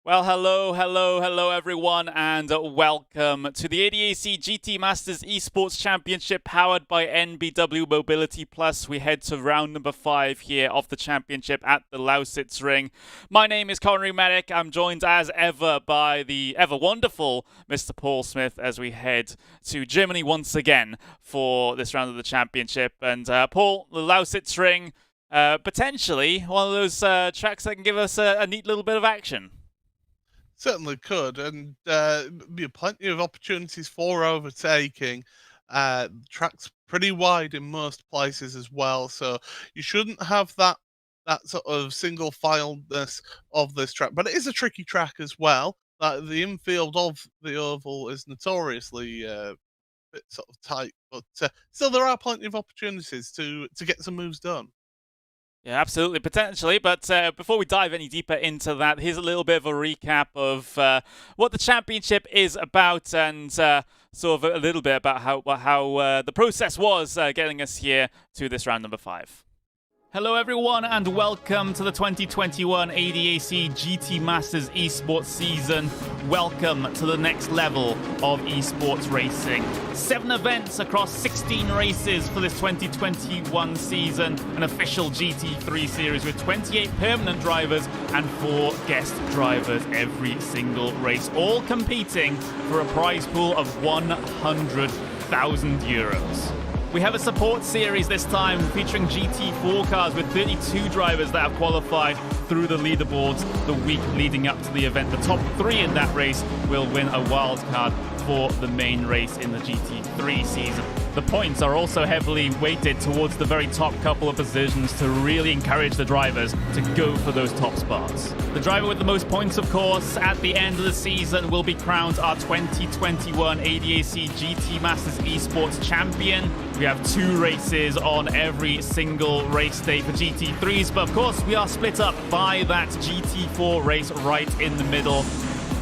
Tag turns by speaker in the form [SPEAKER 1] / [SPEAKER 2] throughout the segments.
[SPEAKER 1] Well, hello everyone, and welcome to the ADAC GT Masters Esports Championship powered by NBW Mobility Plus. We head to round number 5 here of the championship at the Lausitzring. My name is Connery Medic. I'm joined as ever by the ever wonderful Mr. Paul Smith as we head to Germany once again for this round of the championship. And Paul, the Lausitzring, potentially one of those tracks that can give us a neat little bit of action.
[SPEAKER 2] Certainly could, and be plenty of opportunities for overtaking. Track's pretty wide in most places as well, so you shouldn't have that sort of single fileness of this track. But it is a tricky track as well. The infield of the oval is notoriously a bit sort of tight, but still there are plenty of opportunities to get some moves done.
[SPEAKER 1] Yeah, absolutely, potentially. But before we dive any deeper into that, here's a little bit of a recap of what the championship is about, and sort of a little bit about how the process was getting us here to this round number 5. Hello everyone, and welcome to the 2021 ADAC GT Masters Esports season. Welcome to the next level of esports racing. 7 events across 16 races for this 2021 season. An official GT3 series with 28 permanent drivers and 4 guest drivers every single race, all competing for a prize pool of €100,000. We have a support series this time featuring GT4 cars with 32 drivers that have qualified through the leaderboards the week leading up to the event. The top 3 in that race will win a wild card for the main race in the GT3 season. The points are also heavily weighted towards the very top couple of positions to really encourage the drivers to go for those top spots. The driver with the most points, of course, at the end of the season will be crowned our 2021 ADAC GT Masters Esports champion. We have 2 races on every single race day for GT3s, but of course we are split up by that GT4 race right in the middle.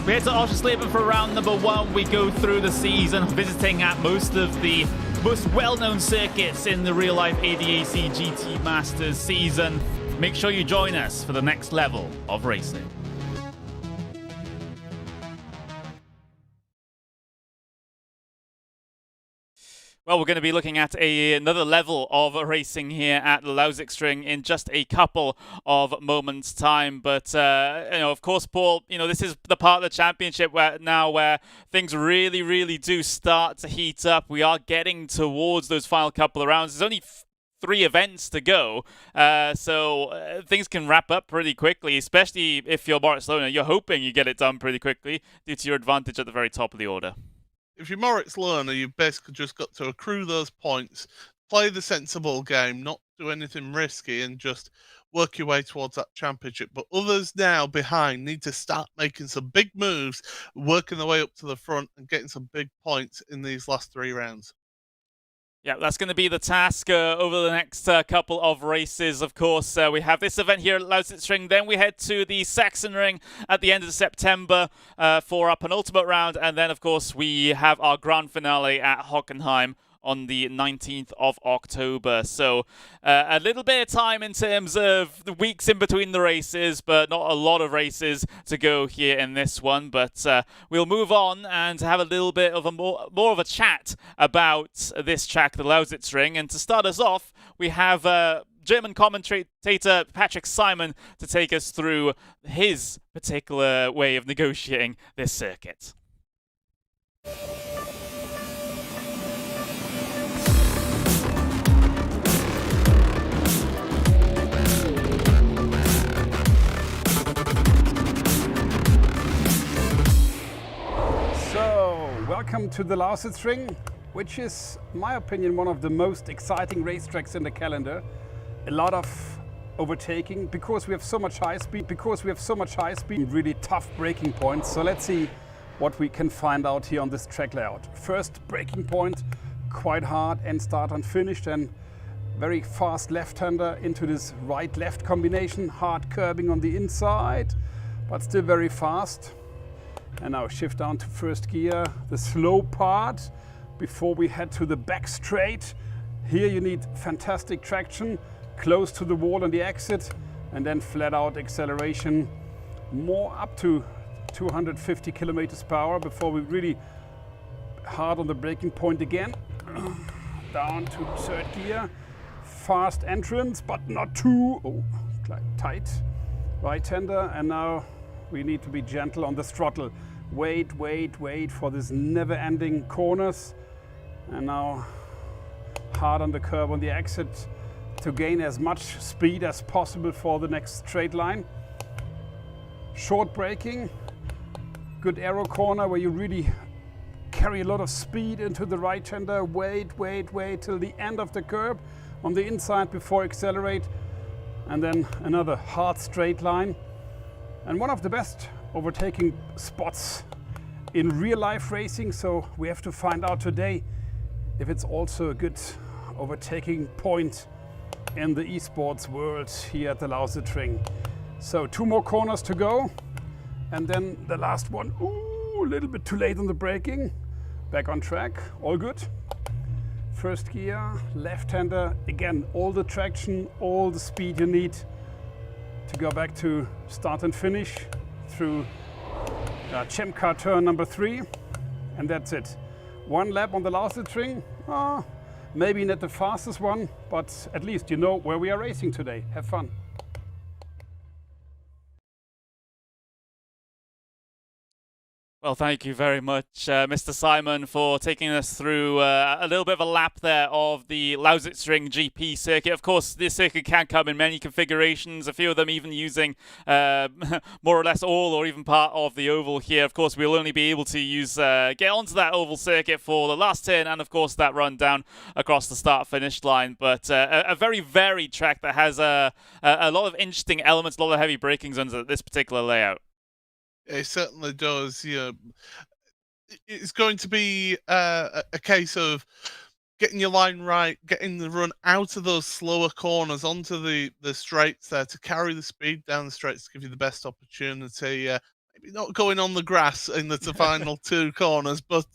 [SPEAKER 1] We head to Oschersleben for round number 1. We go through the season visiting at most of the most well-known circuits in the real-life ADAC GT Masters season. Make sure you join us for the next level of racing. Well, we're going to be looking at another level of racing here at Lausitzring in just a couple of moments' time. But, of course, Paul, this is the part of the championship where things really do start to heat up. We are getting towards those final couple of rounds. There's only 3 events to go, so things can wrap up pretty quickly, especially if you're Barcelona. You're hoping you get it done pretty quickly due to your advantage at the very top of the order.
[SPEAKER 2] If you're Moritz Lerner, you've basically just got to accrue those points, play the sensible game, not do anything risky, and just work your way towards that championship. But others now behind need to start making some big moves, working their way up to the front and getting some big points in these last 3 rounds.
[SPEAKER 1] Yeah, that's going to be the task over the next couple of races. Of course, we have this event here at Lausitzring. Then we head to the Sachsenring at the end of September for our penultimate round. And then, of course, we have our grand finale at Hockenheim on the 19th of October. So a little bit of time in terms of the weeks in between the races, but not a lot of races to go here in this one. But we'll move on and have a little bit of a more of a chat about this track, the Lausitzring. And to start us off, we have German commentator Patrick Simon to take us through his particular way of negotiating this circuit.
[SPEAKER 3] Welcome to the Lausitzring, which is, in my opinion, one of the most exciting racetracks in the calendar. A lot of overtaking because we have so much high speed, really tough braking points. So let's see what we can find out here on this track layout. First braking point, quite hard, end start and finish, then very fast left-hander into this right-left combination, hard curbing on the inside, but still very fast. And now shift down to first gear, the slow part, before we head to the back straight. Here you need fantastic traction, close to the wall on the exit, and then flat out acceleration, more up to 250 kilometers per hour before we really hard on the braking point again. Down to third gear. Fast entrance, but not too tight. Right-hander, and now we need to be gentle on the throttle. Wait for this never-ending corners. And now hard on the curb on the exit to gain as much speed as possible for the next straight line. Short braking, good aero corner where you really carry a lot of speed into the right-hander. Wait till the end of the curb on the inside before accelerate. And then another hard straight line. And one of the best overtaking spots in real life racing. So we have to find out today if it's also a good overtaking point in the esports world here at the Lausitzring. So 2 more corners to go, and then the last one. Ooh, a little bit too late on the braking. Back on track, all good. First gear, left-hander, again, all the traction, all the speed you need to go back to start and finish through Champ Car turn number 3, and that's it. 1 lap on the Lausitzring. Maybe not the fastest one, but at least you know where we are racing today. Have fun.
[SPEAKER 1] Well, thank you very much, Mr. Simon, for taking us through a little bit of a lap there of the Lausitzring GP circuit. Of course, this circuit can come in many configurations, a few of them even using more or less all or even part of the oval here. Of course, we'll only be able to use get onto that oval circuit for the last turn and, of course, that run down across the start-finish line. But a very varied track that has a lot of interesting elements, a lot of heavy braking zones at this particular layout.
[SPEAKER 2] It certainly does. It's going to be a case of getting your line right, getting the run out of those slower corners onto the straights there to carry the speed down the straights to give you the best opportunity. Maybe not going on the grass in the final 2 corners, but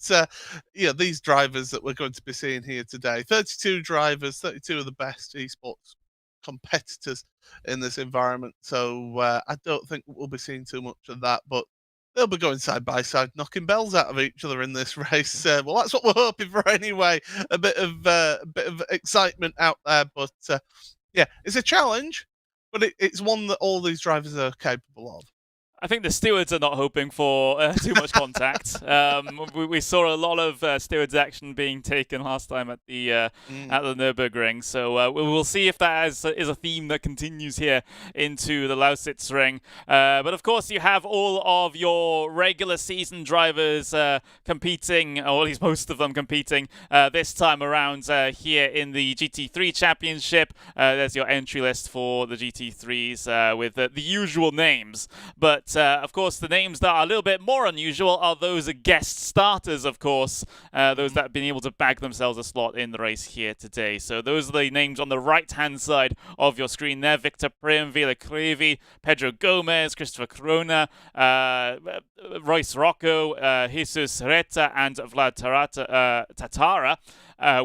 [SPEAKER 2] these drivers that we're going to be seeing here today, 32 drivers, 32 of the best esports competitors in this environment. So I don't think we'll be seeing too much of that, but they'll be going side by side, knocking bells out of each other in this race. Well, that's what we're hoping for anyway. A bit of excitement out there, but it's a challenge, but it's one that all these drivers are capable of.
[SPEAKER 1] I think the stewards are not hoping for too much contact. We saw a lot of stewards action being taken last time at the Nürburgring, so we'll see if that is a theme that continues here into the Lausitzring. But of course, you have all of your regular season drivers competing, or at least most of them competing this time around here in the Gt3 Championship. There's your entry list for the GT3s with the usual names, but of course, the names that are a little bit more unusual are those guest starters, of course, those that have been able to bag themselves a slot in the race here today. So those are the names on the right-hand side of your screen there. Victor Prim, Vila Crevi, Pedro Gomez, Christopher Corona, Royce Rocco, Jesus Reta, and Vlad Tatara.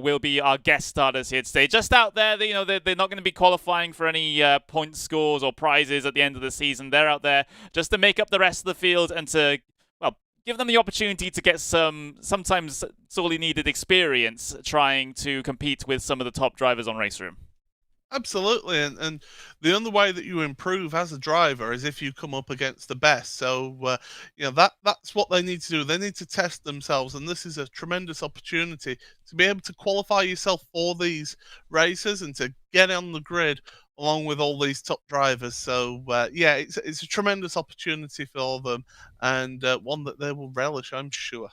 [SPEAKER 1] Will be our guest starters here today. Just out there, they're not going to be qualifying for any point scores or prizes at the end of the season. They're out there just to make up the rest of the field and to, give them the opportunity to get sometimes sorely needed experience trying to compete with some of the top drivers on RaceRoom.
[SPEAKER 2] Absolutely, and the only way that you improve as a driver is if you come up against the best. So that's what they need to do. They need to test themselves, and this is a tremendous opportunity to be able to qualify yourself for these races and to get on the grid along with all these top drivers. So it's a tremendous opportunity for them, and one that they will relish, I'm sure.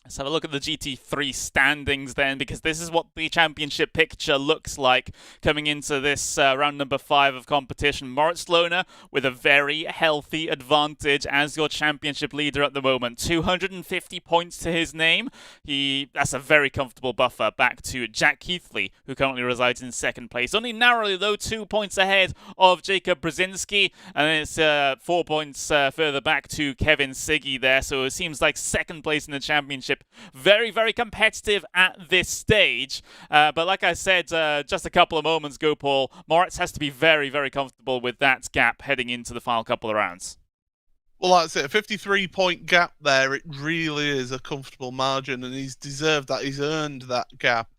[SPEAKER 1] Let's have a look at the Gt3 standings then, because this is what the championship picture looks like coming into this round number 5 of competition. Moritz Lohner with a very healthy advantage as your championship leader at the moment. 250 points to his name. That's a very comfortable buffer back to Jack Keithley, who currently resides in second place. Only narrowly, though, 2 points ahead of Jacob Brzezinski, and then it's 4 points further back to Kevin Siggy there. So it seems like second place in the championship. Very, very competitive at this stage. But like I said just a couple of moments ago, Paul, Moritz has to be very, very comfortable with that gap heading into the final couple of rounds.
[SPEAKER 2] Well, that's it. A 53-point gap there. It really is a comfortable margin, and he's deserved that. He's earned that gap.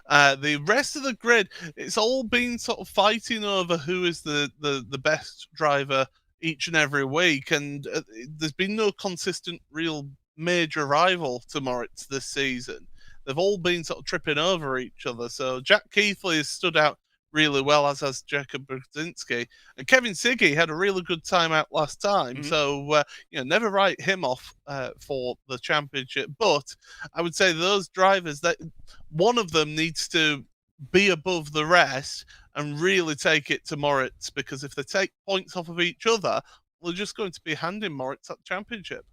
[SPEAKER 2] The rest of the grid, it's all been sort of fighting over who is the best driver each and every week, and there's been no consistent, real major rival to Moritz this season. They've all been sort of tripping over each other. So Jack Keithley has stood out really well, as has Jakob Brzezinski. And Kevin Siggy had a really good time out last time. So, never write him off for the championship. But I would say those drivers, that one of them needs to be above the rest and really take it to Moritz, because if they take points off of each other, they're just going to be handing Moritz that championship.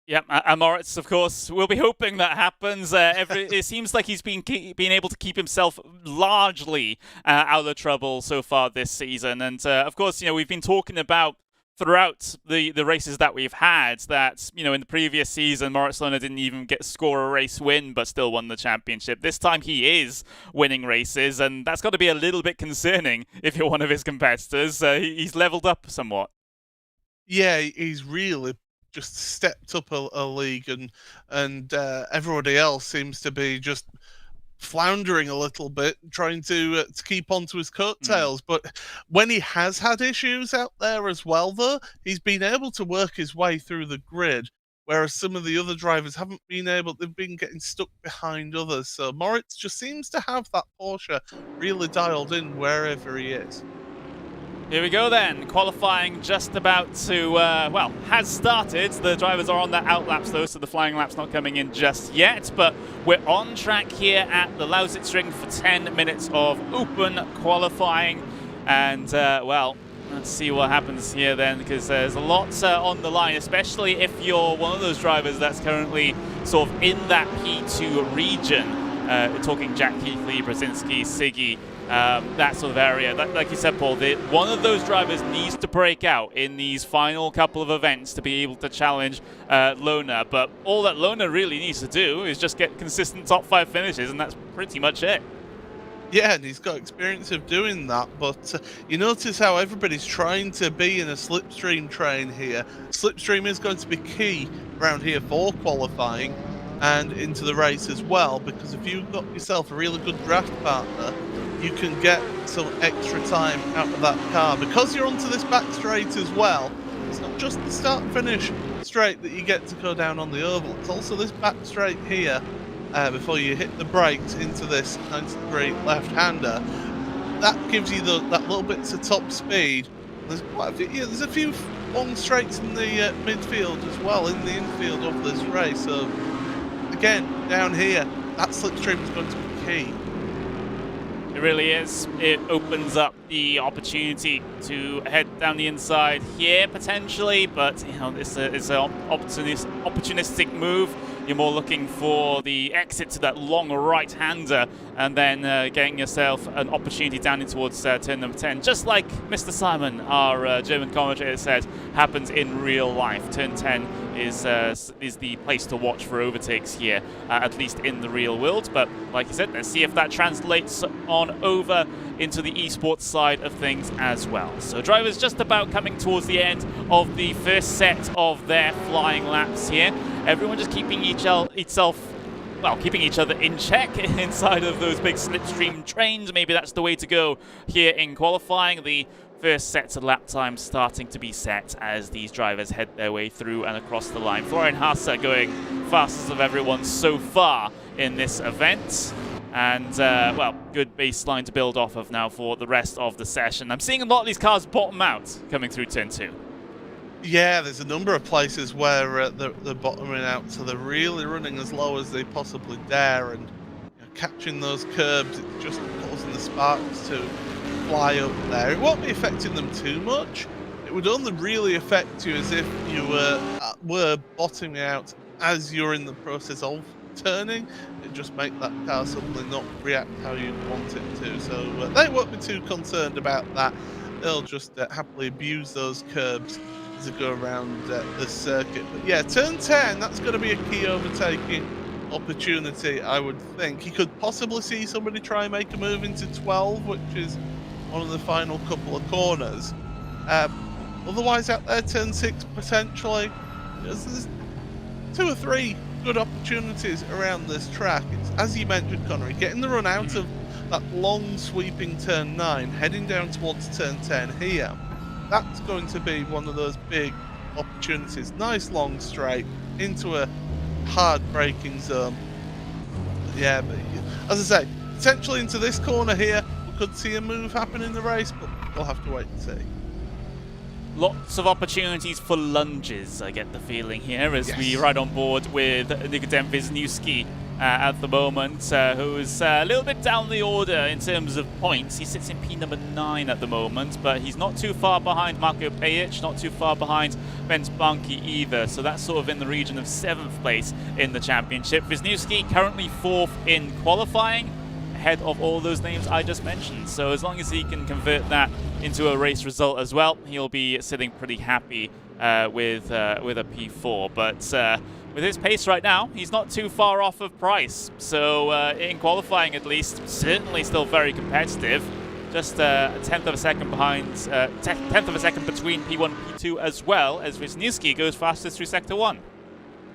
[SPEAKER 1] Yeah, and Moritz, of course, we'll be hoping that happens. It seems like he's been able to keep himself largely out of trouble so far this season. And, of course, we've been talking about throughout the races that we've had that, in the previous season, Moritz Lohner didn't even score a race win, but still won the championship. This time he is winning races, and that's got to be a little bit concerning if you're one of his competitors. He's leveled up somewhat.
[SPEAKER 2] Yeah, he's really just stepped up a league, and everybody else seems to be just floundering a little bit, trying to keep on to his coattails. But when he has had issues out there as well, though, he's been able to work his way through the grid, whereas some of the other drivers haven't been able. They've been getting stuck behind others. So Moritz just seems to have that Porsche really dialed in wherever he is.
[SPEAKER 1] Here we go then, qualifying just about to, has started. The drivers are on their outlaps though, so the flying lap's not coming in just yet, but we're on track here at the Lausitzring for 10 minutes of open qualifying. And, let's see what happens here then, because there's a lot on the line, especially if you're one of those drivers that's currently sort of in that P2 region. Talking Jack Keithley, Brzezinski, Siggy, that sort of area. Like you said, Paul, one of those drivers needs to break out in these final couple of events to be able to challenge Lohner. But all that Lohner really needs to do is just get consistent top 5 finishes, and that's pretty much it.
[SPEAKER 2] Yeah, and he's got experience of doing that, but you notice how everybody's trying to be in a slipstream train here. Slipstream is going to be key around here for qualifying and into the race as well, because if you've got yourself a really good draft partner, you can get some extra time out of that car. Because you're onto this back straight as well, it's not just the start and finish straight that you get to go down on the oval, it's also this back straight here before you hit the brakes into this 90-degree left-hander. That gives you that little bit of top speed. There's quite a few, there's a few long straights in the midfield as well, in the infield of this race. So again, down here, that slipstream is going to be key.
[SPEAKER 1] It really is. It opens up the opportunity to head down the inside here potentially, but it's an opportunistic move. You're more looking for the exit to that long right-hander and then getting yourself an opportunity down in towards turn number 10. Just like Mr. Simon, our German commentator, said, happens in real life. Turn 10 is the place to watch for overtakes here, at least in the real world. But like I said, let's see if that translates on over into the esports side of things as well. So drivers just about coming towards the end of the first set of their flying laps here. Everyone just keeping keeping each other in check inside of those big slipstream trains. Maybe that's the way to go here in qualifying. The first sets of lap times starting to be set as these drivers head their way through and across the line. Florian Hasse going fastest of everyone so far in this event. And, good baseline to build off of now for the rest of the session. I'm seeing a lot of these cars bottom out coming through turn 2.
[SPEAKER 2] Yeah, there's a number of places where they're bottoming out, so they're really running as low as they possibly dare, and catching those curbs, it's just causing the sparks to fly up there. It won't be affecting them too much. It would only really affect you as if you were bottoming out as you're in the process of turning. It just make that car suddenly not react how you want it to. So they won't be too concerned about that. They'll just happily abuse those curbs to go around the circuit. But yeah, turn 10, that's going to be a key overtaking opportunity, I would think. You could possibly see somebody try and make a move into 12, which is one of the final couple of corners. Otherwise, out there, turn 6 potentially. There's 2 or 3 good opportunities around this track. It's, as you mentioned, Connery, getting the run out of that long sweeping turn 9, heading down towards turn 10 here. That's going to be one of those big opportunities. Nice long straight into a hard braking zone. Yeah, but as I say, potentially into this corner here, we could see a move happen in the race, but we'll have to wait and see.
[SPEAKER 1] Lots of opportunities for lunges, I get the feeling here, as we ride on board with Nikodem Wisniewski at the moment, who's a little bit down the order in terms of points. He sits in P number 9 at the moment, but he's not too far behind Marko Pejic, not too far behind Bens Banki either, so that's sort of in the region of 7th place in the championship. Wisniewski currently 4th in qualifying, ahead of all those names I just mentioned. So as long as he can convert that into a race result as well, he'll be sitting pretty happy with a P4. But with his pace right now, he's not too far off of Price. So in qualifying at least, certainly still very competitive. Just a tenth of a second behind, tenth of a second between P1 and P2 as well, as Wisniewski goes fastest through Sector 1.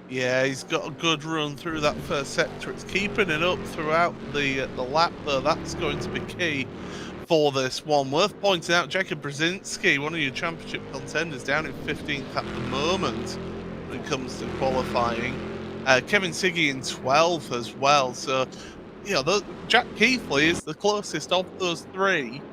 [SPEAKER 2] Yeah, he's got a good run through that first sector. It's keeping it up throughout the lap, though. That's going to be key for this one. Worth pointing out, Jacob Brzezinski, one of your championship contenders, down in 15th at the moment when it comes to qualifying. Kevin Siggy in 12th as well. So, you know, Jack Keithley is the closest of those 3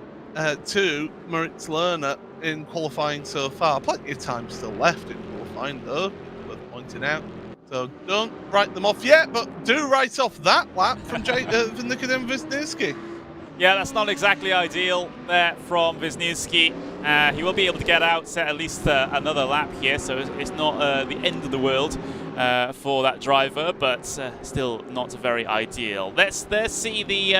[SPEAKER 2] to Moritz Lerner in qualifying so far. Plenty of time still left in qualifying, though, worth pointing out. So don't write them off yet, but do write off that lap from Nikodem Wisniewski.
[SPEAKER 1] Yeah, that's not exactly ideal there from Wisniewski. He will be able to get out, set at least another lap here, so it's not the end of the world for that driver, but still not very ideal. Let's see the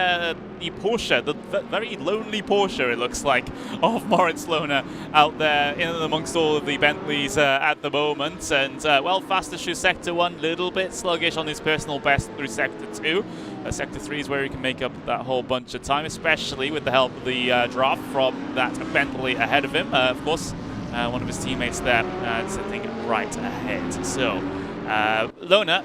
[SPEAKER 1] Porsche, the very lonely Porsche, it looks like, of Moritz Lerner out there in amongst all of the Bentleys at the moment. And, well, fastest through Sector 1, little bit sluggish on his personal best through Sector 2. Sector 3 is where he can make up that whole bunch of time, especially with the help of the draft from that Bentley ahead of him. Of course, one of his teammates there sitting right ahead. So, Lerner,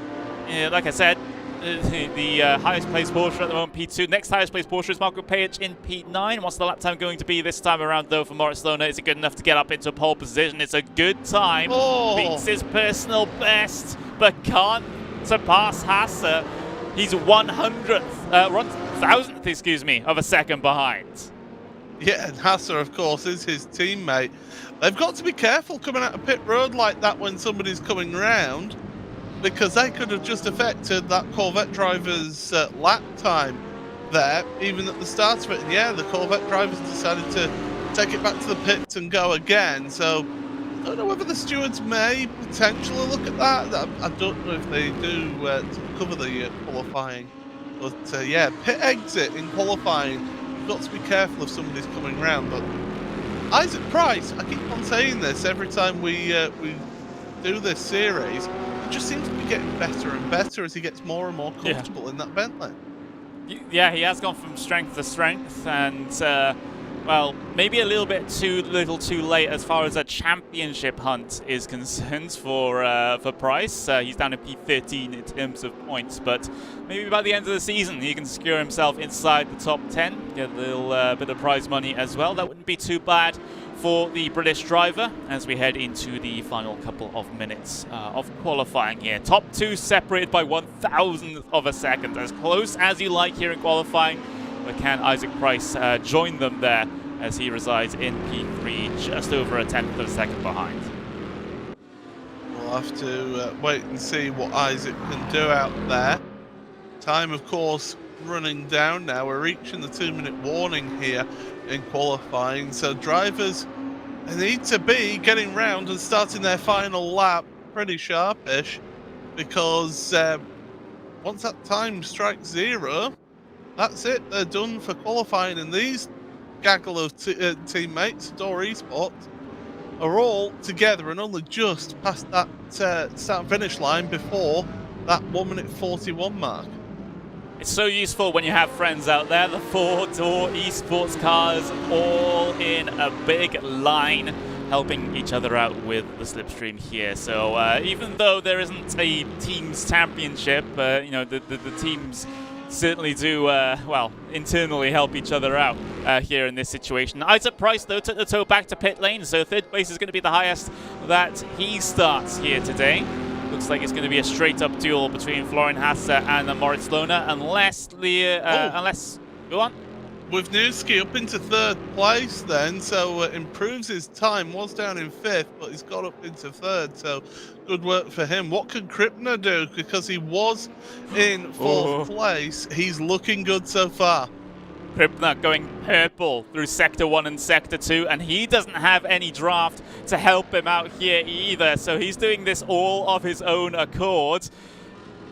[SPEAKER 1] like I said, the highest placed Porsche at the moment, P2. Next highest placed Porsche is Marko Pejic in P9. What's the lap time going to be this time around, though, for Moritz Lerner? Is it good enough to get up into a pole position? It's a good time. Beats his personal best, but can't surpass Hasse. He's 1,000th, excuse me, of a second behind.
[SPEAKER 2] Yeah, and Hasse, of course, is his teammate. They've got to be careful coming out of pit road like that when somebody's coming round, because they could have just affected that Corvette driver's lap time there, even at the start of it. And yeah, the Corvette drivers decided to take it back to the pits and go again. So I don't know whether the stewards may potentially look at that. I don't know if they do to cover the qualifying. But yeah, pit exit in qualifying, you've got to be careful if somebody's coming round. But Isaac Price, I keep on saying this every time we do this series, it just seems to be getting better and better as he gets more and more comfortable in that Bentley.
[SPEAKER 1] Yeah, he has gone from strength to strength, and well, maybe a little bit too late as far as a championship hunt is concerned for Price. He's down to P13 in terms of points, but maybe by the end of the season he can secure himself inside the top 10, get a little bit of prize money as well. That wouldn't be too bad for the British driver as we head into the final couple of minutes of qualifying here. Top 2 separated by 1,000th of a second, as close as you like here in qualifying. But can Isaac Price join them there as he resides in P3, just over a tenth of a second behind?
[SPEAKER 2] We'll have to wait and see what Isaac can do out there. Time, of course, running down now. We're reaching the 2-minute warning here in qualifying. So drivers need to be getting round and starting their final lap pretty sharpish, because once that time strikes 0, that's it. They're done for qualifying, and these gaggle of teammates, Door Esports, are all together and only just past that start-finish line before that 1 minute 41 mark.
[SPEAKER 1] It's so useful when you have friends out there. The 4-door Esports cars all in a big line helping each other out with the slipstream here. So even though there isn't a teams championship, you know, the teams certainly do, well, internally help each other out here in this situation. Isaac Price, though, took the tow back to pit lane, so third place is going to be the highest that he starts here today. Looks like it's going to be a straight-up duel between Florian Hasse and Moritz Lohner, unless go on.
[SPEAKER 2] With Newski up into third place then, so improves his time. Was down in fifth, but he's got up into third, so good work for him. What can Krippner do? Because he was in fourth place. He's looking good so far.
[SPEAKER 1] Krippner going purple through Sector 1 and Sector 2, and he doesn't have any draft to help him out here either, so he's doing this all of his own accord.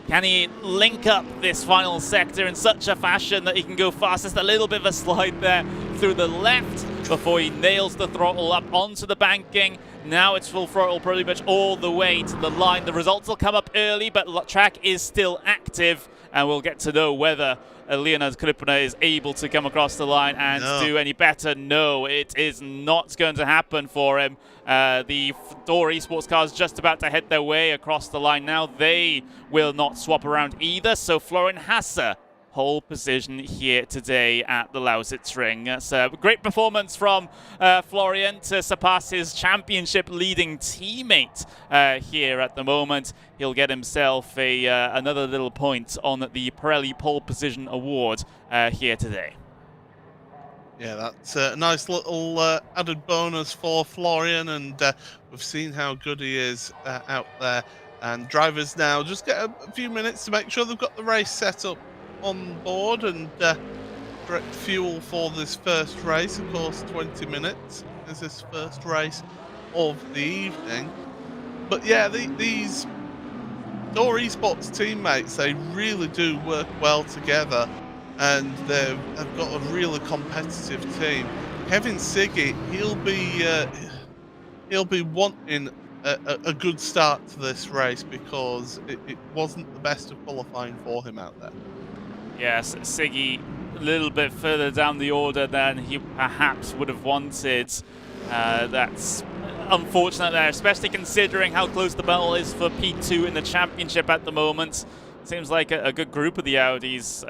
[SPEAKER 1] Can he link up this final sector in such a fashion that he can go fastest? A little bit of a slide there through the left before he nails the throttle up onto the banking. Now it's full throttle pretty much all the way to the line. The results will come up early, but track is still active, and we'll get to know whether Leonard Krippner is able to come across the line and do any better. No, it is not going to happen for him. The Door Esports cars just about to head their way across the line now. They will not swap around either, so Florian Hasse, pole position here today at the Lausitzring. That's a great performance from Florian to surpass his championship leading teammate here at the moment. He'll get himself another little point on the Pirelli pole position award here today.
[SPEAKER 2] Yeah, that's a nice little added bonus for Florian, and we've seen how good he is out there. And drivers now just get a few minutes to make sure they've got the race set up on board and correct fuel for this first race. Of course, 20 minutes is this first race of the evening. But yeah, these Door Esports teammates, they really do work well together, and they've got a really competitive team. Kevin Siggy, he'll be wanting a good start to this race, because it wasn't the best of qualifying for him out there.
[SPEAKER 1] Yes, Siggy a little bit further down the order than he perhaps would have wanted. That's unfortunate there, especially considering how close the battle is for P2 in the championship at the moment. Seems like a good group of the Audis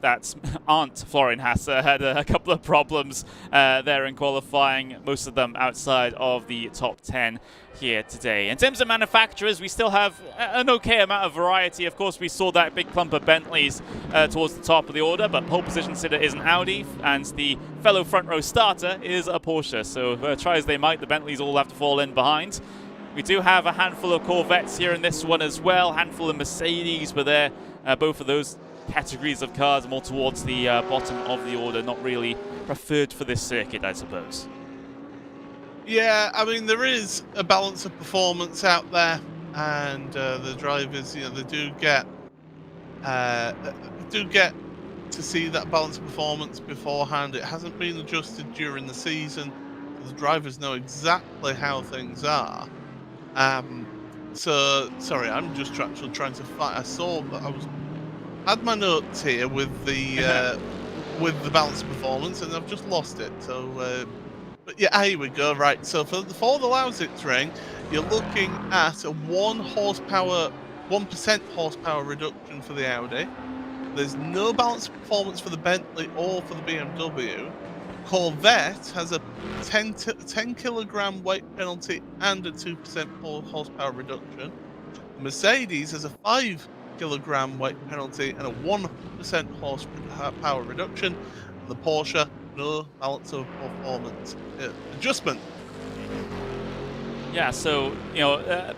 [SPEAKER 1] that aren't Florian Hasse had a couple of problems there in qualifying, most of them outside of the top 10 here today. In terms of manufacturers, we still have an okay amount of variety. Of course, we saw that big clump of Bentleys towards the top of the order, but pole position sitter is an Audi, and the fellow front row starter is a Porsche. So try as they might, the Bentleys all have to fall in behind. We do have a handful of Corvettes here in this one as well, handful of Mercedes, but they're both of those categories of cars more towards the bottom of the order, not really preferred for this circuit, I suppose.
[SPEAKER 2] Yeah, I mean, there is a balance of performance out there, and the drivers, you know, they do get to see that balance of performance beforehand. It hasn't been adjusted during the season. The drivers know exactly how things are. So sorry, I'm just actually trying to find. I saw that I had my notes here with the balance performance, and I've just lost it. So, but yeah, here we go. Right. So for the Lausitzring, you're looking at a 1% horsepower reduction for the Audi. There's no balance performance for the Bentley or for the BMW. Corvette has a 10 kilogram weight penalty and a 2% horsepower reduction. The Mercedes has a 5 kilogram weight penalty and a 1% horsepower reduction. And the Porsche, no balance of performance adjustment.
[SPEAKER 1] Yeah, so, you know,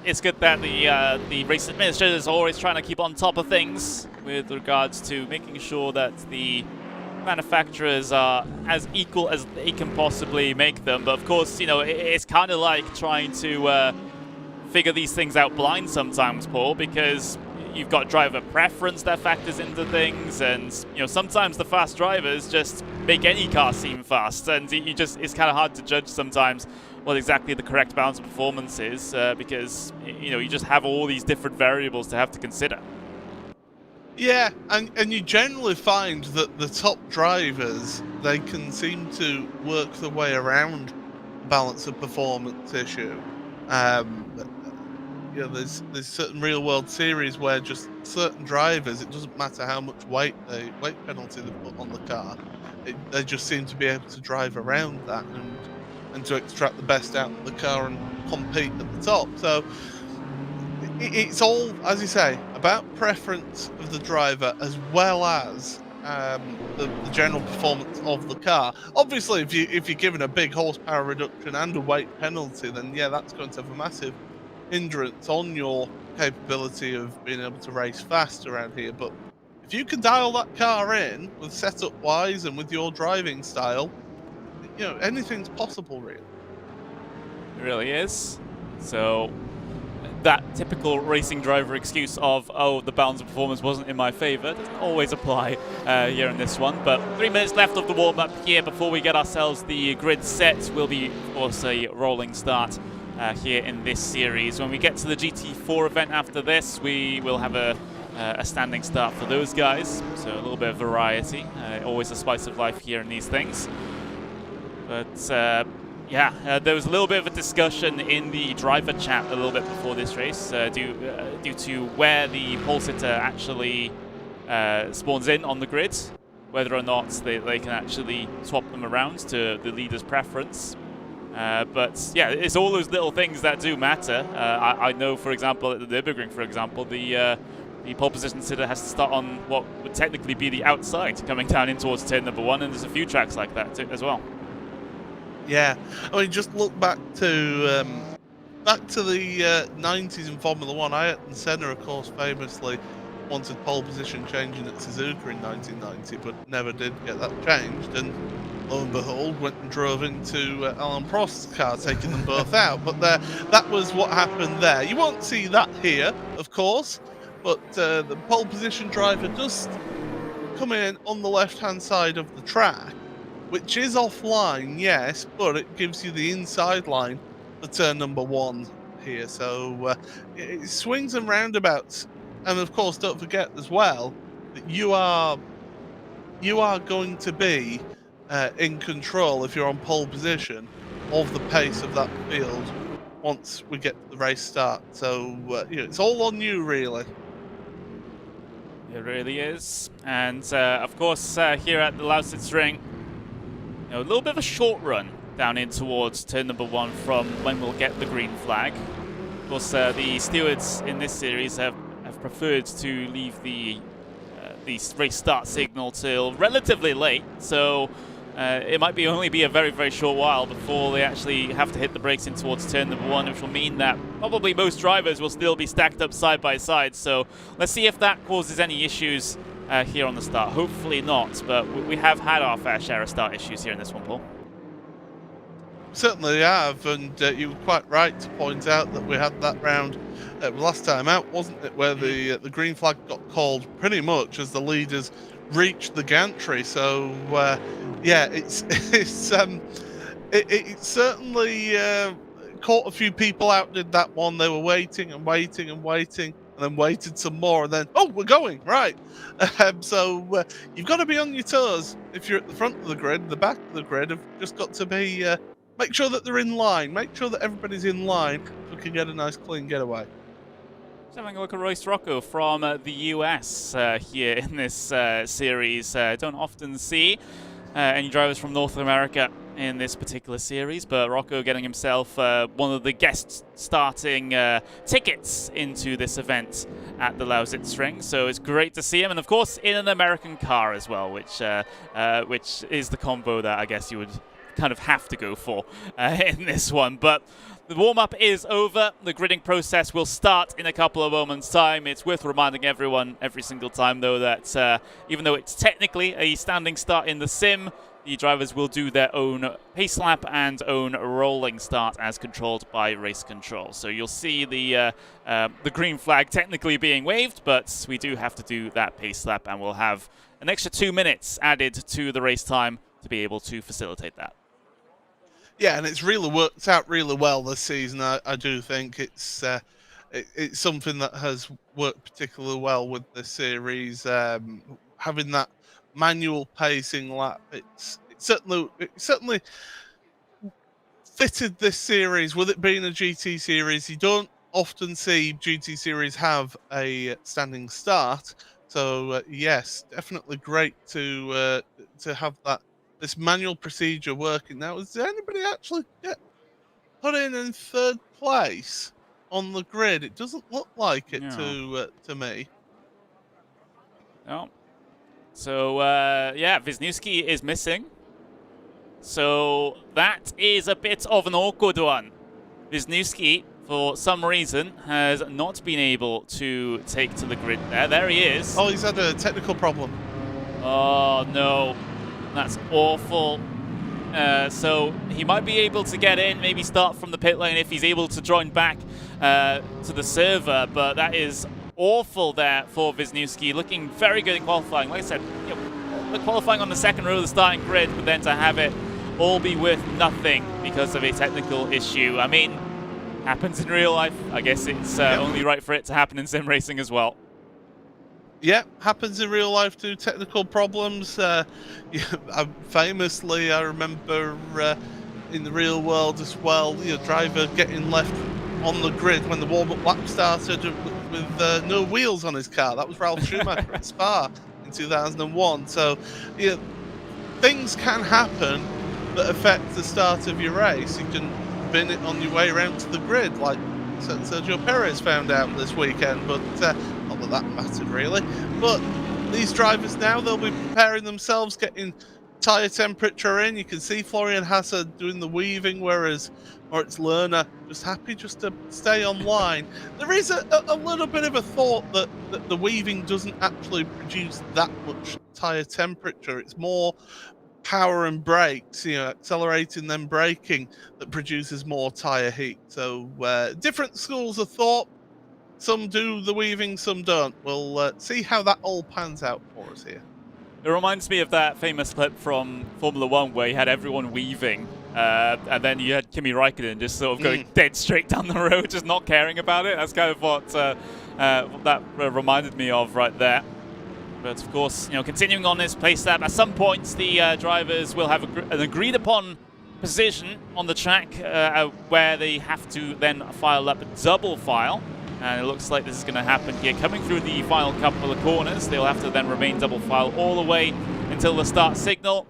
[SPEAKER 1] it's good that the race administrator is always trying to keep on top of things with regards to making sure that the manufacturers are as equal as they can possibly make them. But of course, you know, it's kind of like trying to figure these things out blind sometimes, Paul, because you've got driver preference that factors into things, and you know, sometimes the fast drivers just make any car seem fast, and it's kind of hard to judge sometimes what exactly the correct balance of performance is, because you know, you just have all these different variables to have to consider.
[SPEAKER 2] Yeah, and you generally find that the top drivers, they can seem to work their way around balance of performance issue. There's certain real world series where just certain drivers, it doesn't matter how much weight penalty they put on the car, they just seem to be able to drive around that and to extract the best out of the car and compete at the top. So it's all, as you say, about preference of the driver as well as the general performance of the car. Obviously, if you're given a big horsepower reduction and a weight penalty, then yeah, that's going to have a massive hindrance on your capability of being able to race fast around here. But if you can dial that car in with setup wise and with your driving style, anything's possible, really.
[SPEAKER 1] It really is. So that typical racing driver excuse of, oh, the balance of performance wasn't in my favor, doesn't always apply here in this one. But 3 minutes left of the warm-up here before we get ourselves the grid set. Will be, of course, a rolling start here in this series. When we get to the GT4 event after this, we will have a standing start for those guys. So a little bit of variety. Always a spice of life here in these things. But there was a little bit of a discussion in the driver chat a little bit before this race due to where the pole sitter actually spawns in on the grid, whether or not they can actually swap them around to the leader's preference. But yeah, it's all those little things that do matter. I know, for example, at the Nürburgring, for example, the pole position sitter has to start on what would technically be the outside, coming down in towards turn number 1, and there's a few tracks like that too, as well.
[SPEAKER 2] Yeah, I mean, just look back to the 90s in Formula 1. Ayrton Senna, of course, famously wanted pole position changing at Suzuka in 1990, but never did get that changed. And lo and behold, went and drove into Alain Prost's car, taking them both out. But that was what happened there. You won't see that here, of course, but the pole position driver does come in on the left-hand side of the track, which is offline, yes, but it gives you the inside line for turn number 1 here. So it swings and roundabouts. And of course, don't forget as well that you are going to be in control, if you're on pole position, of the pace of that field once we get the race start. So it's all on you, really.
[SPEAKER 1] It really is. And of course, here at the Lausitzring, a little bit of a short run down in towards turn number 1 from when we'll get the green flag. Of course, the stewards in this series have preferred to leave the race start signal till relatively late, so it might only be a very, very short while before they actually have to hit the brakes in towards turn number 1, which will mean that probably most drivers will still be stacked up side by side. So let's see if that causes any issues here on the start. Hopefully not, but we have had our fair share of start issues here in this one, Paul.
[SPEAKER 2] Certainly have, and you were quite right to point out that we had that round last time out, wasn't it, where the green flag got called pretty much as the leaders reached the gantry. So yeah, it certainly caught a few people out. Did that one? They were waiting and waiting and waiting, and then waited some more, and then we're going right. So you've got to be on your toes if you're at the front of the grid. The back of the grid have just got to be make sure that they're in line. Make sure that everybody's in line so we can get a nice clean getaway.
[SPEAKER 1] Just having a look at Royce Rocco from the US here in this series. Don't often see any drivers from North America in this particular series, but Rocco getting himself one of the guest starting tickets into this event at the Lausitzring. So it's great to see him, and of course in an American car as well, which is the combo that I guess you would kind of have to go for in this one. But the warm-up is over. The gridding process will start in a couple of moments' time. It's worth reminding everyone every single time, though, that even though it's technically a standing start in the sim, the drivers will do their own pace lap and own rolling start as controlled by race control. So you'll see the green flag technically being waved, but we do have to do that pace lap, and we'll have an extra 2 minutes added to the race time to be able to facilitate that.
[SPEAKER 2] Yeah, and it's really worked out really well this season. I do think it's something that has worked particularly well with this series. Having that manual pacing lap, it's certainly fitted this series, with it being a GT series, you don't often see GT series have a standing start. So yes, definitely great to have this manual procedure working. Now, does anybody actually get put in third place on the grid? It doesn't look like it
[SPEAKER 1] No.
[SPEAKER 2] to me.
[SPEAKER 1] No. So, yeah, Wisniewski is missing. So that is a bit of an awkward one. Wisniewski, for some reason, has not been able to take to the grid there. There he is.
[SPEAKER 2] Oh, he's had a technical problem.
[SPEAKER 1] Oh, no. That's awful. So he might be able to get in, maybe start from the pit lane if he's able to join back to the server, but that is awful there for Wisniewski, looking very good in qualifying. Like I said, you know, qualifying on the second row of the starting grid, but then to have it all be worth nothing because of a technical issue. I mean, happens in real life. I guess it's only right for it to happen in sim racing as well.
[SPEAKER 2] Yeah, happens in real life too. Technical problems. Famously, I remember in the real world as well, driver getting left on the grid when the warm-up lap started with no wheels on his car. That was Ralf Schumacher at Spa in 2001. So, things can happen that affect the start of your race. You can bin it on your way around to the grid, like Sergio Perez found out this weekend, but not that that mattered really. But these drivers now, they'll be preparing themselves, getting tyre temperature in. You can see Florian Hasse doing the weaving, whereas Moritz Lerner just happy just to stay online. There is a little bit of a thought that the weaving doesn't actually produce that much tyre temperature. It's more power and brakes, accelerating then braking, that produces more tyre heat. So different schools of thought. Some do the weaving, some don't. We'll see how that all pans out for us here.
[SPEAKER 1] It reminds me of that famous clip from Formula 1 where you had everyone weaving, and then you had Kimi Räikkönen just sort of going dead straight down the road, just not caring about it. That's kind of what that reminded me of right there. But of course, continuing on this place lap, at some points the drivers will have an agreed upon position on the track where they have to then file up a double file. And it looks like this is going to happen here. Coming through the final couple of corners, they'll have to then remain double file all the way until the start signal.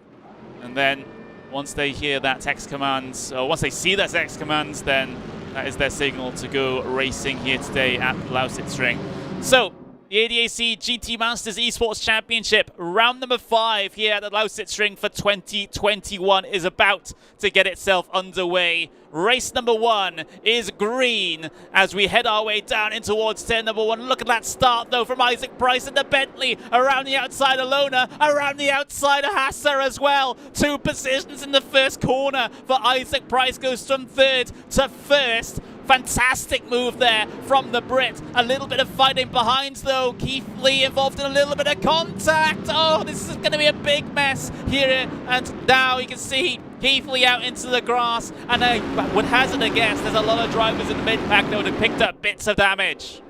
[SPEAKER 1] And then once they hear that text command, or once they see that text command, then that is their signal to go racing here today at Lausitzring. So, the ADAC GT Masters Esports Championship, round number 5 here at the Lausitzring for 2021 is about to get itself underway. Race number 1 is green as we head our way down in towards turn number 1. Look at that start though from Isaac Price and the Bentley around the outside of Lona, around the outside of Hasse as well. 2 positions in the first corner for Isaac Price, goes from 3rd to 1st. Fantastic move there from the Brit. A little bit of fighting behind though. Keith Lee involved in a little bit of contact. Oh, this is going to be a big mess here. And now you can see Keith Lee out into the grass. And I would hazard a guess there's a lot of drivers in the mid-pack that would have picked up bits of damage.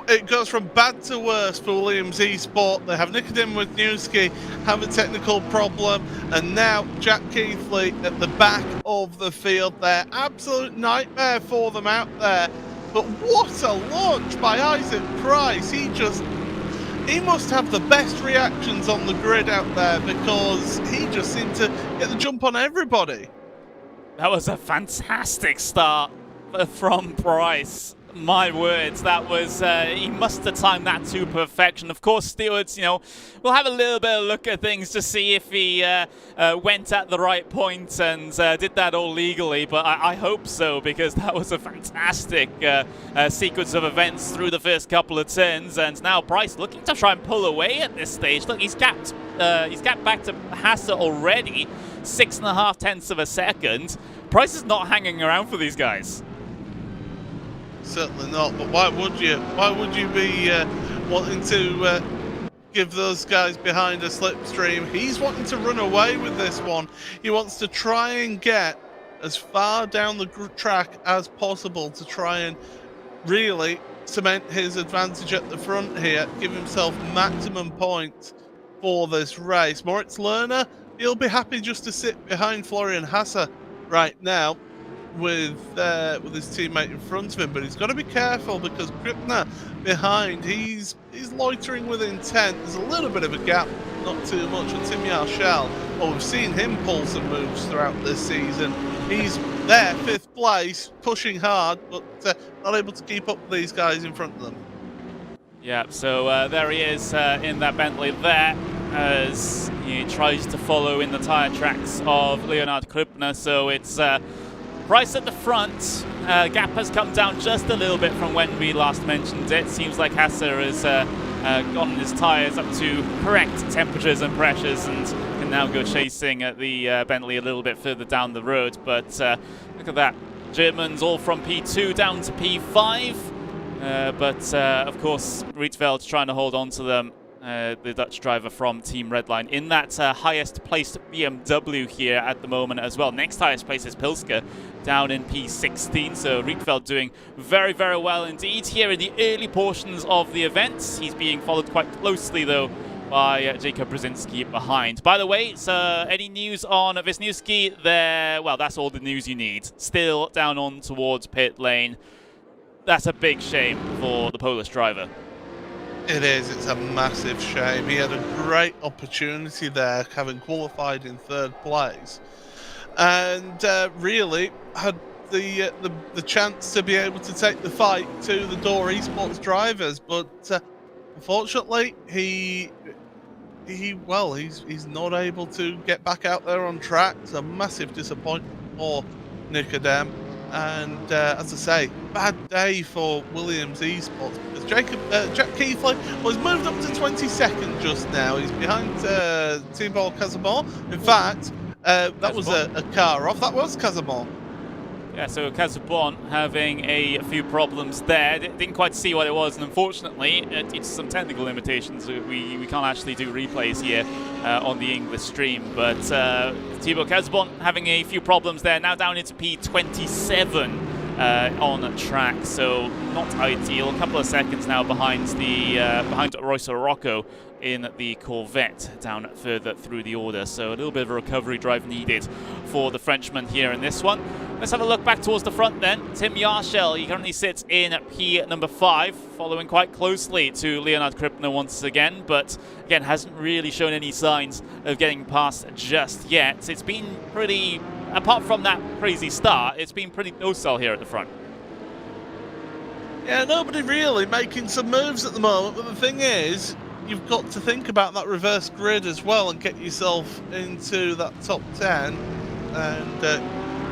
[SPEAKER 2] It goes from bad to worse for Williams Esport. They have Nikodem Wisniewski have a technical problem, and now Jack Keithley at the back of the field there. Absolute nightmare for them out there. But what a launch by Isaac Price. He must have the best reactions on the grid out there, because he just seemed to get the jump on everybody.
[SPEAKER 1] That was a fantastic start from Price. My words, that was, he must have timed that to perfection. Of course, stewards, we'll have a little bit of look at things to see if he went at the right point and did that all legally, but I hope so, because that was a fantastic sequence of events through the first couple of turns, and now Price looking to try and pull away at this stage. Look, he's gapped back to Hasse already, 6.5 tenths of a second. Price is not hanging around for these guys.
[SPEAKER 2] Certainly not, but why would you? Why would you be wanting to give those guys behind a slipstream? He's wanting to run away with this one. He wants to try and get as far down the track as possible to try and really cement his advantage at the front here, give himself maximum points for this race. Moritz Lerner, he'll be happy just to sit behind Florian Hasse right now with his teammate in front of him, but he's got to be careful because Krippner behind, he's loitering with intent. There's a little bit of a gap, not too much, and Tim Yarshall, well, we've seen him pull some moves throughout this season. He's there, 5th place, pushing hard, but not able to keep up with these guys in front of them.
[SPEAKER 1] Yeah, so there he is in that Bentley there as he tries to follow in the tyre tracks of Leonard Krippner. So it's Price at the front. Gap has come down just a little bit from when we last mentioned it. Seems like Hasser has gotten his tyres up to correct temperatures and pressures and can now go chasing at the Bentley a little bit further down the road. But look at that. Germans all from P2 down to P5. But of course, Rietveld trying to hold on to them, the Dutch driver from Team Redline, in that highest placed BMW here at the moment as well. Next highest place is Pilsker, down in P16. So Rietveld doing very, very well indeed here in the early portions of the event. He's being followed quite closely, though, by Jacob Brzezinski behind. By the way, any news on Wisniewski there? Well, that's all the news you need. Still down on towards pit lane. That's a big shame for the Polish driver.
[SPEAKER 2] It is. It's a massive shame. He had a great opportunity there, having qualified in 3rd place, and really had the chance to be able to take the fight to the Door Esports drivers. But unfortunately, he's not able to get back out there on track. It's a massive disappointment for Nicodem. And as I say, bad day for Williams Esports because Jack Keithley was moved up to 22nd just now. He's behind Thibaut Casamont. In fact, that was a car off. That was Casamont.
[SPEAKER 1] Yeah, so Casamont having a few problems there. Didn't quite see what it was, and unfortunately, it's some technical limitations. We can't actually do replays here on the English stream. But Thibaut Casamont having a few problems there. Now down into P27 on track, so not ideal. A couple of seconds now behind Royce Rocco in the Corvette down further through the order. So a little bit of a recovery drive needed for the Frenchman here in this one. Let's have a look back towards the front then. Tim Yarshall, he currently sits in P number 5, following quite closely to Leonard Krippner once again, but again hasn't really shown any signs of getting past just yet. It's been pretty, apart from that crazy start, it's been pretty docile here at the front.
[SPEAKER 2] Yeah, nobody really making some moves at the moment, but the thing is, you've got to think about that reverse grid as well and get yourself into that top 10, and that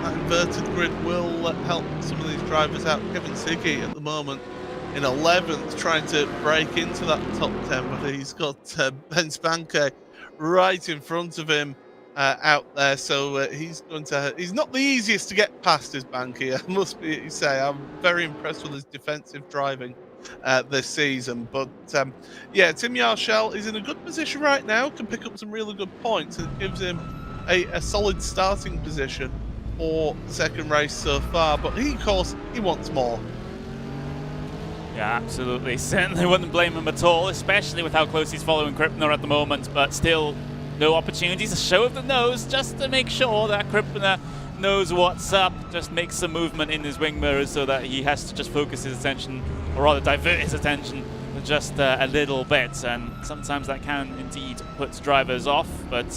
[SPEAKER 2] inverted grid will help some of these drivers out. Kevin Siggy at the moment in 11th, trying to break into that top 10, but he's got Ben Spanke right in front of him out there, so he's not the easiest to get past, is Banky, I must say. I'm very impressed with his defensive driving this season. But yeah, Tim Yarshall is in a good position right now, can pick up some really good points, and it gives him a solid starting position for the second race so far. But he, of course, he wants more.
[SPEAKER 1] Yeah, absolutely. Certainly wouldn't blame him at all, especially with how close he's following Krippner at the moment. But still, no opportunities. A show of the nose just to make sure that Krippner knows what's up. Just makes some movement in his wing mirrors so that he has to just focus his attention, or rather divert his attention just a little bit. And sometimes that can indeed put drivers off. But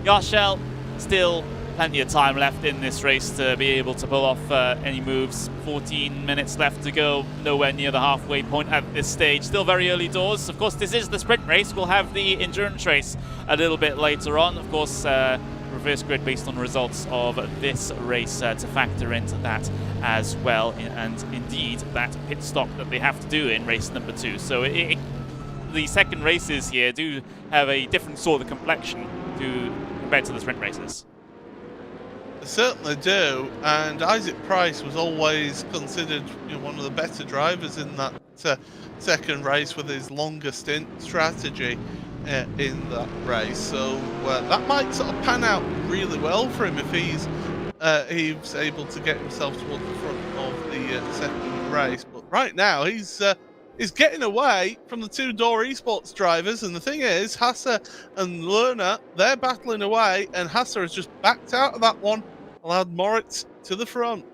[SPEAKER 1] Yarshall, still plenty of time left in this race to be able to pull off any moves. 14 minutes left to go, nowhere near the halfway point at this stage. Still very early doors. Of course, this is the sprint race. We'll have the endurance race a little bit later on. Of course, reverse grid based on results of this race to factor into that as well. And indeed, that pit stop that they have to do in race number 2. So the second races here do have a different sort of complexion compared to the sprint races.
[SPEAKER 2] They certainly do, and Isaac Price was always considered one of the better drivers in that second race with his longer stint strategy in that race. So that might sort of pan out really well for him if he's able to get himself towards the front of the second race. But right now he's getting away from the two Door Esports drivers, and the thing is, Hasser and Lerner, they're battling away, and Hasser has just backed out of that one allowed Moritz to the front.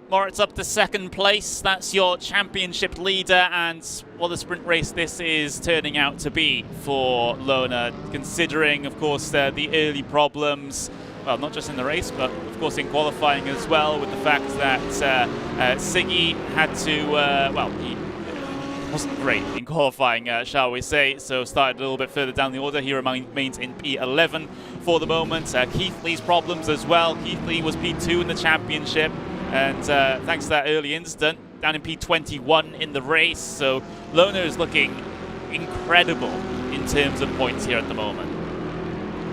[SPEAKER 1] Moritz up to second place. That's your championship leader, and what a sprint race this is turning out to be for Lohner, considering, of course, the early problems. Well, not just in the race, but of course in qualifying as well, with the fact that Siggy had to, well, he wasn't great in qualifying, shall we say, so started a little bit further down the order. He remains in P11 for the moment. Keithley's problems as well. Keithley was P2 in the championship, and thanks to that early incident, down in P21 in the race. So Lohner is looking incredible in terms of points here at the moment.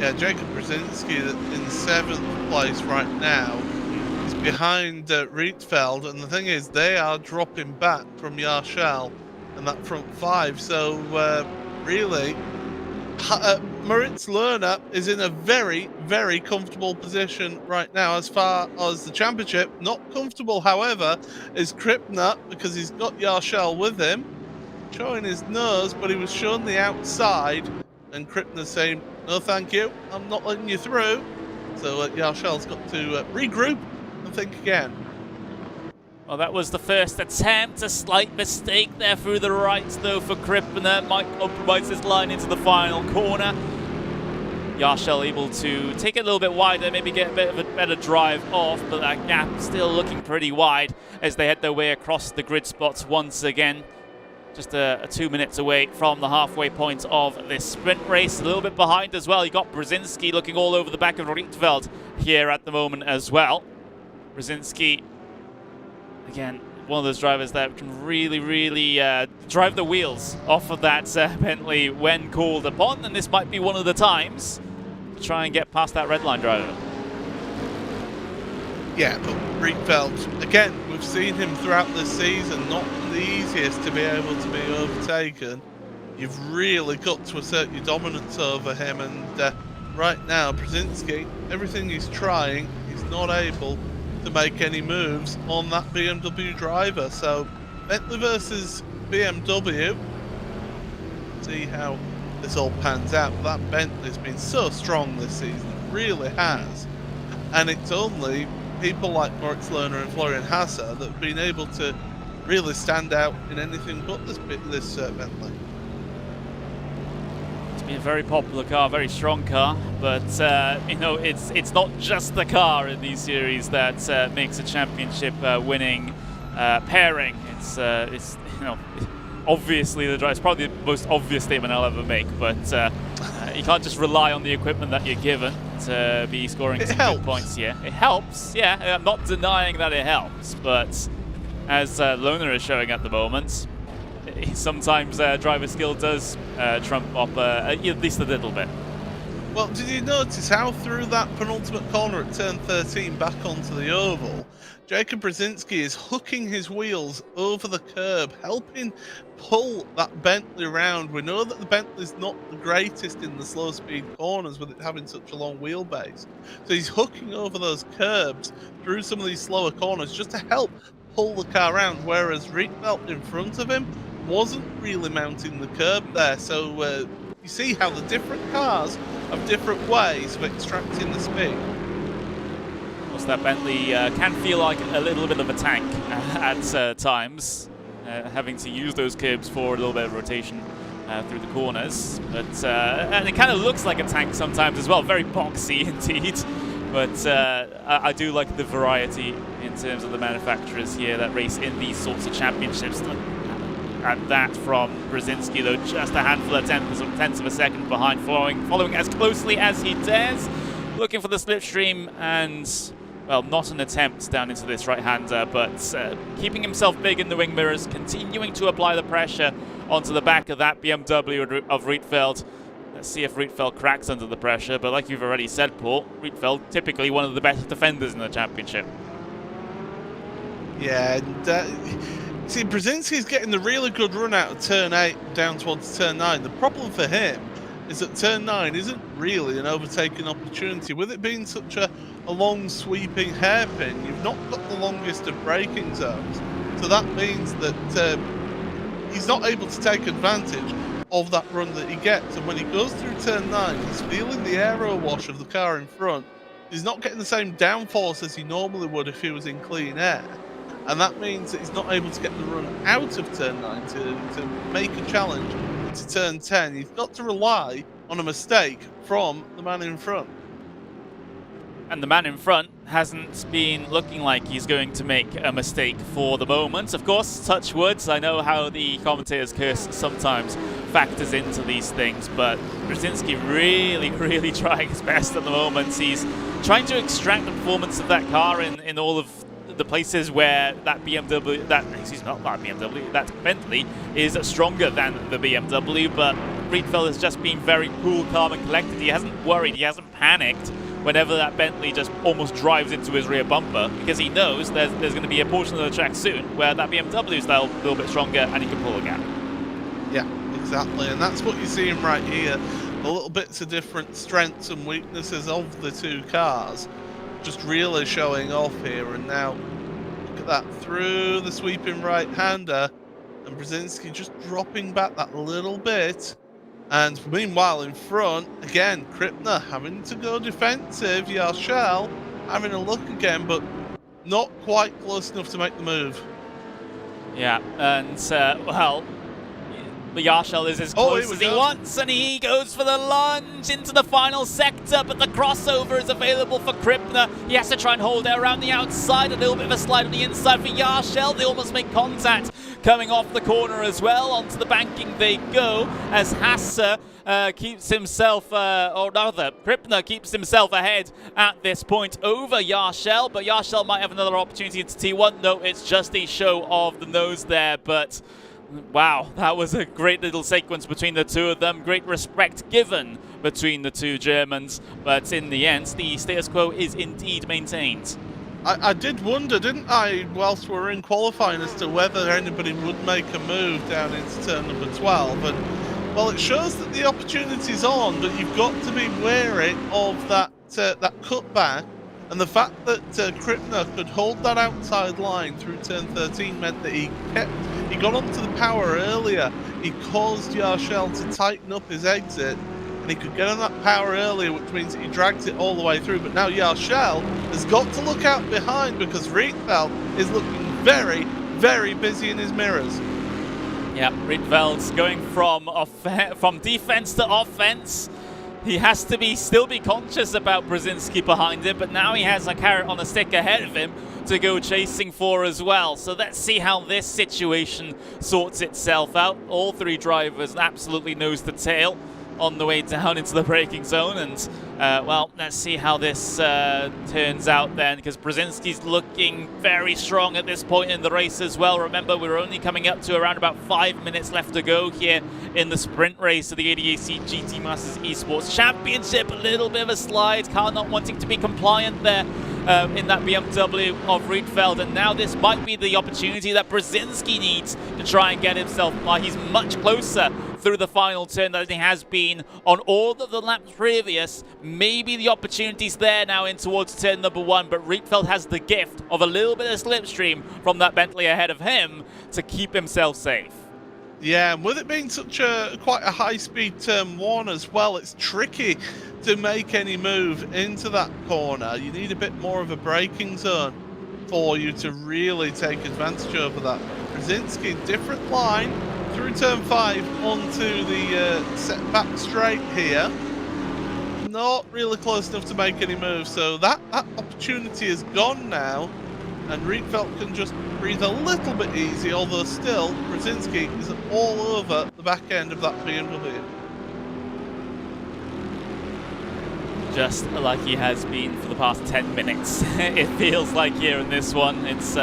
[SPEAKER 2] Yeah, Jacob Brzezinski in 7th place right now. He's behind Rietveld, and the thing is, they are dropping back from Yarshal and that front 5. So really, Moritz Lohner is in a very, very comfortable position right now as far as the championship. Not comfortable, however, is Krippner, because he's got Yarshal with him, showing his nose, but he was shown the outside, and Krippner saying, "No, thank you, I'm not letting you through." So Yarshal's got to regroup and think again.
[SPEAKER 1] Well, that was the first attempt. A slight mistake there through the right, though, for Krippner. Might compromise his line into the final corner. Yarshal able to take it a little bit wider, maybe get a bit of a better drive off, but that gap still looking pretty wide as they head their way across the grid spots once again. Just 2 minutes away from the halfway point of this sprint race. A little bit behind as well. You got Brzezinski looking all over the back of Rietveld here at the moment as well. Brzezinski, again, one of those drivers that can really, really drive the wheels off of that Bentley when called upon, and this might be one of the times to try and get past that red line driver.
[SPEAKER 2] Yeah, but Rietveld, again, we've seen him throughout this season, not the easiest to be able to be overtaken. You've really got to assert your dominance over him, and right now, Brzezinski, everything he's trying, he's not able to make any moves on that BMW driver. So, Bentley versus BMW, see how this all pans out. That Bentley's been so strong this season, it really has. And it's only people like Moritz Lohner and Florian Hasser that have been able to really stand out in anything but this Bentley.
[SPEAKER 1] It's been a very popular car, very strong car, but you know, it's not just the car in these series that makes a championship winning pairing. It's you know, obviously the drive. It's probably the most obvious statement I'll ever make, but you can't just rely on the equipment that you're given to be scoring some good points here. It helps, yeah. I'm not denying that it helps, but as Lohner is showing at the moment, sometimes driver skill does trump up at least a little bit.
[SPEAKER 2] Well, did you notice how through that penultimate corner at turn 13 back onto the oval, Jacob Brzezinski is hooking his wheels over the curb, helping pull that Bentley round. We know that the Bentley's not the greatest in the slow speed corners with it having such a long wheelbase. So he's hooking over those curbs through some of these slower corners just to help pull the car around, whereas Rietveld in front of him wasn't really mounting the curb there. So you see how the different cars have different ways of extracting the speed.
[SPEAKER 1] Of course, that Bentley can feel like a little bit of a tank at times, having to use those curbs for a little bit of rotation through the corners. But and it kind of looks like a tank sometimes as well, very boxy indeed. But I do like the variety in terms of the manufacturers here that race in these sorts of championships. At that from Brzezinski, though, just a handful of tenths of a second behind, following as closely as he dares, looking for the slipstream, and, well, not an attempt down into this right-hander, but keeping himself big in the wing mirrors, continuing to apply the pressure onto the back of that BMW of Rietveld. Let's see if Rietveld cracks under the pressure, but like you've already said, Paul, Rietveld typically one of the best defenders in the championship.
[SPEAKER 2] Yeah, and see, Brzezinski's getting the really good run out of turn 8 down towards turn 9. The problem for him is that turn 9 isn't really an overtaking opportunity. With it being such a long sweeping hairpin, you've not got the longest of braking zones. So that means that he's not able to take advantage of that run that he gets. And when he goes through turn 9, he's feeling the aero wash of the car in front. he's not getting the same downforce as he normally would if he was in clean air. And that means that he's not able to get the run out of turn 9 to make a challenge into turn 10. He's got to rely on a mistake from the man in front.
[SPEAKER 1] And the man in front hasn't been looking like he's going to make a mistake for the moment. Of course, touch wood. I know how the commentator's curse sometimes factors into these things, but Brzezinski really trying his best at the moment. He's trying to extract the performance of that car in all of the places where that that Bentley is stronger than the BMW, but Rietveld has just been very cool, calm and collected. He hasn't worried, he hasn't panicked whenever that Bentley just almost drives into his rear bumper, because he knows there's going to be a portion of the track soon where that BMW is a little bit stronger and he can pull a gap.
[SPEAKER 2] Yeah, exactly, and that's what you're seeing right here. The little bits of different strengths and weaknesses of the two cars just really showing off here. And now look at that, through the sweeping right-hander, and Brzezinski just dropping back that little bit. And meanwhile in front, again, Krippner having to go defensive, Yarshel having a look again, but not quite close enough to make the move.
[SPEAKER 1] Yeah, and well, the Yarshel is as close as he wants, and he goes for the lunge into the final sector, but the crossover is available for Krippner. He has to try and hold it around the outside, a little bit of a slide on the inside for Yarshel. They almost make contact coming off the corner as well. Onto the banking they go, as Hasse keeps himself, or rather, Krippner keeps himself ahead at this point over Yarshel, but Yarshel might have another opportunity into T1. No, it's just a show of the nose there, but wow, that was a great little sequence between the two of them. Great respect given between the two Germans, but in the end, the status quo is indeed maintained.
[SPEAKER 2] I did wonder, didn't I, whilst we were in qualifying, as to whether anybody would make a move down into turn number 12. But, well, it shows that the opportunity's on, but you've got to be wary of that cutback. And the fact that Krippner could hold that outside line through turn 13 meant that he got onto the power earlier. He caused Yarshel to tighten up his exit, and he could get on that power earlier, which means he dragged it all the way through. But now Yarshel has got to look out behind, because Rietveld is looking very busy in his mirrors.
[SPEAKER 1] Yeah, Rietveld's going from defense to offense. He has to still be conscious about Brzezinski behind him, but now he has a carrot on a stick ahead of him to go chasing for as well. So let's see how this situation sorts itself out. All three drivers absolutely nose to tail on the way down into the braking zone, and well, let's see how this turns out then, because Brzezinski's looking very strong at this point in the race as well. Remember, we're only coming up to around about 5 minutes left to go here in the sprint race of the ADAC GT Masters Esports Championship. A little bit of a slide, car not wanting to be compliant there in that BMW of Rietveld, and now this might be the opportunity that Brzezinski needs to try and get himself by. He's much closer through the final turn than he has been on all of the laps previous. Maybe the opportunity's there now in towards turn number 1, but Rietveld has the gift of a little bit of slipstream from that Bentley ahead of him to keep himself safe.
[SPEAKER 2] Yeah, and with it being such quite a high-speed turn 1 as well, it's tricky to make any move into that corner. You need a bit more of a braking zone for you to really take advantage over that. Brzezinski, different line through turn 5 onto the set back straight here. Not really close enough to make any moves, so that opportunity is gone now, and Rietveld can just breathe a little bit easy, although still Brzezinski is all over the back end of that BMW.
[SPEAKER 1] Just like he has been for the past 10 minutes, it feels like here in this one. It's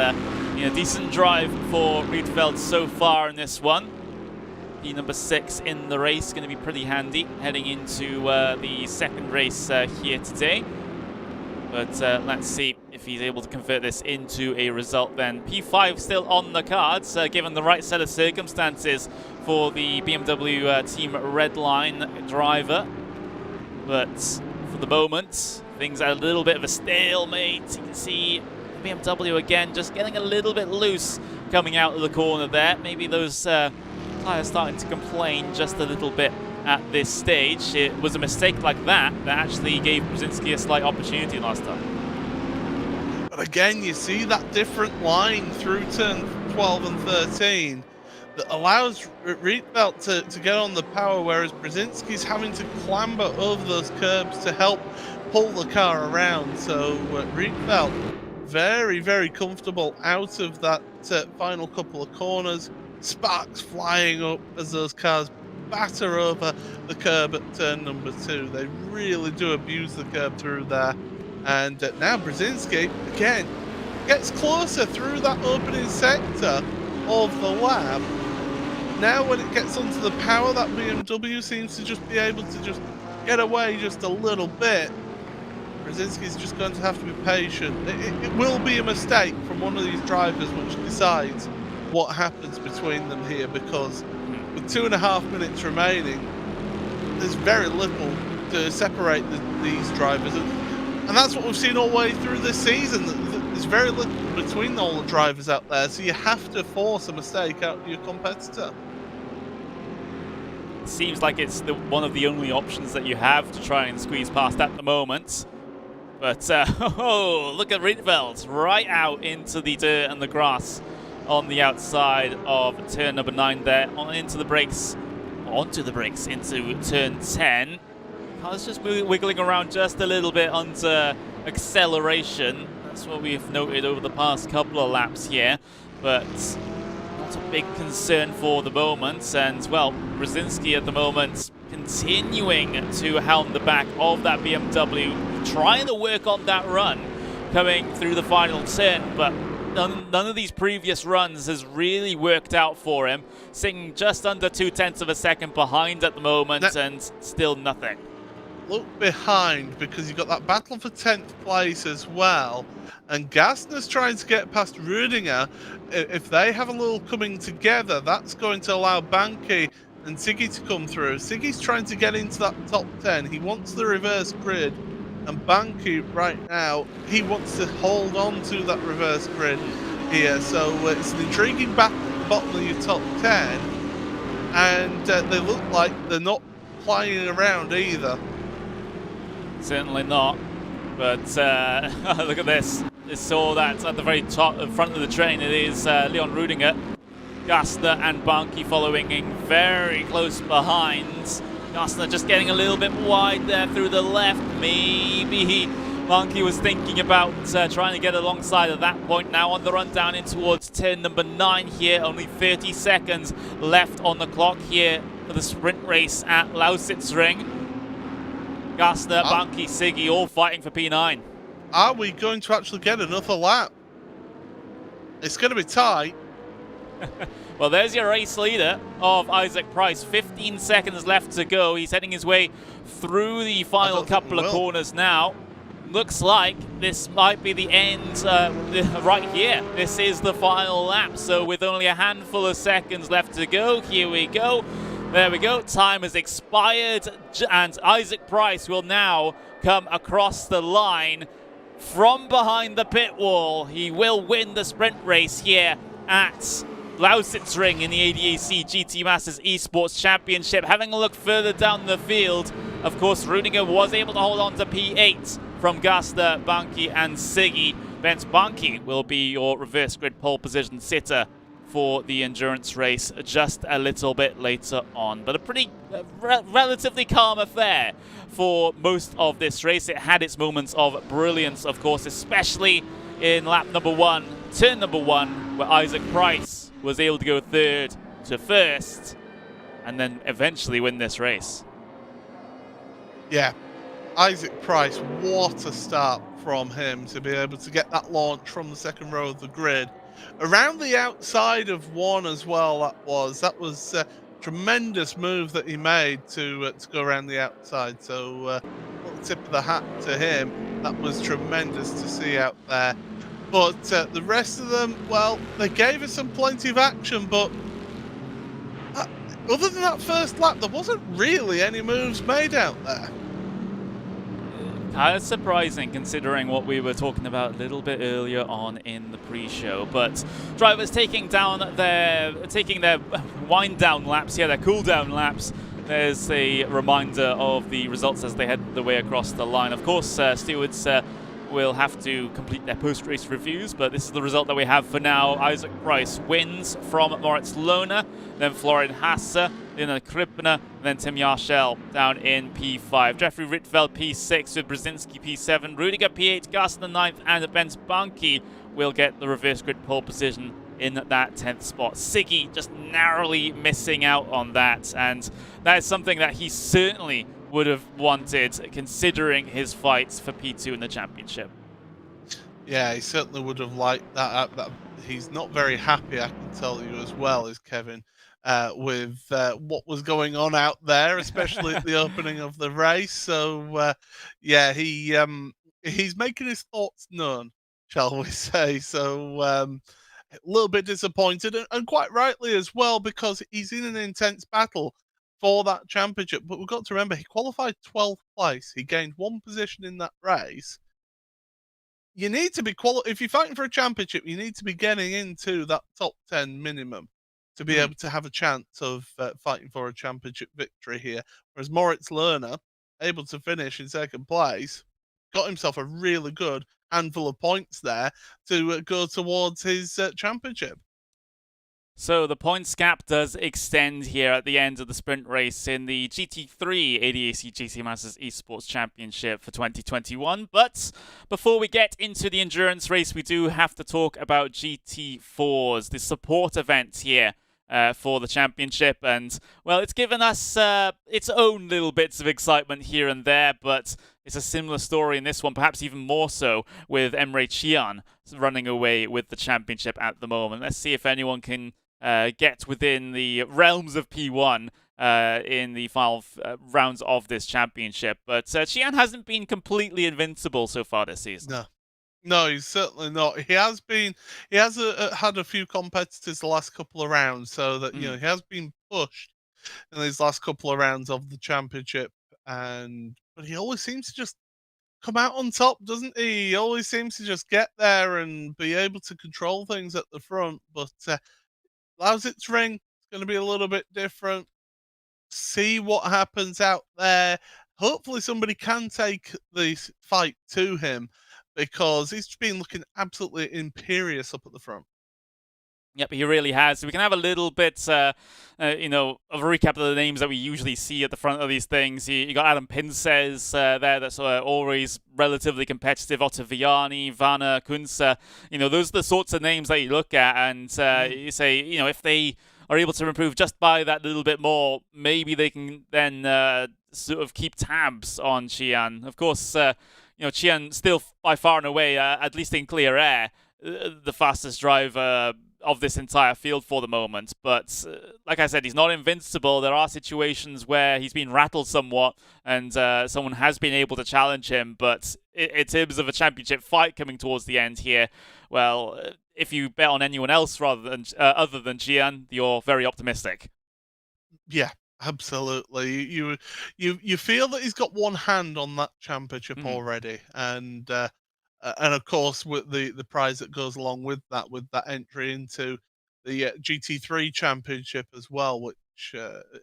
[SPEAKER 1] decent drive for Rietveld so far in this one. The number 6 in the race, going to be pretty handy heading into the second race here today. But let's see if he's able to convert this into a result then. P5 still on the cards, given the right set of circumstances for the BMW Team Redline driver. But for the moment, things are a little bit of a stalemate. You can see BMW again just getting a little bit loose coming out of the corner there. Maybe those tires starting to complain just a little bit at this stage. It was a mistake like that actually gave Brzezinski a slight opportunity last time.
[SPEAKER 2] But again, you see that different line through turn 12 and 13 that allows Rietveld to get on the power, whereas Brzezinski's having to clamber over those curbs to help pull the car around. So Rietveld very, very comfortable out of that final couple of corners. Sparks flying up as those cars batter over the curb at turn number 2. They really do abuse the curb through there. And now Brzezinski, again, gets closer through that opening sector of the lap. Now when it gets onto the power, that BMW seems to just be able to just get away just a little bit. Brzezinski's just going to have to be patient. It will be a mistake from one of these drivers which decides what happens between them here, because with 2.5 minutes remaining, there's very little to separate these drivers. And that's what we've seen all the way through this season. There's very little between all the drivers out there, so you have to force a mistake out of your competitor.
[SPEAKER 1] Seems like it's one of the only options that you have to try and squeeze past at the moment. But, oh, look at Rietveld right out into the dirt and the grass on the outside of turn number 9 there, onto the brakes into turn 10. Car's just wiggling around just a little bit under acceleration. That's what we've noted over the past couple of laps here, but not a big concern for the moment. And, well, Brzezinski at the moment continuing to helm the back of that BMW, trying to work on that run coming through the final turn, but none of these previous runs has really worked out for him. Sitting just under 0.2 of a second behind at the moment, and still nothing.
[SPEAKER 2] Look behind, because you've got that battle for 10th place as well, and Gastner's trying to get past Rüdiger. If they have a little coming together, that's going to allow Banki and Siggy to come through. Siggy's trying to get into that top 10. He wants the reverse grid, and Banki right now, he wants to hold on to that reverse grid here. So it's an intriguing battle at the bottom of your top 10, and they look like they're not flying around either.
[SPEAKER 1] Certainly not, but look at this. They saw that at the very top, in front of the train. It is Leon Rüdiger, Gastner and Banki following in very close behind. Gastner just getting a little bit wide there through the left. Maybe Banki was thinking about trying to get alongside at that point. Now on the run down in towards turn number 9 here. Only 30 seconds left on the clock here for the sprint race at Lausitzring. Gastner, Banki, Siggy all fighting for P9.
[SPEAKER 2] Are we going to actually get another lap? It's going to be tight.
[SPEAKER 1] Well, there's your race leader of Isaac Price. 15 seconds left to go. He's heading his way through the final couple of corners now. Looks like this might be the end right here. This is the final lap. So with only a handful of seconds left to go, here we go. There we go. Time has expired, and Isaac Price will now come across the line from behind the pit wall. He will win the sprint race here at Lausitzring in the ADAC GT Masters Esports Championship. Having a look further down the field, of course, Rüdiger was able to hold on to P8 from Gastner, Banki, and Siggy. Bent Banki will be your reverse grid pole position sitter for the endurance race just a little bit later on. But a pretty relatively calm affair for most of this race. It had its moments of brilliance, of course, especially in lap number 1, turn number 1, where Isaac Price was able to go third to first and then eventually win this race.
[SPEAKER 2] Yeah, Isaac Price, what a start from him to be able to get that launch from the second row of the grid. Around the outside of 1 as well, that was a tremendous move that he made to go around the outside. So tip of the hat to him. That was tremendous to see out there. But the rest of them, well, they gave us plenty of action, but other than that first lap, there wasn't really any moves made out there.
[SPEAKER 1] Kind of surprising considering what we were talking about a little bit earlier on in the pre-show. But drivers taking their wind down laps here, their cool down laps there's a reminder of the results as they head the way across the line. Of course, stewards will have to complete their post-race reviews, but this is the result that we have for now. Isaac Price wins from Moritz Lohner, then Florian Hasse, then Krippner, then Tim Yarshell down in P5. Jeffrey Rittveld P6 with Brzezinski P7, Rudiger P8, Garsten 9th, and Benz Banki will get the reverse grid pole position in that 10th spot. Siggy just narrowly missing out on that, and that is something that he certainly would have wanted, considering his fights for P2 in the championship.
[SPEAKER 2] Yeah, he certainly would have liked that. He's not very happy, I can tell you as well, is Kevin, with what was going on out there, especially at the opening of the race. So, yeah, he's making his thoughts known, shall we say. So, a little bit disappointed, and quite rightly as well, because he's in an intense battle for that championship. But we've got to remember, he qualified 12th place. He gained 1 position in that race. You need to be if you're fighting for a championship, you need to be getting into that top 10 minimum to be able to have a chance of fighting for a championship victory here. Whereas Moritz Lohner, able to finish in 2nd place, got himself a really good handful of points there to go towards his championship.
[SPEAKER 1] So the points gap does extend here at the end of the sprint race in the GT3 ADAC GT Masters Esports Championship for 2021. But before we get into the endurance race, we do have to talk about GT4s, the support event here for the championship. And, well, it's given us its own little bits of excitement here and there, but it's a similar story in this one, perhaps even more so, with Emre Can running away with the championship at the moment. Let's see if anyone can get within the realms of P1 in the final rounds of this championship. But Cian hasn't been completely invincible so far this season.
[SPEAKER 2] No, he's certainly not. He has had a few competitors the last couple of rounds, so that he has been pushed in these last couple of rounds of the championship, but he always seems to just come out on top, doesn't he? He always seems to just get there and be able to control things at the front. But Lausitzring is going to be a little bit different. See what happens out there. Hopefully somebody can take the fight to him, because he's been looking absolutely imperious up at the front.
[SPEAKER 1] Yep, he really has. We can have a little bit, of a recap of the names that we usually see at the front of these things. You got Adam Pinces there, that's always relatively competitive. Ottaviani, Vanna, Kunze. Those are the sorts of names that you look at and you say, if they are able to improve just by that little bit more, maybe they can then sort of keep tabs on Cian. Of course, Cian still by far and away, at least in clear air, the fastest driver of this entire field for the moment. But like I said, he's not invincible. There are situations where he's been rattled somewhat and someone has been able to challenge him. But in terms of a championship fight coming towards the end here, well, if you bet on anyone else other than Cian, you're very optimistic.
[SPEAKER 2] Yeah, absolutely. You feel that he's got one hand on that championship already, and of course with the prize that goes along with that entry into the GT3 championship as well, which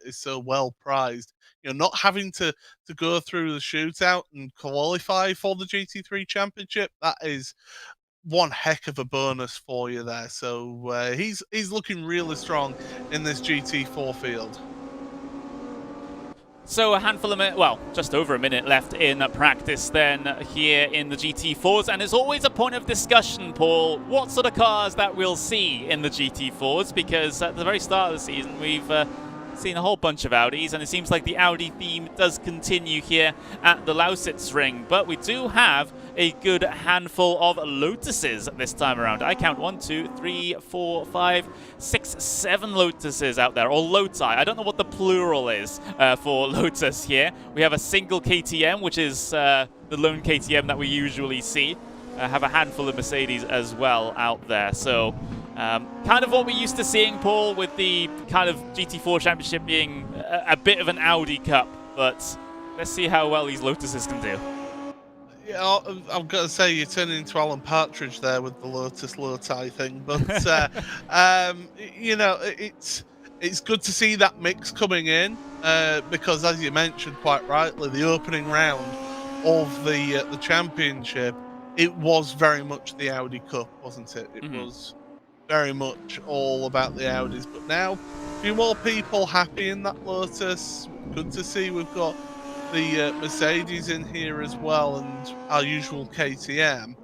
[SPEAKER 2] is so well prized. Not having to go through the shootout and qualify for the GT3 championship, that is one heck of a bonus for you there. So he's looking really strong in this GT4 field.
[SPEAKER 1] So a handful of minutes, well, just over a minute left in practice then here in the GT4s. And there's always a point of discussion, Paul, what sort of cars that we'll see in the GT4s, because at the very start of the season, we've seen a whole bunch of Audis, and it seems like the Audi theme does continue here at the Lausitzring. But we do have a good handful of Lotuses this time around. I count 1, 2, 3, 4, 5, 6, 7 Lotuses out there, or Loti. I don't know what the plural is for Lotus here. We have a single KTM, which is the lone KTM that we usually see. Have a handful of Mercedes as well out there. So kind of what we're used to seeing, Paul, with the kind of GT4 Championship being a bit of an Audi Cup. But let's see how well these Lotuses can do.
[SPEAKER 2] Yeah, I've got to say you're turning into Alan Partridge there with the Lotus Loti thing, but it's good to see that mix coming in because, as you mentioned quite rightly, the opening round of the championship, it was very much the Audi Cup, wasn't it? It was very much all about the Audis. But now, a few more people happy in that Lotus. Good to see we've got the Mercedes in here as well, and our usual KTM.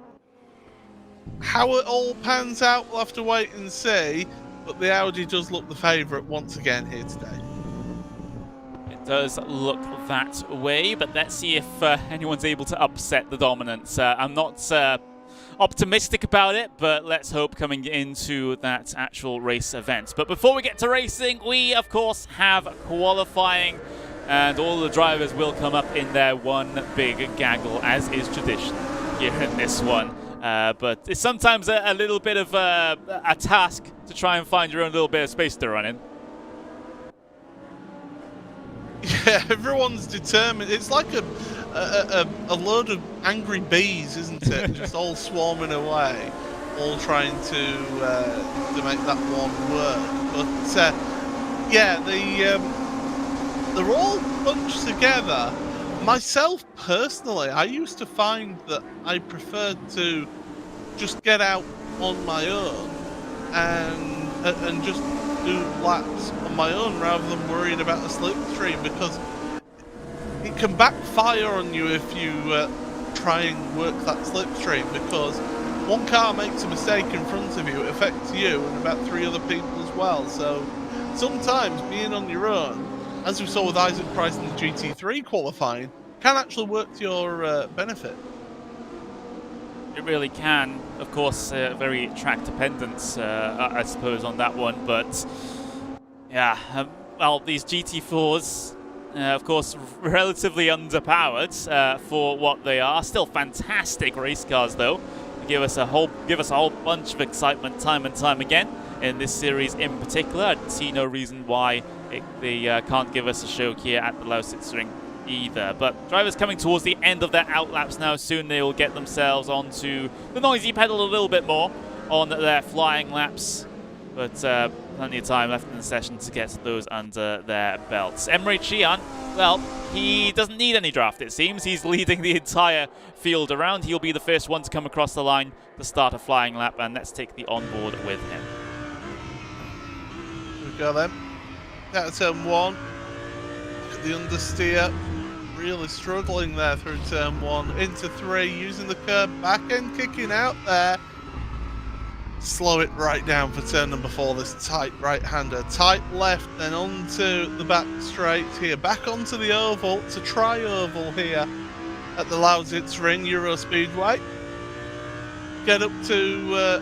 [SPEAKER 2] How it all pans out, we'll have to wait and see. But the Audi does look the favourite once again here today.
[SPEAKER 1] It does look that way, but let's see if anyone's able to upset the dominance. I'm not optimistic about it, but let's hope coming into that actual race event. But before we get to racing, we of course have qualifying, and all the drivers will come up in their one big gaggle, as is tradition here in this one. But it's sometimes a little bit of a task to try and find your own little bit of space to run in.
[SPEAKER 2] Yeah, everyone's determined. It's like a load of angry bees, isn't it? Just all swarming away, all trying to make that one work. But yeah, they're all bunched together. Myself personally, I used to find that I preferred to just get out on my own and just do laps on my own rather than worrying about the slipstream, because it can backfire on you if you try and work that slipstream, because one car makes a mistake in front of you, it affects you and about 3 other people as well. So sometimes being on your own, as we saw with Isaac Price in the GT3 qualifying, can actually work to your benefit.
[SPEAKER 1] It really can. Of course, very track dependent, I suppose, on that one. But yeah, well, these GT4s, of course, relatively underpowered for what they are. Still fantastic race cars, though. Give us a whole bunch of excitement time and time again in this series in particular. I see no reason why they can't give us a show here at the Lausitzring either. But drivers coming towards the end of their outlaps now. Soon they will get themselves onto the noisy pedal a little bit more on their flying laps. But plenty of time left in the session to get those under their belts. Emre Cihan, well, he doesn't need any draft, it seems. He's leading the entire field around. He'll be the first one to come across the line to start a flying lap, and let's take the onboard with him.
[SPEAKER 2] Here we go then. Out of turn 1. Look at the understeer. Really struggling there through turn 1. Into 3, using the curb. Back end kicking out there. Slow it right down for turn number 4. This tight right-hander. Tight left, then onto the back straight here. Back onto the oval. It's a tri-oval here at the Lausitzring Euro Speedway. Get up to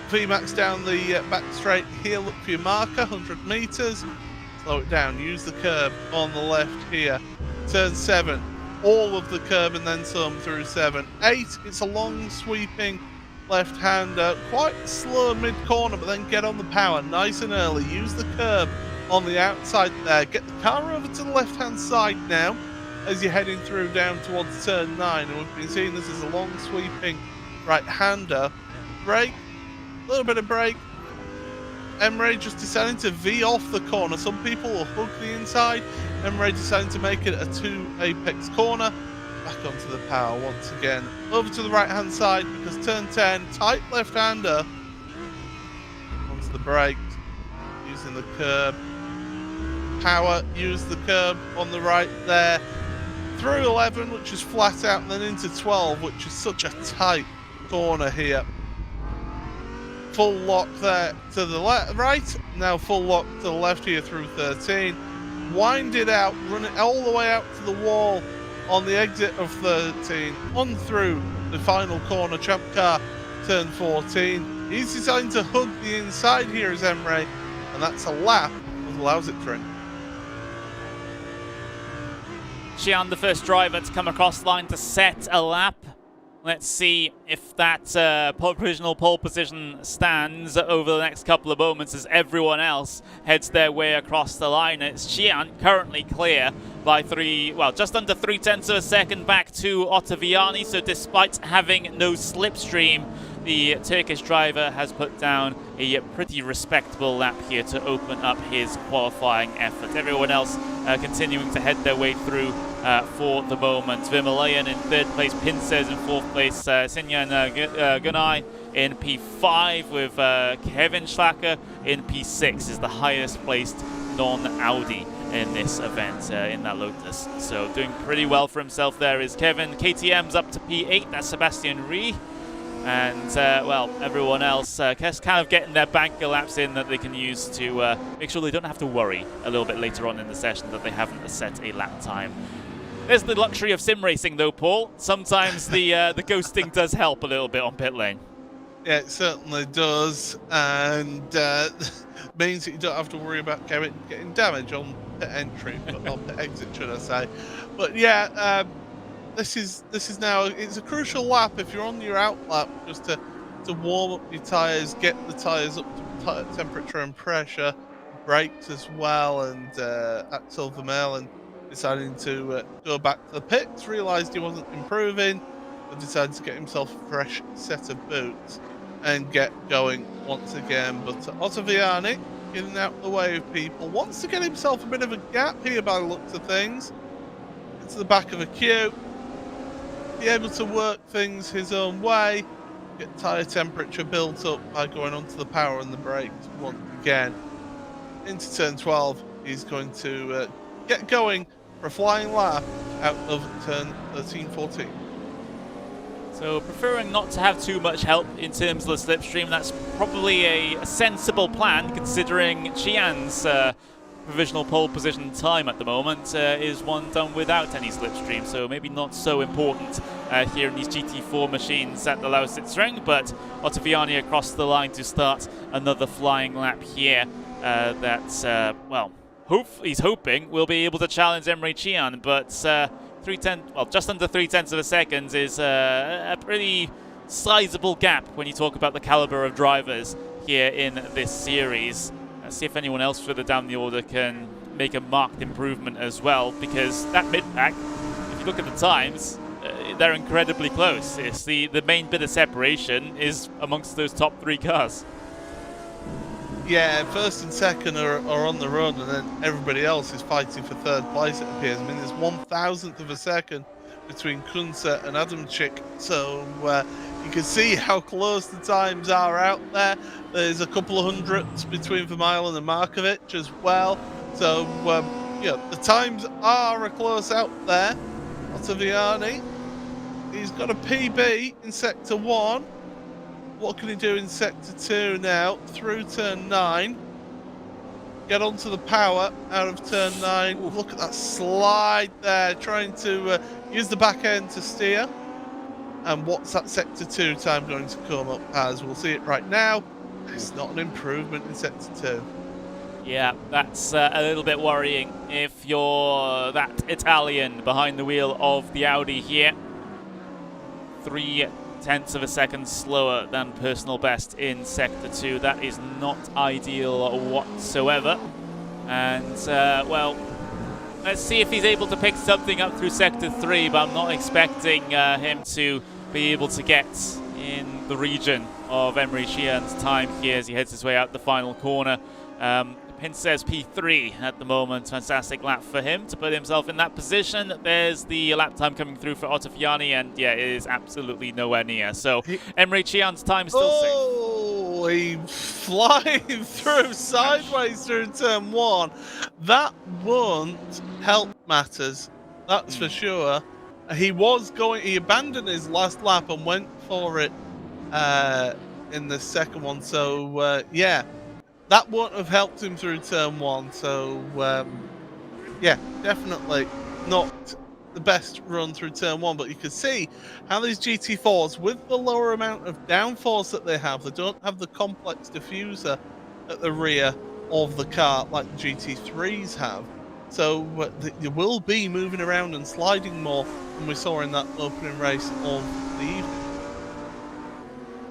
[SPEAKER 2] VMAX down the back straight here. Look for your marker, 100 metres. Slow it down. Use the curb on the left here. Turn 7. All of the curb and then some through 7. 8. It's a long sweeping left-hander. Quite slow mid-corner, but then get on the power nice and early. Use the curb on the outside there. Get the car over to the left-hand side now as you're heading through down towards turn 9. And we've been seeing this as a long sweeping right-hander. Brake. A little bit of brake. Emre just deciding to V off the corner. Some people will hug the inside. Emre deciding to make it a 2 apex corner. Back onto the power once again. Over to the right hand side because turn 10, tight left hander. Onto the brakes. Using the curb. Power, use the curb on the right there. Through 11, which is flat out, and then into 12, which is such a tight corner here. Full lock there to the right, now full lock to the left here through 13. Wind it out, run it all the way out to the wall on the exit of 13, on through the final corner, Champ Car, turn 14. He's deciding to hug the inside here as Emre, and that's a lap of Lausitzring.
[SPEAKER 1] Cihan, the first driver to come across the line to set a lap. Let's see if that provisional pole position stands over the next couple of moments as everyone else heads their way across the line. It's Cihan currently clear by just under 0.3 of a second back to Ottaviani. So despite having no slipstream, the Turkish driver has put down a pretty respectable lap here to open up his qualifying effort. Everyone else continuing to head their way through for the moment. Vermeulen in 3rd place, Pincers in 4th place, Sinyan Gunay in P5 with Kevin Schlacker in P6 is the highest placed non-Audi in this event in that Lotus. So doing pretty well for himself there is Kevin. KTM's up to P8, that's Sebastian Ree. And, well, everyone else kind of getting their banker laps in that they can use to make sure they don't have to worry a little bit later on in the session that they haven't set a lap time. There's the luxury of sim racing, though, Paul. Sometimes the ghosting does help a little bit on pit lane.
[SPEAKER 2] Yeah, it certainly does, and means that you don't have to worry about getting damage on pit entry, but on pit exit, should I say. But yeah, this is now, it's a crucial lap if you're on your out lap, just to warm up your tyres, get the tyres up to temperature and pressure, brakes as well, and Axel Vermeulen deciding to go back to the pits, realised he wasn't improving, and decided to get himself a fresh set of boots and get going once again. But Ottaviani, getting out of the way of people, wants to get himself a bit of a gap here by the looks of things, into the back of a queue, be able to work things his own way, get tyre temperature built up by going onto the power and the brakes once again. Into turn 12, he's going to get going for a flying lap out of turn 13-14.
[SPEAKER 1] So preferring not to have too much help in terms of the slipstream, that's probably a sensible plan considering Qian's provisional pole position time at the moment is one done without any slipstream, so maybe not so important here in these GT4 machines at the Lausitzring, but Ottaviani across the line to start another flying lap here that's, well, he's hoping we'll be able to challenge Emre Qian, but 3/10, well, just under 0.3 of a second is a pretty sizable gap when you talk about the caliber of drivers here in this series. Let's see if anyone else further down the order can make a marked improvement as well, because that mid-pack, if you look at the times, they're incredibly close. It's the main bit of separation is amongst those top 3 cars.
[SPEAKER 2] Yeah, first and second are on the run, and then everybody else is fighting for 3rd place, it appears. I mean, there's 1,000th of a second between Kunze and Adamczyk, so you can see how close the times are out there. There's a couple of hundredths between Vermeulen and Markovic as well, so yeah, the times are close out there. Ottaviani, he's got a PB in Sector 1. What can he do in Sector 2 now? Through turn 9. Get onto the power out of turn 9. Ooh. Look at that slide there, trying to use the back end to steer. And what's that Sector 2 time going to come up as? We'll see it right now. It's not an improvement in Sector 2.
[SPEAKER 1] Yeah, that's a little bit worrying if you're that Italian behind the wheel of the Audi here. 0.3 of a second slower than personal best in Sector 2. That is not ideal whatsoever. And, well, let's see if he's able to pick something up through Sector 3, but I'm not expecting him to be able to get in the region of Emre Qian's time here as he heads his way out the final corner. Pincez P3 at the moment. Fantastic lap for him to put himself in that position. There's the lap time coming through for Ottaviani, and yeah, it is absolutely nowhere near. So Emre Qian's time is still safe.
[SPEAKER 2] Oh, he's flying through sideways through turn 1. That won't help matters, that's for sure. He abandoned his last lap and went for it in the second one. So yeah. That won't have helped him through turn 1, so yeah, definitely not the best run through turn 1, but you can see how these GT4s, with the lower amount of downforce that they don't have the complex diffuser at the rear of the car like the GT3s have, so they will be moving around and sliding more than we saw in that opening race of the evening.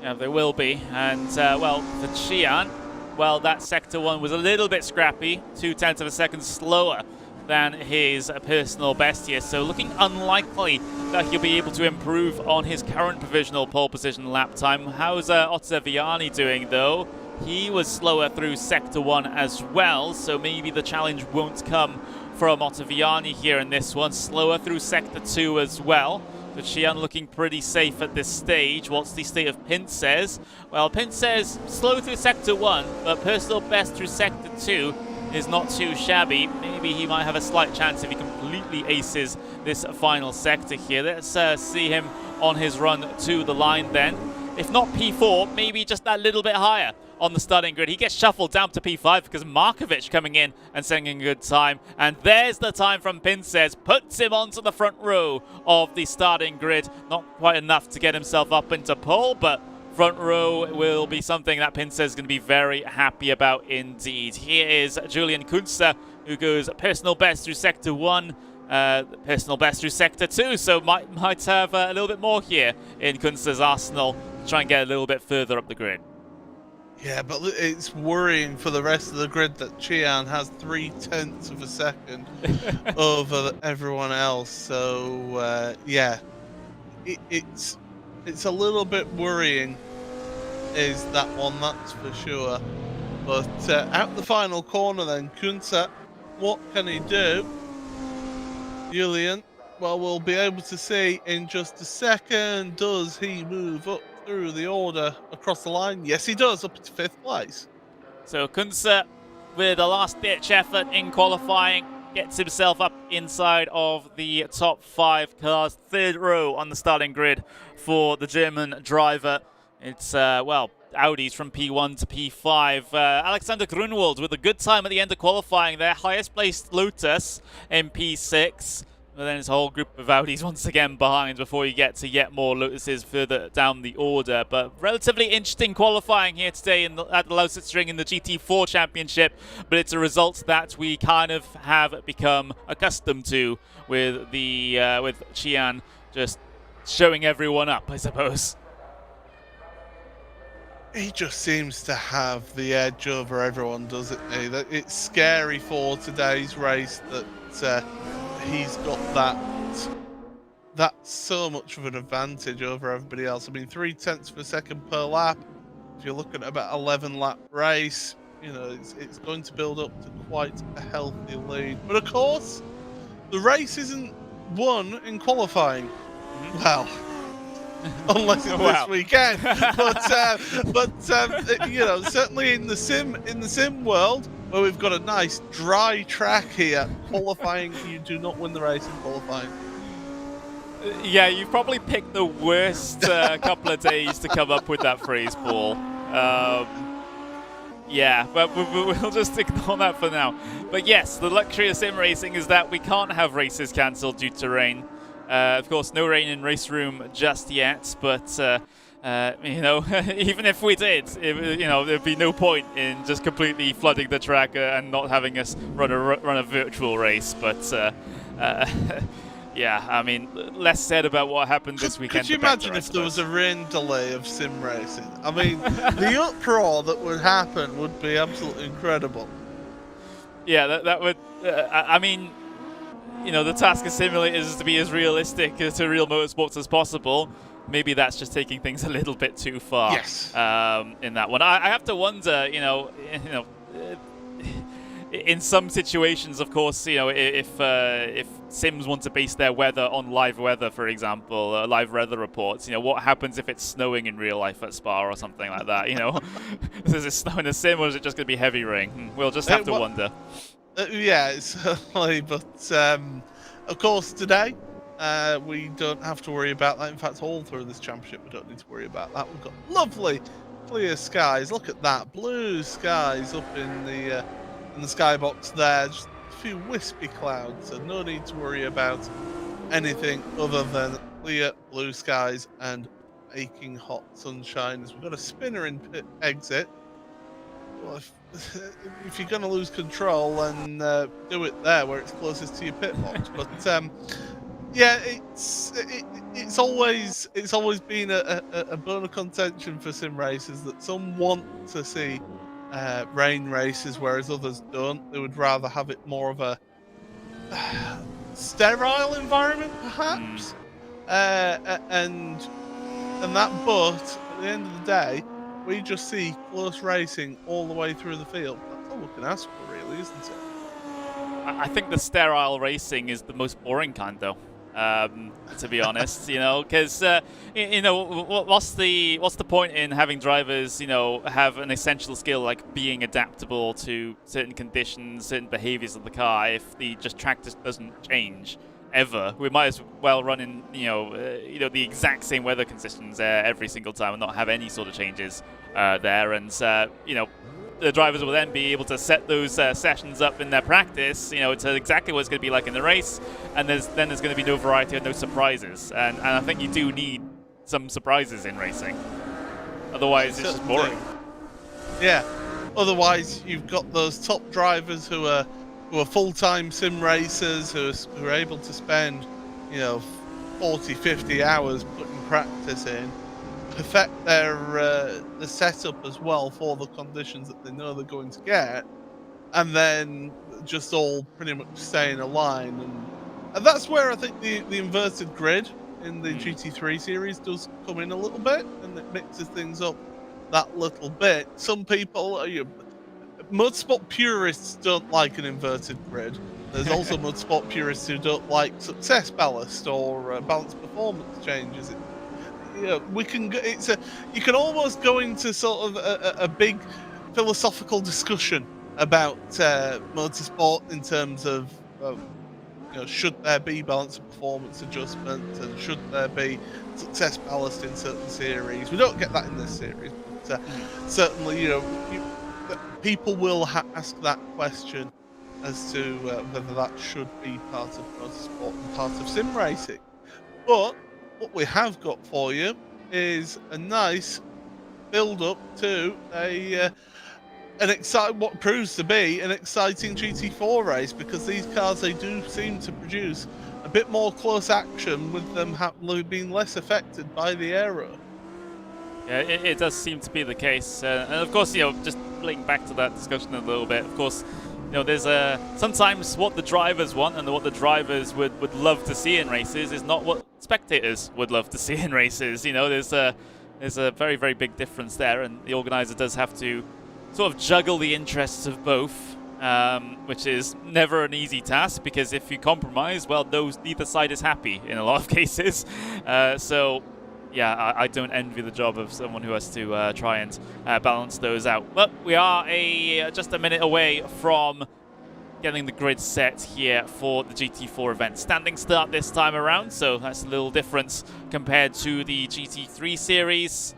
[SPEAKER 1] Yeah, they will be, and well, for Qian, well, that Sector 1 was a little bit scrappy, 0.2 of a second slower than his personal best here, so looking unlikely that he'll be able to improve on his current provisional pole position lap time. How's Ottaviani doing though? He was slower through Sector 1 as well, so maybe the challenge won't come from Ottaviani here in this one. Slower through Sector 2 as well. But Xian looking pretty safe at this stage. What's the state of Pinces? Well, Pinces slow through Sector 1, but personal best through Sector 2 is not too shabby. Maybe he might have a slight chance if he completely aces this final sector here. Let's see him on his run to the line then. If not P4, maybe just that little bit higher on the starting grid. He gets shuffled down to P5 because Markovic coming in and sending a good time. And there's the time from Pinces. Puts him onto the front row of the starting grid. Not quite enough to get himself up into pole, but front row will be something that Pinces is going to be very happy about indeed. Here is Julian Kunze, who goes personal best through Sector 1. Personal best through Sector 2, so might have a little bit more here in Kunze's arsenal to try and get a little bit further up the grid.
[SPEAKER 2] Yeah, but it's worrying for the rest of the grid that Xian has 0.3 of a second over everyone else. So yeah, it's a little bit worrying, is that one, that's for sure. But out the final corner then, Kunze, what can he do? Julian, well, we'll be able to see in just a second. Does he move up through the order across the line? Yes, he does, up to 5th place.
[SPEAKER 1] So Kunze, with a last-ditch effort in qualifying, gets himself up inside of the top 5 cars. 3rd row on the starting grid for the German driver. It's, well, Audis from P1 to P5. Alexander Grunwald with a good time at the end of qualifying there. Highest placed Lotus in P6. But then it's a whole group of Audis once again behind before you get to yet more Lotuses further down the order. But relatively interesting qualifying here today at the Lausitzring in the GT4 Championship. But it's a result that we kind of have become accustomed to with with Xian just showing everyone up, I suppose.
[SPEAKER 2] He just seems to have the edge over everyone, doesn't he? It's scary for today's race that he's got that's so much of an advantage over everybody else. I mean, 0.3 of a second per lap. If you're looking at about 11-lap race, you know, it's going to build up to quite a healthy lead. But of course, the race isn't won in qualifying. Well, unless it's this weekend, but you know, certainly in the sim world, where we've got a nice dry track here, qualifying, you do not win the race in qualifying.
[SPEAKER 1] Yeah, you've probably picked the worst couple of days to come up with that phrase, Paul. Yeah, but we'll just ignore that for now. But yes, the luxury of sim racing is that we can't have races cancelled due to rain. Of course, no rain in RaceRoom just yet, but you know, even if we did, you know, there'd be no point in just completely flooding the track and not having us run a virtual race. But yeah, I mean, less said about what happened this weekend.
[SPEAKER 2] Could you imagine if there was a rain delay of sim racing? I mean, the uproar that would happen would be absolutely incredible.
[SPEAKER 1] Yeah, that would. I mean, you know, the task of simulators is to be as realistic to real motorsports as possible. Maybe that's just taking things a little bit too far.
[SPEAKER 2] Yes.
[SPEAKER 1] In that one, I have to wonder. You know, in some situations, of course, you know, if sims want to base their weather on live weather, for example, live weather reports, you know, what happens if it's snowing in real life at Spa or something like that? You know, does it snow in a sim or is it just going to be heavy rain? We'll just have to wonder.
[SPEAKER 2] Yeah, certainly, but of course today we don't have to worry about that. In fact, all through this championship we don't need to worry about that. We've got lovely clear skies. Look at that, blue skies up in the skybox there. Just a few wispy clouds, so no need to worry about anything other than clear blue skies and aching hot sunshine. As we've got a spinner in pit exit. Well, if you're going to lose control, then do it there where it's closest to your pit box. But yeah, it's always been a bone of contention for sim racers that some want to see rain races, whereas others don't. They would rather have it more of a sterile environment, perhaps. And that, but at the end of the day, we just see close racing all the way through the field. That's all we can ask for, really, isn't it?
[SPEAKER 1] I think the sterile racing is the most boring kind, though. To be honest, because what's the point in having drivers, have an essential skill like being adaptable to certain conditions, certain behaviors of the car, if the track just doesn't change ever? We might as well run in, the exact same weather conditions every single time and not have any sort of changes there, and the drivers will then be able to set those sessions up in their practice, to exactly what it's going to be like in the race, and there's going to be no variety and no surprises. And I think you do need some surprises in racing. Otherwise, it's just boring.
[SPEAKER 2] Yeah. Otherwise, you've got those top drivers who are full-time sim racers who are able to spend, 40, 50 hours putting practice in, perfect their the setup as well for the conditions that they know they're going to get, and then just all pretty much stay in a line. And that's where I think the inverted grid in the GT3 series does come in a little bit, and it mixes things up that little bit. Some people, motorsport purists don't like an inverted grid. There's also motorsport purists who don't like success ballast or balanced performance changes. We can. You can almost go into sort of a big philosophical discussion about motorsport in terms of, should there be balance of performance adjustments, and should there be success ballast in certain series? We don't get that in this series, but certainly, people will ask that question as to whether that should be part of motorsport and part of sim racing. But what we have got for you is a nice build-up to what proves to be an exciting GT4 race, because these cars, they do seem to produce a bit more close action, with them being less affected by the aero.
[SPEAKER 1] Yeah, it does seem to be the case, and of course, just linking back to that discussion a little bit. Of course, there's sometimes what the drivers want and what the drivers would love to see in races is not what spectators would love to see in races. There's a very, very big difference there, and the organizer does have to sort of juggle the interests of both, which is never an easy task, because if you compromise, well, neither side is happy in a lot of cases. So yeah, I don't envy the job of someone who has to try and balance those out. But we are just a minute away from getting the grid set here for the GT4 event. Standing start this time around, so that's a little difference compared to the GT3 series.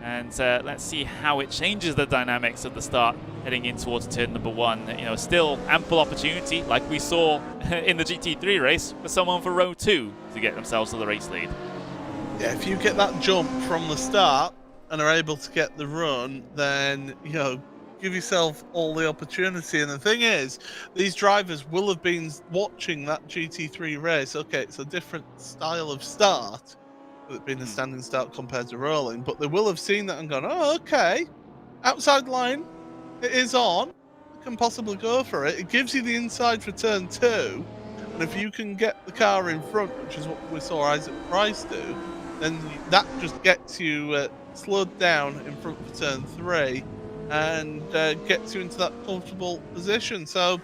[SPEAKER 1] And let's see how it changes the dynamics at the start, heading in towards turn number 1. Still ample opportunity, like we saw in the GT3 race, for someone for row 2 to get themselves to the race lead.
[SPEAKER 2] Yeah, if you get that jump from the start and are able to get the run, then, give yourself all the opportunity. And the thing is, these drivers will have been watching that GT3 race. Okay, it's a different style of start, with it being a standing start compared to rolling, but they will have seen that and gone, oh, okay, outside line, it is on, I can possibly go for it. It gives you the inside for turn 2, and if you can get the car in front, which is what we saw Isaac Price do, then that just gets you slowed down in front for turn 3, and gets you into that comfortable position. So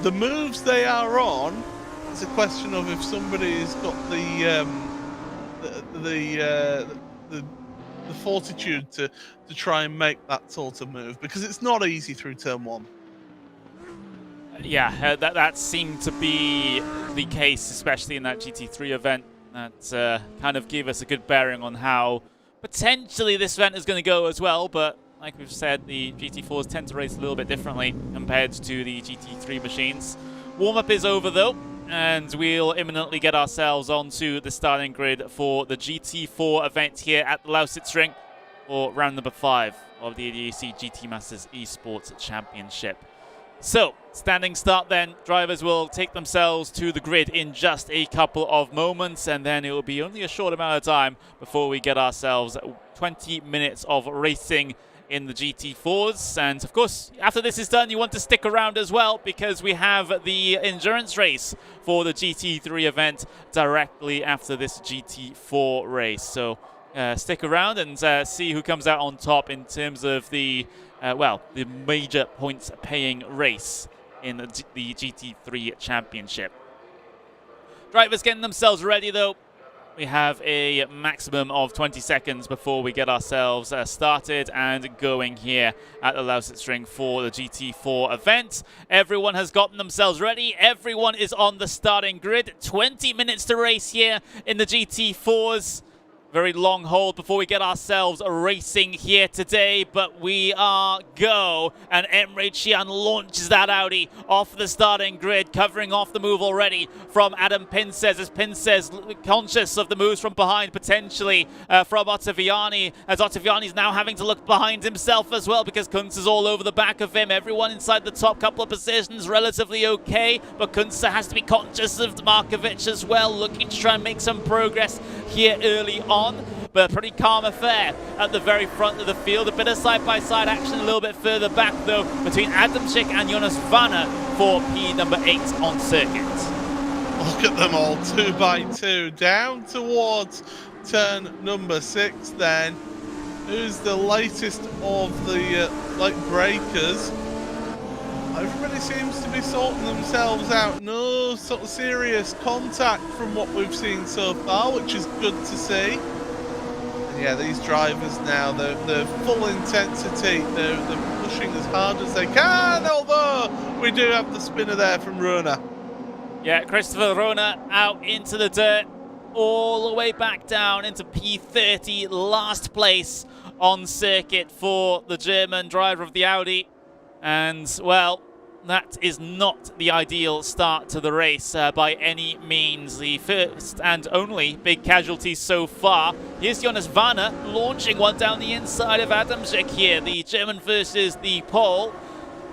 [SPEAKER 2] the moves they are on, it's a question of if somebody's got the fortitude to try and make that sort of move, because it's not easy through turn 1.
[SPEAKER 1] Yeah, that seemed to be the case, especially in that GT3 event. That kind of gave us a good bearing on how potentially this event is going to go as well. But like we've said, the GT4s tend to race a little bit differently compared to the GT3 machines. Warm-up is over though, and we'll imminently get ourselves onto the starting grid for the GT4 event here at the Lausitzring for round number 5 of the ADAC GT Masters Esports Championship. So, standing start then, drivers will take themselves to the grid in just a couple of moments, and then it will be only a short amount of time before we get ourselves 20 minutes of racing in the GT4s. And of course, after this is done, you want to stick around as well, because we have the endurance race for the GT3 event directly after this GT4 race. So stick around and see who comes out on top in terms of the, the major points paying race in the GT3 Championship. Drivers getting themselves ready though. We have a maximum of 20 seconds before we get ourselves started and going here at the Lausitzring for the GT4 event. Everyone has gotten themselves ready. Everyone is on the starting grid. 20 minutes to race here in the GT4s. Very long hold before we get ourselves racing here today, but we are go. And Emre Can launches that Audi off the starting grid, covering off the move already from Adam Pincez, as Pincez conscious of the moves from behind, potentially from Ottaviani, as Ottaviani's now having to look behind himself as well, because Kuntz is all over the back of him. Everyone inside the top couple of positions relatively okay, but Kuntz has to be conscious of Markovic as well, looking to try and make some progress here early on. But a pretty calm affair at the very front of the field. A bit of side-by-side action a little bit further back, though, between Adamczyk and Jonas Vanna for P number 8 on circuit.
[SPEAKER 2] Look at them all, 2 by 2, down towards turn number 6 then. Who's the latest of the light breakers? Everybody seems to be sorting themselves out. No sort of serious contact from what we've seen so far, which is good to see. And yeah, these drivers now, they're full intensity. They're pushing as hard as they can, although we do have the spinner there from Rona.
[SPEAKER 1] Yeah, Christopher Rona out into the dirt, all the way back down into P30, last place on circuit for the German driver of the Audi. And, well, that is not the ideal start to the race by any means. The first and only big casualty so far. Here's Jonas Vanna launching one down the inside of Adamczyk here. The German versus the Pole.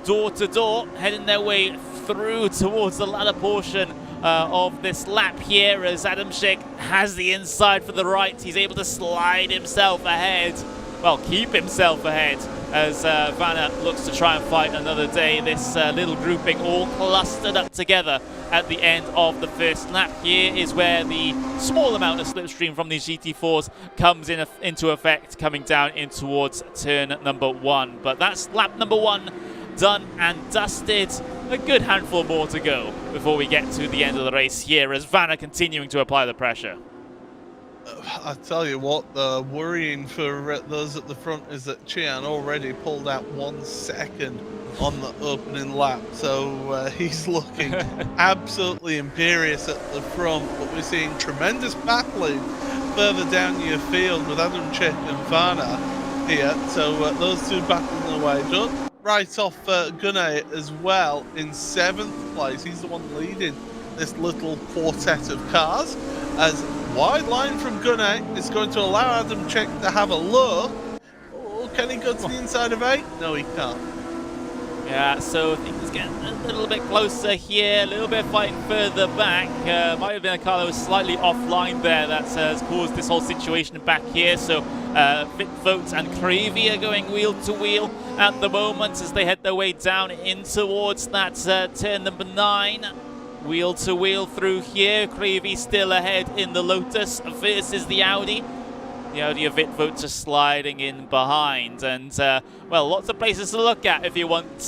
[SPEAKER 1] Door to door, heading their way through towards the latter portion of this lap here, as Adamczyk has the inside for the right. He's able to slide himself ahead. Well, keep himself ahead, as Vanna looks to try and fight another day. This little grouping all clustered up together at the end of the first lap. Here is where the small amount of slipstream from these GT4s comes into effect, coming down in towards turn number 1. But that's lap number 1 done and dusted. A good handful more to go before we get to the end of the race here, as Vanna continuing to apply the pressure.
[SPEAKER 2] I tell you what, the worrying for those at the front is that Chian already pulled out 1 second on the opening lap, so he's looking absolutely imperious at the front. But we're seeing tremendous battling further down your field with Adamczyk and Vanna here, so those two battling away. Don't write off Gunnar as well in 7th place. He's the one leading this little quartet of cars, as wide line from Gunnar is going to allow Adamczyk to have a look. Oh, can he go to the inside of 8? No, he can't.
[SPEAKER 1] Yeah, so things getting a little bit closer here, a little bit fighting further back. Might have been a car that was slightly offline there that has caused this whole situation back here. So Vitvoet and Creevy are going wheel to wheel at the moment as they head their way down in towards that turn number 9. Wheel to wheel through here. Creevy still ahead in the Lotus versus the Audi. The Audi of Vitvoet just sliding in behind. And, well, lots of places to look at if you want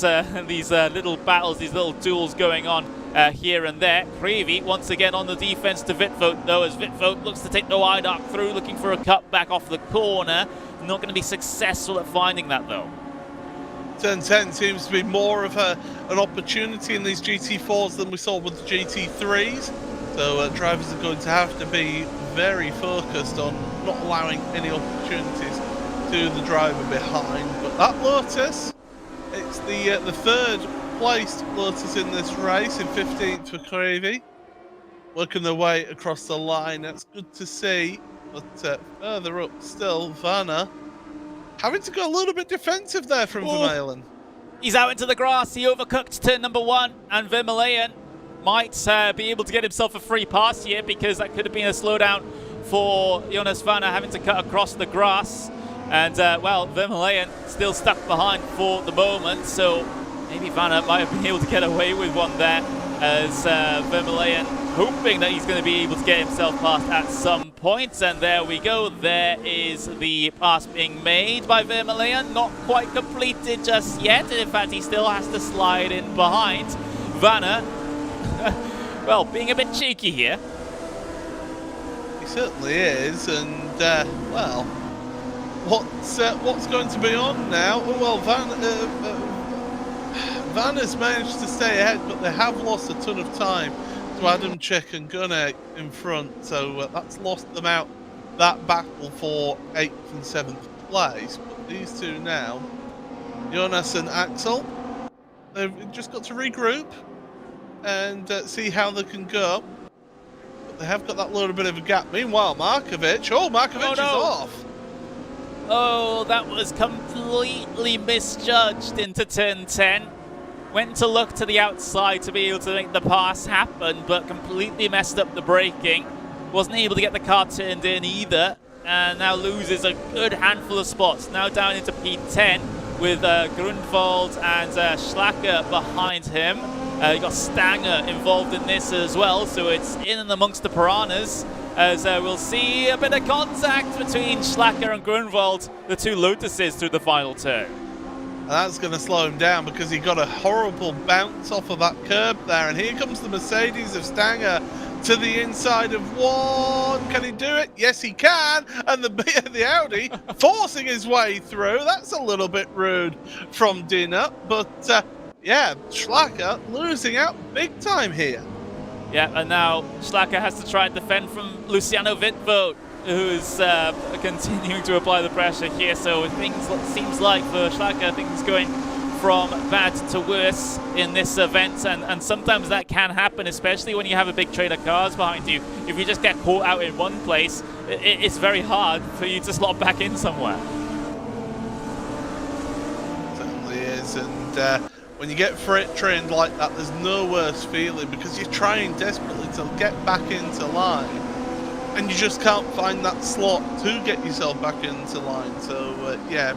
[SPEAKER 1] these little battles, these little duels going on here and there. Creevy once again on the defense to Vitvoet, though, as Vitvoet looks to take the wide arc through, looking for a cut back off the corner. Not going to be successful at finding that, though.
[SPEAKER 2] Turn 10 seems to be more of an opportunity in these GT4s than we saw with the GT3s. So drivers are going to have to be very focused on not allowing any opportunities to the driver behind. But that Lotus, it's the 3rd placed Lotus in this race, in 15th for Creevy. Working their way across the line, that's good to see. But further up still, Vanna having to go a little bit defensive there from Vermeulen.
[SPEAKER 1] He's out into the grass. He overcooked turn number 1, and Vermeulen might be able to get himself a free pass here, because that could have been a slowdown for Jonas Vanna, having to cut across the grass. And, well, Vermeulen still stuck behind for the moment, so maybe Vanna might have been able to get away with one there, as Vermeulen hoping that he's going to be able to get himself past at some point. And there we go. There is the pass being made by Vermeulen. Not quite completed just yet. In fact, he still has to slide in behind. Vanna, well, being a bit cheeky here.
[SPEAKER 2] He certainly is. And, well, what's going to be on now? Well, Vanna's managed to stay ahead, but they have lost a ton of time to Adam Chick and Gunnar in front, so that's lost them out that battle for 8th and 7th place. But these two now, Jonas and Axel, they've just got to regroup and see how they can go. But they have got that little bit of a gap. Meanwhile, Markovic is off.
[SPEAKER 1] Oh, that was completely misjudged into turn 10. Went to look to the outside to be able to make the pass happen, but completely messed up the braking. Wasn't able to get the car turned in either, and now loses a good handful of spots. Now down into P10 with Grunwald and Schlacker behind him. You got Stanger involved in this as well, so it's in and amongst the piranhas, as we'll see a bit of contact between Schlacker and Grunwald, the two Lotuses, through the final turn.
[SPEAKER 2] And that's going to slow him down because he got a horrible bounce off of that curb there. And here comes the Mercedes of Stanger to the inside of one. Can he do it? Yes, he can. And the Audi forcing his way through. That's a little bit rude from Dina. But, yeah, Schlacker losing out big time here.
[SPEAKER 1] Yeah, and now Schlacker has to try and defend from Luciano Wittvogt, who's continuing to apply the pressure here. So things seems like for Schlacker, things going from bad to worse in this event, and sometimes that can happen, especially when you have a big train of cars behind you. If you just get caught out in one place, it's very hard for you to slot back in somewhere.
[SPEAKER 2] It certainly is, and when you get freight trained like that, there's no worse feeling because you're trying desperately to get back into line. And you just can't find that slot to get yourself back into line. So, yeah,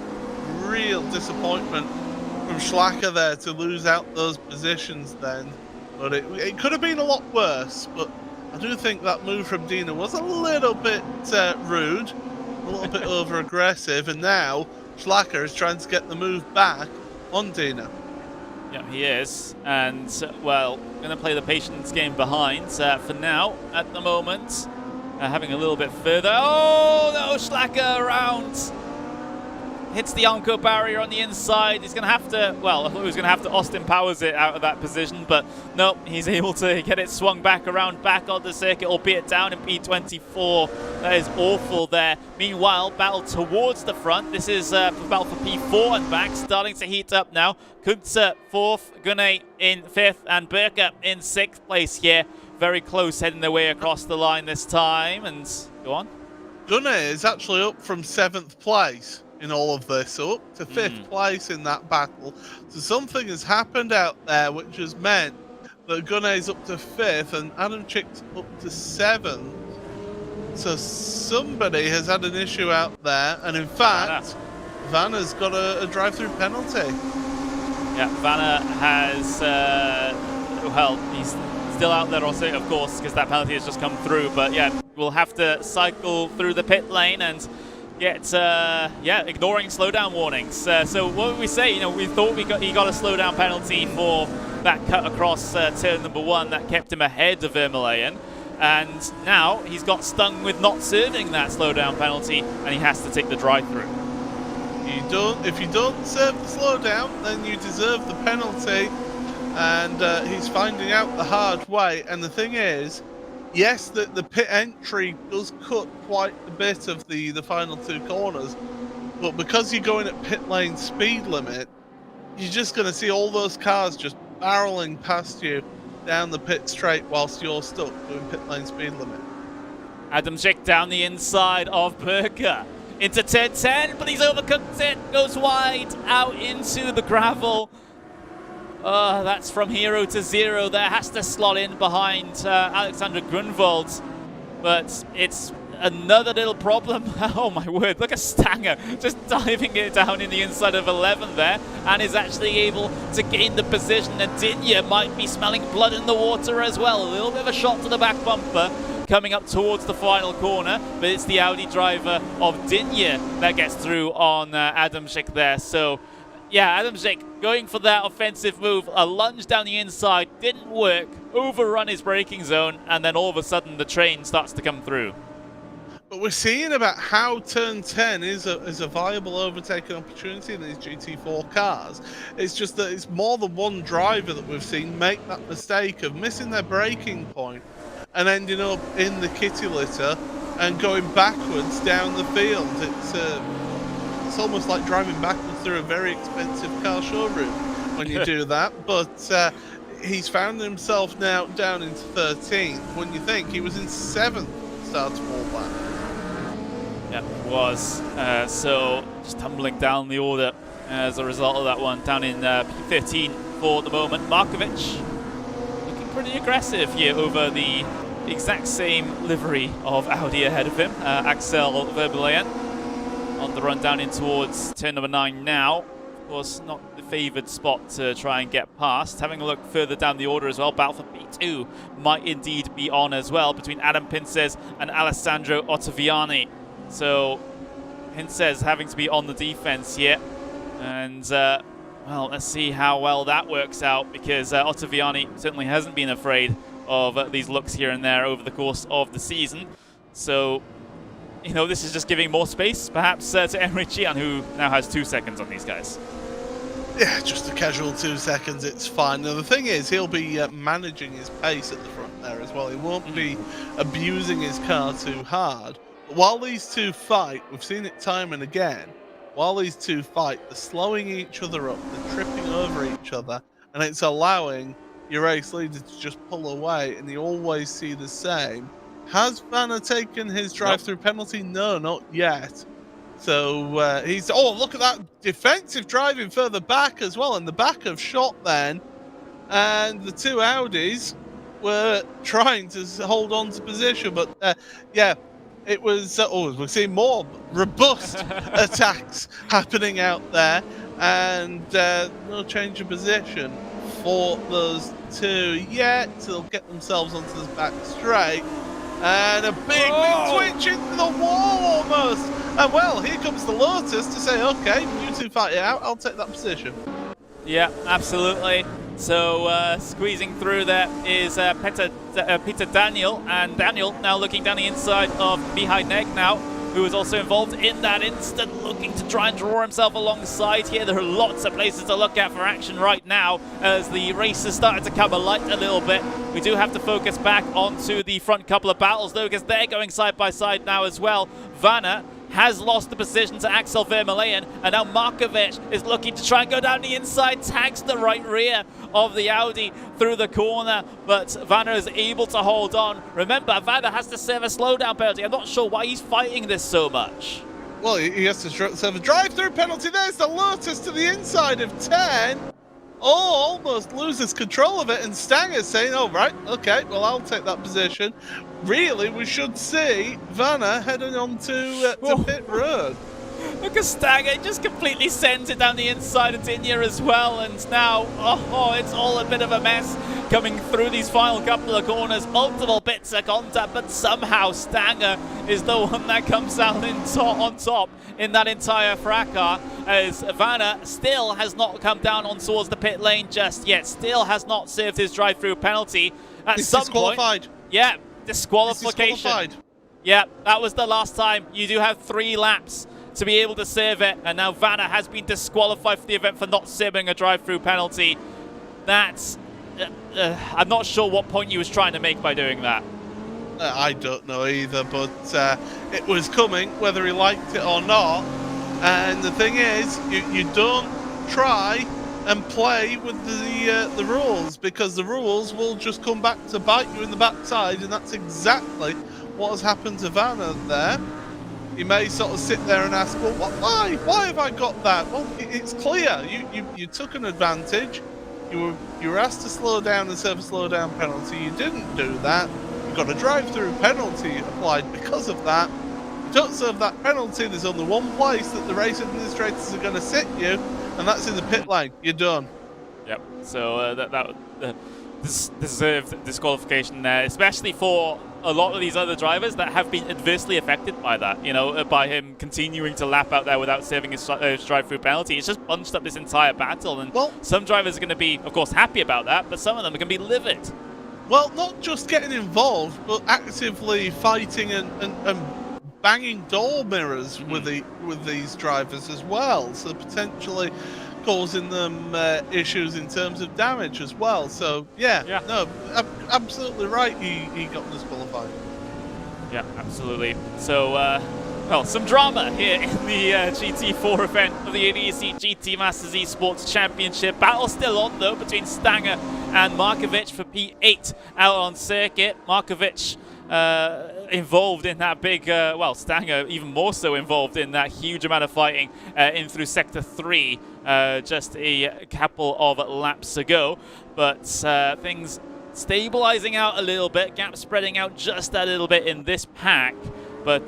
[SPEAKER 2] real disappointment from Schlacker there to lose out those positions then. But it could have been a lot worse. But I do think that move from Dina was a little bit rude, a little bit over-aggressive. And now Schlacker is trying to get the move back on Dina.
[SPEAKER 1] Yeah, he is. And, well, going to play the patience game behind for now, at the moment. Having a little bit further. Oh, no, Schlacker around. Hits the Armco barrier on the inside. He's going to have to, well, I thought he was going to have to Austin Powers it out of that position, but no, he's able to get it swung back around, back on the circuit, albeit down in P24. That is awful there. Meanwhile, battle towards the front. This is battle for P4 and back, starting to heat up now. Kuntze 4th, Gunne in 5th, and Berger in 6th place here. Very close, heading their way across the line this time. And go on.
[SPEAKER 2] Gunne is actually up from 7th place in all of this, so up to 5th place in that battle. So something has happened out there, which has meant that Gunne is up to 5th and Adam Chick's up to 7th. So somebody has had an issue out there, and in fact, Vanna's got a drive-through penalty.
[SPEAKER 1] Yeah, Vanna has, well, he's still out there also, of course, because that penalty has just come through. But yeah, we'll have to cycle through the pit lane and get, yeah, ignoring slowdown warnings. So what would we say? You know, we thought he got a slowdown penalty for that cut across turn number 1 that kept him ahead of Vermeulen. And now he's got stung with not serving that slowdown penalty, and he has to take the drive-through.
[SPEAKER 2] If you don't serve the slowdown, then you deserve the penalty. And he's finding out the hard way. And the thing is, yes, the pit entry does cut quite a bit of the final 2 corners, but because you're going at pit lane speed limit, you're just going to see all those cars just barreling past you down the pit straight whilst you're stuck doing pit lane speed limit.
[SPEAKER 1] Adam Schick down the inside of Berger into turn 10, but he's overcooked it, goes wide out into the gravel. That's from hero to zero there. Has to slot in behind Alexander Grunwald. But it's another little problem. Oh my word, look at Stanger just diving it down in the inside of 11 there, and is actually able to gain the position. And Dinya might be smelling blood in the water as well. A little bit of a shot to the back bumper coming up towards the final corner, but it's the Audi driver of Dinya that gets through on Adamczyk there. So yeah, Adamczyk going for that offensive move, a lunge down the inside, didn't work, overrun his braking zone, and then all of a sudden the train starts to come through.
[SPEAKER 2] But we're seeing about how turn 10 is a viable overtaking opportunity in these GT4 cars. It's just that it's more than one driver that we've seen make that mistake of missing their braking point and ending up in the kitty litter and going backwards down the field. It's almost like driving backwards through a very expensive car showroom when you do that. But he's found himself now down into 13th when you think he was in 7th start to fall back.
[SPEAKER 1] Yeah, it was. So just tumbling down the order as a result of that one. Down in P13 for the moment. Markovic looking pretty aggressive here over the exact same livery of Audi ahead of him. Axel Vermeulen on the run down in towards turn number 9 now. Of course, not the favoured spot to try and get past. Having a look further down the order as well, battle for P2 might indeed be on as well between Adam Pinces and Alessandro Ottaviani. So Pinces having to be on the defense here. And, well, let's see how well that works out, because Ottaviani certainly hasn't been afraid of these looks here and there over the course of the season. So, you know, this is just giving more space, perhaps, to Emre Can, who now has 2 seconds on these guys.
[SPEAKER 2] Yeah, just a casual 2 seconds, it's fine. Now, the thing is, he'll be managing his pace at the front there as well. He won't be abusing his car too hard. But while these two fight, we've seen it time and again, while these two fight, they're slowing each other up, they're tripping over each other, and it's allowing your race leader to just pull away, and you always see the same. Has Vanna taken his drive-through penalty? No, not yet. So he's... Oh, look at that defensive driving further back as well, and the back of shot then. And the two Audis were trying to hold on to position, but yeah, it was... oh, we're seeing more robust attacks happening out there, and no change of position for those two yet. They'll get themselves onto the back straight. And a big switch into the wall almost. And well, here comes the Lotus to say, okay, you two fight it out, I'll take that position.
[SPEAKER 1] Yeah, absolutely. So squeezing through there is Peter Daniel. And Daniel now looking down the inside of Mihai Neg now, who is also involved in that instant, looking to try and draw himself alongside here. There are lots of places to look at for action right now as the race has started to come alight a little bit. We do have to focus back onto the front couple of battles, though, because they're going side by side now as well. Vanna has lost the position to Axel Vermeulen, and now Markovic is looking to try and go down the inside, tags the right rear of the Audi through the corner, but Vanna is able to hold on. Remember, Vanna has to serve a slowdown penalty. I'm not sure why he's fighting this so much.
[SPEAKER 2] Well, he has to serve a drive-through penalty. There's the Lotus to the inside of 10. Oh, almost loses control of it, and Stanger's saying, oh, right, okay, well, I'll take that position. Really, we should see Vanna heading on to pit road.
[SPEAKER 1] Look at Stanger, just completely sends it down the inside of Dinya as well, and now, oh, it's all a bit of a mess coming through these final couple of corners. Multiple bits of contact, but somehow Stanger is the one that comes out on top in that entire fracas, as Vanna still has not come down on towards the pit lane just yet, still has not served his drive-through penalty. At some
[SPEAKER 2] disqualified.
[SPEAKER 1] point, yeah, disqualification. Yeah, that was the last time. You do have 3 laps to be able to serve it, and now Vanna has been disqualified for the event for not serving a drive-through penalty. That's... I'm not sure what point he was trying to make by doing that.
[SPEAKER 2] I don't know either, but it was coming, whether he liked it or not. And the thing is, you don't try and play with the rules, because the rules will just come back to bite you in the backside, and that's exactly what has happened to Vanna there. You may sort of sit there and ask, well, why? Why have I got that? Well, it's clear. You took an advantage. You were asked to slow down and serve a slowdown penalty. You didn't do that. You got a drive-through penalty applied because of that. If you don't serve that penalty, there's only one place that the race administrators are going to sit you, and that's in the pit lane. You're done.
[SPEAKER 1] Yep. So this deserved disqualification there, especially for a lot of these other drivers that have been adversely affected by that. You know, by him continuing to lap out there without serving his drive-through penalty. It's just bunched up this entire battle, and some drivers are going to be, of course, happy about that, but some of them are going to be livid.
[SPEAKER 2] Well, not just getting involved, but actively fighting and banging door mirrors with these drivers as well. So potentially causing them issues in terms of damage as well. So yeah. No, absolutely right. He got disqualified.
[SPEAKER 1] Yeah, absolutely. So well, some drama here in the GT4 event of the ADAC GT Masters Esports Championship. Battle still on though between Stanger and Markovic for P8 out on circuit. Markovic involved in that big, well, Stanger even more so involved in that huge amount of fighting in through Sector 3 just a couple of laps ago. But things stabilizing out a little bit, gap spreading out just a little bit in this pack. But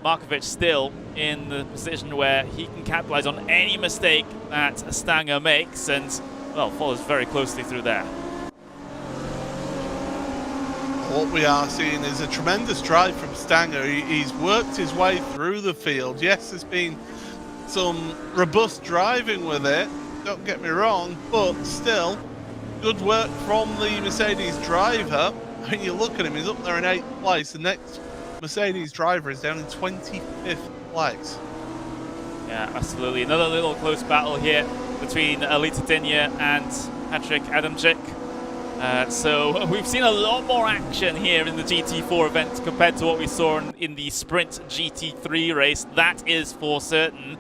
[SPEAKER 1] Markovic still in the position where he can capitalize on any mistake that Stanger makes and, well, follows very closely through there.
[SPEAKER 2] What we are seeing is a tremendous drive from Stanger. He's worked his way through the field. Yes, there's been some robust driving with it, don't get me wrong, but still, good work from the Mercedes driver. When you look at him, he's up there in 8th place. The next Mercedes driver is down in 25th place.
[SPEAKER 1] Yeah, absolutely. Another little close battle here between Alita Dinya and Patrick Adamczyk. So we've seen a lot more action here in the GT4 event compared to what we saw in the Sprint GT3 race. That is for certain.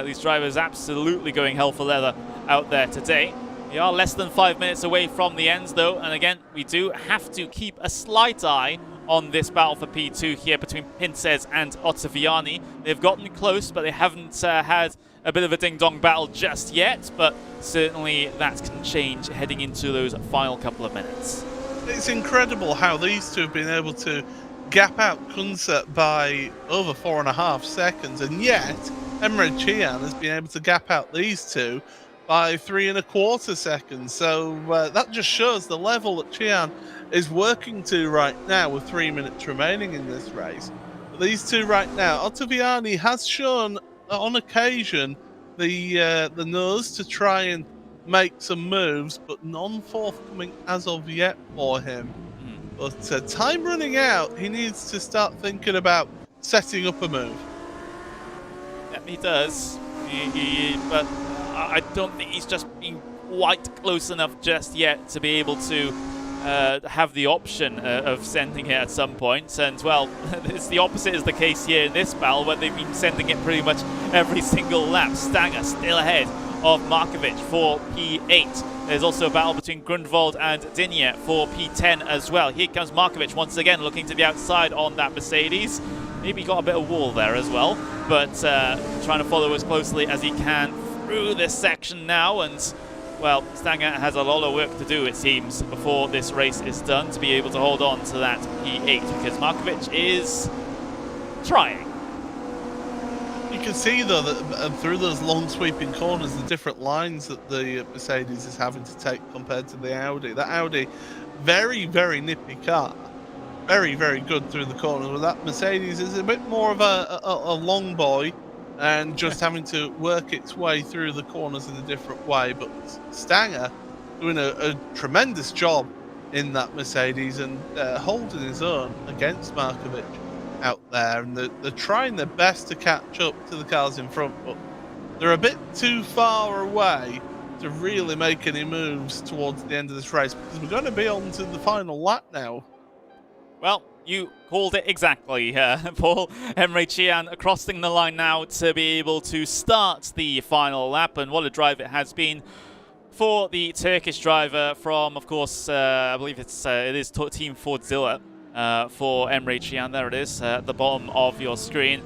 [SPEAKER 1] These drivers absolutely going hell for leather out there today. We are less than 5 minutes away from the ends though, and again, we do have to keep a slight eye on this battle for P2 here between Pincez and Ottaviani. They've gotten close, but they haven't had a bit of a ding-dong battle just yet, but certainly that can change heading into those final couple of minutes.
[SPEAKER 2] It's incredible how these two have been able to gap out Kunze by over 4.5 seconds, and yet Emre Can has been able to gap out these two by 3.25 seconds. So that just shows the level that Can is working to right now with 3 minutes remaining in this race. But these two right now, Ottaviani has shown on occasion the nose to try and make some moves, but none forthcoming as of yet for him. But time running out, he needs to start thinking about setting up a move.
[SPEAKER 1] Yeah, he does. But I don't think he's just been quite close enough just yet to be able to have the option of sending it at some point. And, well, it's the opposite is the case here in this battle, where they've been sending it pretty much every single lap. Stanger still ahead of Markovic for P8. There's also a battle between Grundwald and Dinya for P10 as well. Here comes Markovic once again looking to the outside on that Mercedes. Maybe got a bit of wall there as well, but trying to follow as closely as he can through this section now. And, well, Stanger has a lot of work to do, it seems, before this race is done to be able to hold on to that P8, because Markovic is trying.
[SPEAKER 2] You can see, though, that through those long sweeping corners, the different lines that the Mercedes is having to take compared to the Audi. That Audi, very, very nippy car. Very, very good through the corners. But that Mercedes is a bit more of a long boy, and just having to work its way through the corners in a different way. But Stanger doing a tremendous job in that Mercedes and holding his own against Markovic out there. And they're trying their best to catch up to the cars in front, but they're a bit too far away to really make any moves towards the end of this race, because we're going to be on to the final lap now.
[SPEAKER 1] Well, you called it exactly, Paul. Emre Can crossing the line now to be able to start the final lap, and what a drive it has been for the Turkish driver from, of course, I believe it is Team Fordzilla for Emre Can. There it is at the bottom of your screen.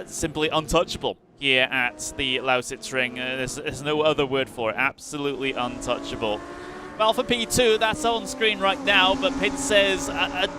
[SPEAKER 1] Simply untouchable here at the Lausitzring. There's no other word for it. Absolutely untouchable. Well, for P2, that's on screen right now, but Pit says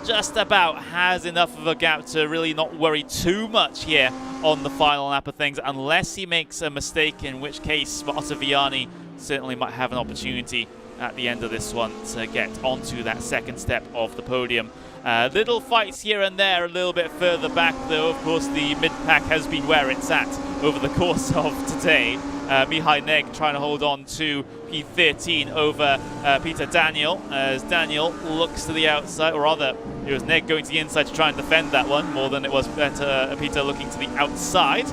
[SPEAKER 1] just about has enough of a gap to really not worry too much here on the final lap of things, unless he makes a mistake, in which case Ottaviani certainly might have an opportunity at the end of this one to get onto that second step of the podium. Little fights here and there a little bit further back, though. Of course, the mid-pack has been where it's at over the course of today. Mihai Neg trying to hold on to P13 over Peter Daniel, as Daniel looks to the outside, or rather, it was Neg going to the inside to try and defend that one, more than it was Peter looking to the outside.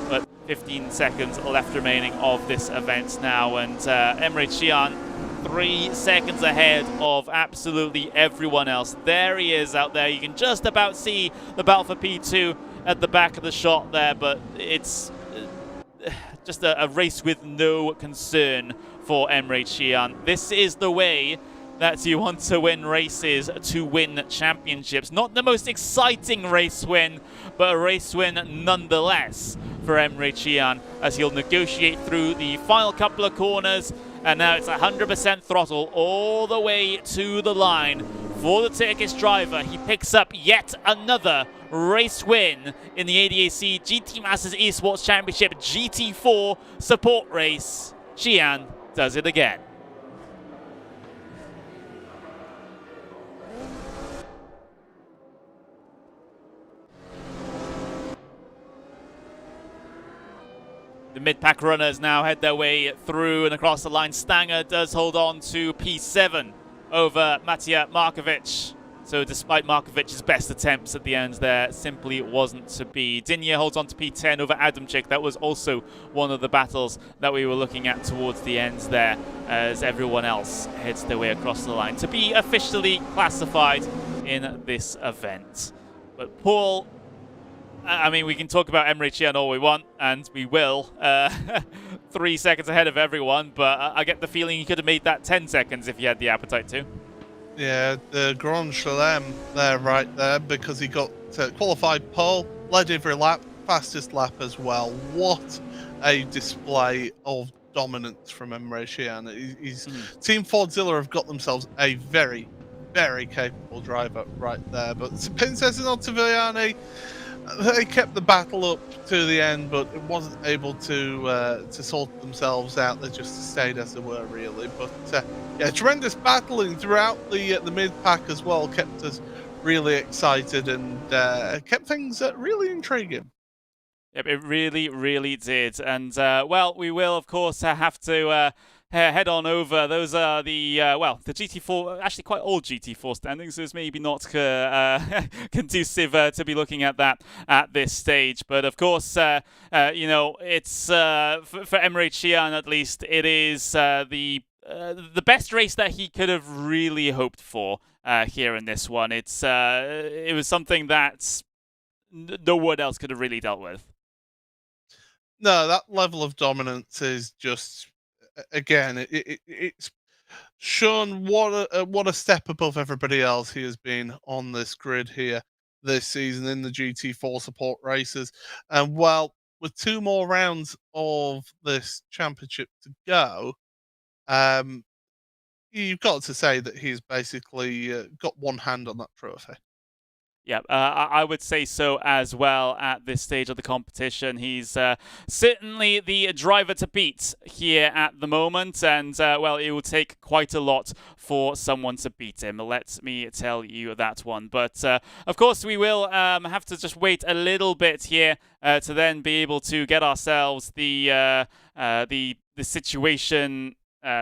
[SPEAKER 1] But 15 seconds left remaining of this event now, and Emre Cihan 3 seconds ahead of absolutely everyone else. There he is out there. You can just about see the battle for P2 at the back of the shot there, but it's just a race with no concern for Emre Cihan. This is the way that you want to win races, to win championships. Not the most exciting race win, but a race win nonetheless for Emre Cihan, as he'll negotiate through the final couple of corners. And now it's 100% throttle all the way to the line for the Turkish driver. He picks up yet another race win in the ADAC GT Masters Esports Championship GT4 support race. Cihan does it again. The mid-pack runners now head their way through and across the line. Stanger does hold on to P7 over Matija Markovic. So despite Markovic's best attempts at the end there, simply wasn't to be. Dinya holds on to P10 over Adamczyk. That was also one of the battles that we were looking at towards the end there, as everyone else heads their way across the line to be officially classified in this event. But Paul, I mean, we can talk about Emre Cihan all we want, and we will. 3 seconds ahead of everyone, but I get the feeling he could have made that 10 seconds if he had the appetite to.
[SPEAKER 2] Yeah, the Grand Chelem there, right there, because he got qualified pole, led every lap, fastest lap as well. What a display of dominance from Emre Cihan. Team Fordzilla have got themselves a very, very capable driver right there. But Princess and Ottaviani, they kept the battle up to the end, but it wasn't able to sort themselves out. They just stayed as they were, really. But yeah, tremendous battling throughout the mid-pack as well. Kept us really excited and kept things really intriguing.
[SPEAKER 1] Yep, it really, really did. And, well, we will, of course, have to head on over. Those are the, well, the GT4, actually quite old GT4 standings, so it's maybe not conducive to be looking at that at this stage. But, of course, you know, it's, for Emre Cihan, at least, it is the best race that he could have really hoped for here in this one. It was something that no one else could have really dealt with.
[SPEAKER 2] No, that level of dominance is just, again, it's shown what a step above everybody else he has been on this grid here this season in the GT4 support races. And well, with 2 more rounds of this championship to go, you've got to say that he's basically got one hand on that trophy.
[SPEAKER 1] Yeah, I would say so as well at this stage of the competition. He's certainly the driver to beat here at the moment, and, well, it will take quite a lot for someone to beat him. Let me tell you that one. But, of course, we will have to just wait a little bit here to then be able to get ourselves the situation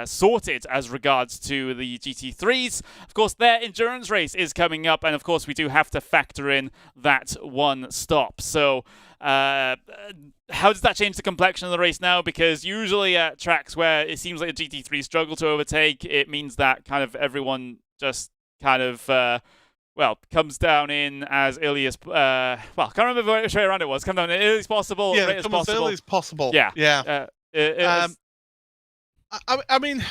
[SPEAKER 1] sorted as regards to the GT3s. Of course, their endurance race is coming up, and of course, we do have to factor in that one stop. So, how does that change the complexion of the race now? Because usually at tracks where it seems like the GT3 struggle to overtake, it means that kind of everyone just kind of well, comes down in as early as well, I can't remember which way around it was. Come down as early as possible,
[SPEAKER 2] Yeah,
[SPEAKER 1] as
[SPEAKER 2] come as early as possible.
[SPEAKER 1] Yeah,
[SPEAKER 2] yeah. I mean,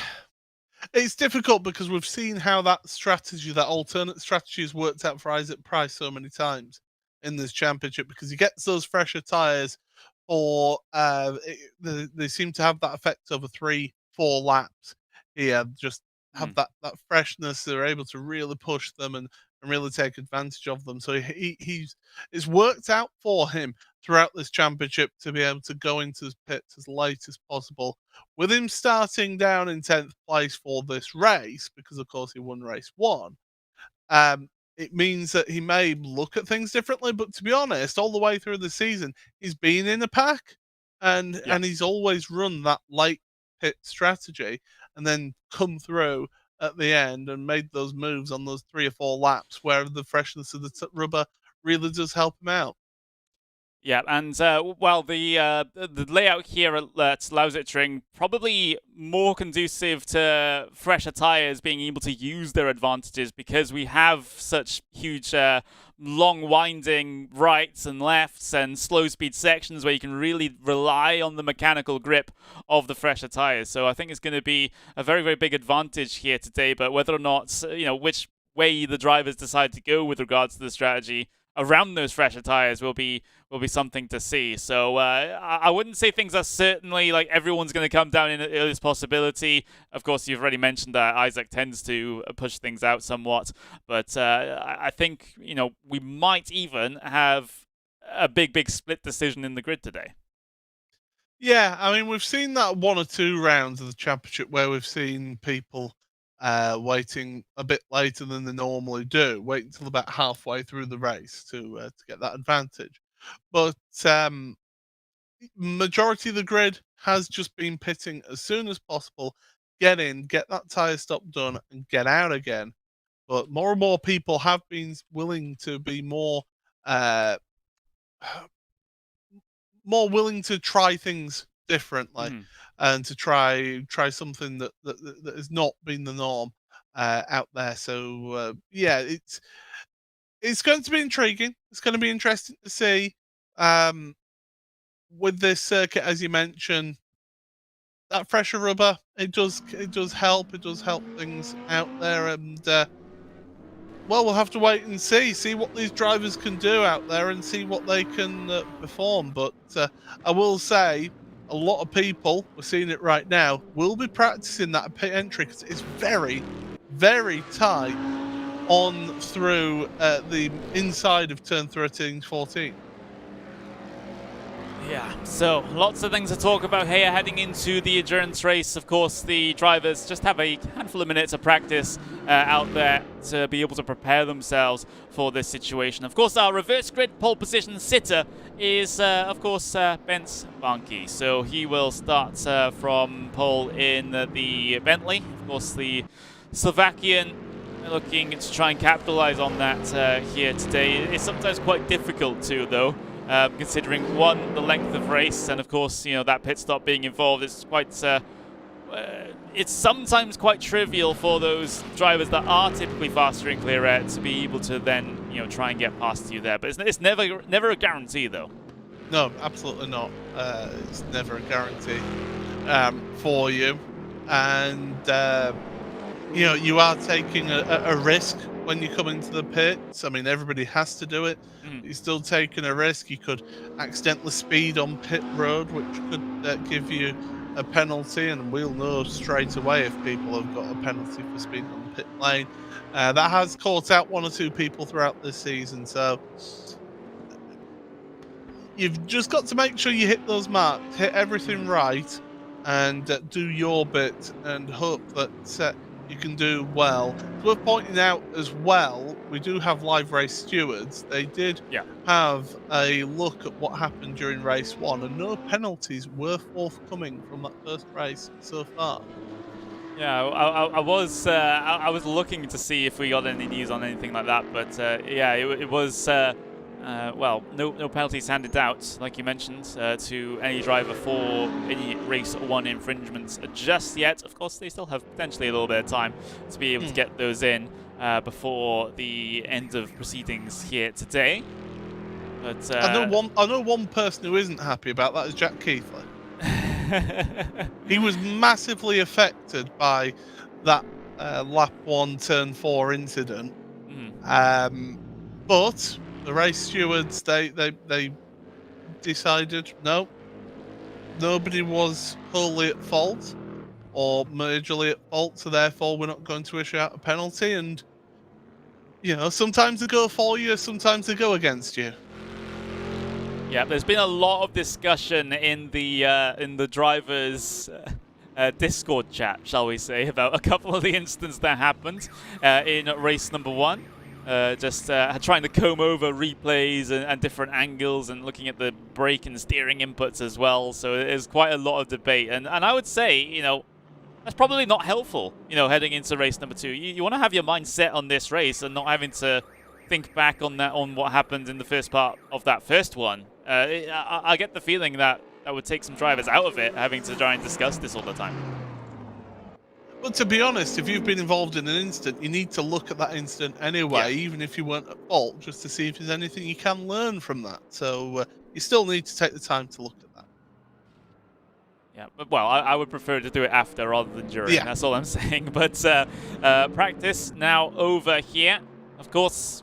[SPEAKER 2] it's difficult because we've seen how that strategy, that alternate strategy, has worked out for Isaac Price so many times in this championship, because he gets those fresher tyres, or they seem to have that effect over 3-4 laps here. Just have that freshness. They're able to really push them and really take advantage of them. So it's worked out for him throughout this championship to be able to go into his pits as late as possible. With him starting down in 10th place for this race, because of course he won race 1, it means that he may look at things differently. But to be honest, all the way through the season, he's been in the pack, and he's always run that late pit strategy, and then come through at the end and made those moves on those 3 or 4 laps where the freshness of the rubber really does help him out.
[SPEAKER 1] Yeah, and well, the layout here at Lausitzring probably more conducive to fresher tires being able to use their advantages, because we have such huge, long winding rights and lefts and slow speed sections where you can really rely on the mechanical grip of the fresher tires. So I think it's going to be a very, very big advantage here today. But whether or not, which way the drivers decide to go with regards to the strategy around those fresher tires will be something to see. So I wouldn't say things are certainly like everyone's going to come down in this possibility. Of course, you've already mentioned that Isaac tends to push things out somewhat, but I think we might even have a big split decision in the grid today.
[SPEAKER 2] Yeah, I mean, we've seen that 1 or 2 rounds of the championship where we've seen people waiting a bit later than they normally do, wait until about halfway through the race to get that advantage. But majority of the grid has just been pitting as soon as possible, get in, get that tyre stop done, and get out again. But more and more people have been willing to be more willing to try things differently, and to try something that has not been the norm out there. So yeah, it's going to be intriguing. It's going to be interesting to see with this circuit, as you mentioned, that fresher rubber. It does help. It does help things out there, and well, we'll have to wait and see what these drivers can do out there and see what they can perform. But I will say, a lot of people, we're seeing it right now, will be practicing that pit entry, because it's very, very tight on through the inside of turn 13, 14.
[SPEAKER 1] Yeah, so lots of things to talk about here heading into the endurance race. Of course, the drivers just have a handful of minutes of practice out there to be able to prepare themselves for this situation. Of course, our reverse grid pole position sitter is, of course, Bence Banki. So he will start from pole in the Bentley. Of course, the Slovakian looking to try and capitalize on that here today. It's sometimes quite difficult to, though. Considering, one, the length of race, and of course, that pit stop being involved, it's quite, it's sometimes quite trivial for those drivers that are typically faster in clear air to be able to then, try and get past you there. But it's never a guarantee, though.
[SPEAKER 2] No, absolutely not. It's never a guarantee for you, and you are taking a risk when you come into the pits. I mean, everybody has to do it. You're still taking a risk. You could accidentally speed on pit road, which could give you a penalty, and we'll know straight away if people have got a penalty for speeding on the pit lane. That has caught out 1 or 2 people throughout this season, so you've just got to make sure you hit those marks, hit everything right, and do your bit, and hope that you can do well. It's worth pointing out as well, we do have live race stewards. They did have a look at what happened during race 1, and no penalties were forthcoming from that first race so far.
[SPEAKER 1] Yeah, I was looking to see if we got any news on anything like that, but yeah, it was well, no penalties handed out, like you mentioned, to any driver for any race 1 infringements just yet. Of course, they still have potentially a little bit of time to be able to get those in before the end of proceedings here today. But
[SPEAKER 2] I know one person who isn't happy about that is Jack Keithley. He was massively affected by that lap 1, turn 4 incident. But the race stewards, they decided no, nobody was wholly at fault. or majorly at fault, so therefore we're not going to issue out a penalty. And sometimes they go for you, sometimes they go against you.
[SPEAKER 1] Yeah, there's been a lot of discussion in the drivers' Discord chat, shall we say, about a couple of the incidents that happened in race number 1. Just trying to comb over replays and different angles and looking at the brake and steering inputs as well. So there's quite a lot of debate. And I would say, that's probably not helpful, heading into race number 2. You want to have your mind set on this race and not having to think back on what happened in the first part of that first one. I get the feeling that would take some drivers out of it, having to try and discuss this all the time.
[SPEAKER 2] But to be honest, if you've been involved in an incident, you need to look at that incident anyway, even if you weren't at fault, just to see if there's anything you can learn from that. So you still need to take the time to look at that.
[SPEAKER 1] Yeah, well, I would prefer to do it after rather than during. Yeah. That's all I'm saying. But practice now over here. Of course,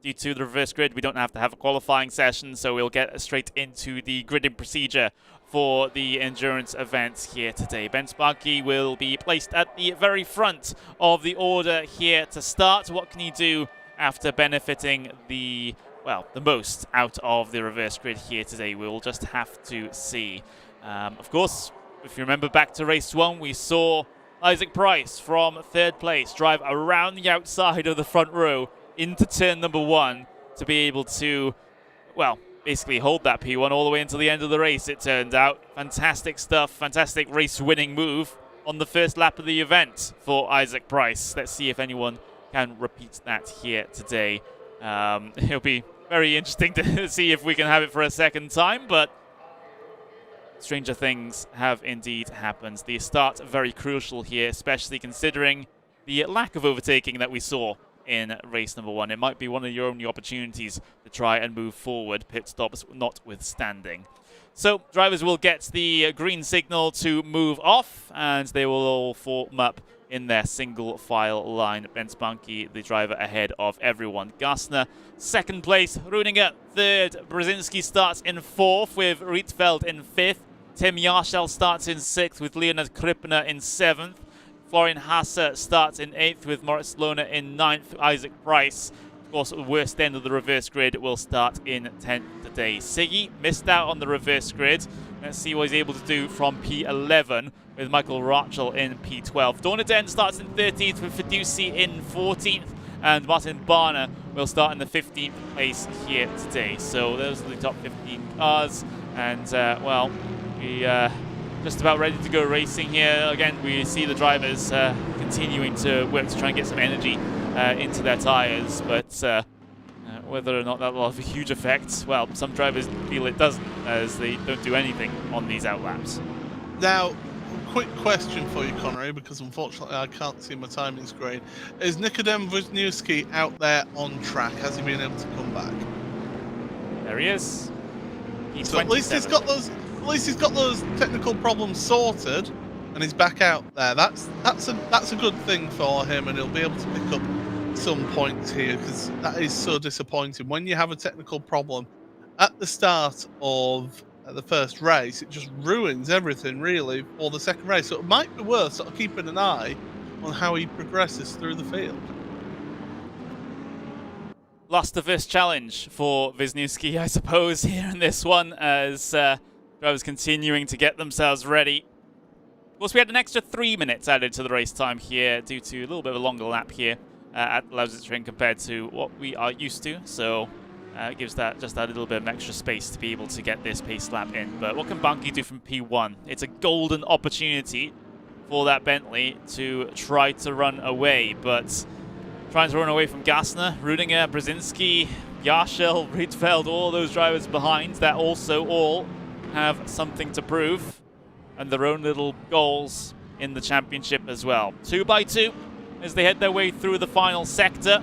[SPEAKER 1] due to the reverse grid, we don't have to have a qualifying session, so we'll get straight into the gridding procedure for the endurance events here today. Ben Sparky will be placed at the very front of the order here to start. What can he do after benefiting the most out of the reverse grid here today? We'll just have to see. Of course, if you remember back to race 1, we saw Isaac Price from 3rd place drive around the outside of the front row into turn number 1 to be able to, basically hold that P1 all the way until the end of the race, it turned out. Fantastic stuff, fantastic race-winning move on the first lap of the event for Isaac Price. Let's see if anyone can repeat that here today. It'll be very interesting to see if we can have it for a second time, but stranger things have indeed happened. The start very crucial here, especially considering the lack of overtaking that we saw in race number 1. It might be one of your only opportunities to try and move forward, pit stops notwithstanding. So drivers will get the green signal to move off, and they will all form up in their single file line. Ben Spanky, the driver ahead of everyone. Gassner, 2nd place. Rudinger, 3rd. Brzezinski starts in 4th with Rietveld in 5th. Tim Jarschel starts in 6th with Leonard Krippner in 7th. Florian Hasse starts in 8th with Moritz Lohner in 9th. Isaac Price, of course, at the worst end of the reverse grid, will start in 10th today. Siggy missed out on the reverse grid. Let's see what he's able to do from P11 with Michael Rachel in P12. Dornaden starts in 13th with Fiduci in 14th. And Martin Barner will start in the 15th place here today. So those are the top 15 cars. And, we just about ready to go racing here. Again, we see the drivers continuing to work to try and get some energy into their tyres, but whether or not that will have a huge effect, well, some drivers feel it doesn't, as they don't do anything on these outlaps.
[SPEAKER 2] Now, quick question for you, Connery, because unfortunately I can't see my timing screen. Is Nikodem Wisniewski out there on track? Has he been able to come back?
[SPEAKER 1] There he is.
[SPEAKER 2] So at least he's got those technical problems sorted, and he's back out there. That's a good thing for him, and he'll be able to pick up some points here, because that is so disappointing when you have a technical problem at the start of the first race. It just ruins everything really for the second race. So it might be worth sort of keeping an eye on how he progresses through the field.
[SPEAKER 1] Lost the first challenge for Wisniewski, I suppose, here in this one, as drivers continuing to get themselves ready. Of course, we had an extra 3 minutes added to the race time here due to a little bit of a longer lap here at Lausitzring compared to what we are used to. So it gives that just that little bit of extra space to be able to get this pace lap in. But what can Banki do from P1? It's a golden opportunity for that Bentley to try to run away, but trying to run away from Gassner, Rudinger, Brzezinski, Jarschel, Rietveld, all those drivers behind that also all have something to prove and their own little goals in the championship as well. 2 by 2 as they head their way through the final sector.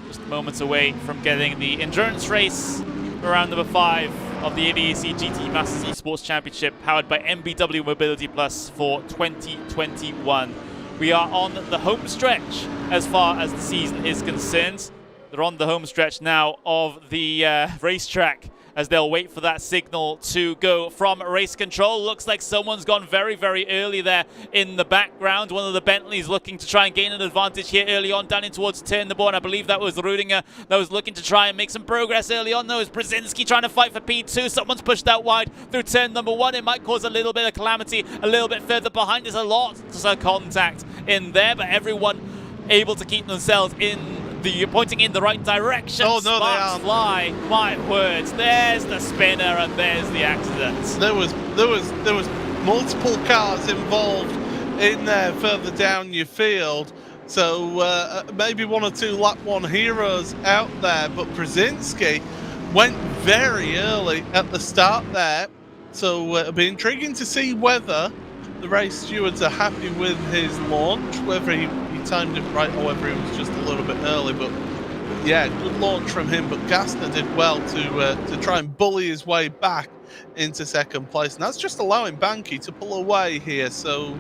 [SPEAKER 1] Just moments away from getting the endurance race for round number 5 of the ADAC GT Masters Esports Championship, powered by MBW Mobility Plus for 2021. We are on the home stretch as far as the season is concerned. They're on the home stretch now of the racetrack as they'll wait for that signal to go from race control. Looks like someone's gone very, very early there in the background. One of the Bentleys looking to try and gain an advantage here early on down in towards turn number 1. I believe that was Rudinger that was looking to try and make some progress early on. Though it was Brzezinski trying to fight for P2. Someone's pushed out wide through turn number 1. It might cause a little bit of calamity a little bit further behind. There's a lot of contact in there, but everyone able to keep themselves pointing in the right direction.
[SPEAKER 2] Oh no,
[SPEAKER 1] Sparks
[SPEAKER 2] they
[SPEAKER 1] fly. My words, there's the spinner and there's the accident.
[SPEAKER 2] There was multiple cars involved in there further down your field, so maybe 1 or 2 lap 1 heroes out there, but Brzezinski went very early at the start there, so it'll be intriguing to see whether the race stewards are happy with his launch, whether he timed it right or whether he was just a little bit early. But yeah, good launch from him, but Gassner did well to try and bully his way back into second place, and that's just allowing Banky to pull away here. So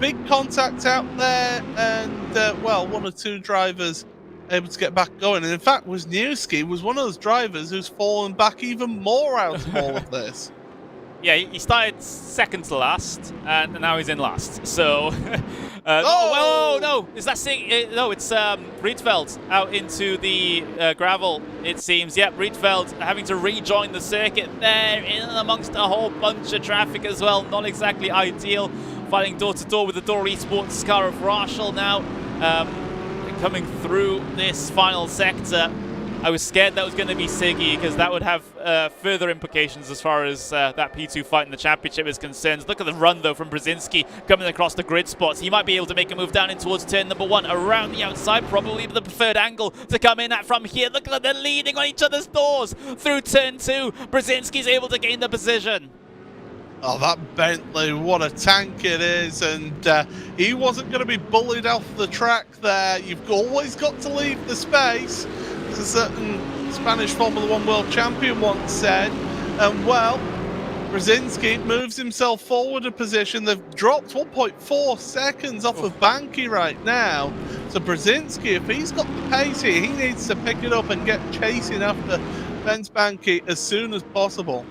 [SPEAKER 2] big contact out there, and well, 1 or 2 drivers able to get back going. And in fact, Wisniewski was one of those drivers who's fallen back even more out of all of this.
[SPEAKER 1] Yeah, he started second to last, and now he's in last. So,
[SPEAKER 2] oh
[SPEAKER 1] no, is that no? It's Rietveld out into the gravel. It seems. Yep, Rietveld having to rejoin the circuit there, in amongst a whole bunch of traffic as well. Not exactly ideal. Fighting door to door with the Door Esports car of Rachel now, coming through this final sector. I was scared that was going to be Siggy, because that would have further implications as far as that P2 fight in the championship is concerned. Look at the run, though, from Brzezinski coming across the grid spots. He might be able to make a move down in towards turn number 1, around the outside, probably the preferred angle to come in at from here. Look at them, they're leaning on each other's doors through turn 2. Brzezinski's able to gain the position.
[SPEAKER 2] Oh, that Bentley, what a tank it is, and he wasn't going to be bullied off the track there. You've always got to leave the space, as a certain Spanish Formula 1 world champion once said. And well, Brzezinski moves himself forward a position. They've dropped 1.4 seconds off of Banky right now. So Brzezinski, if he's got the pace here, he needs to pick it up and get chasing after Benz Banky as soon as possible.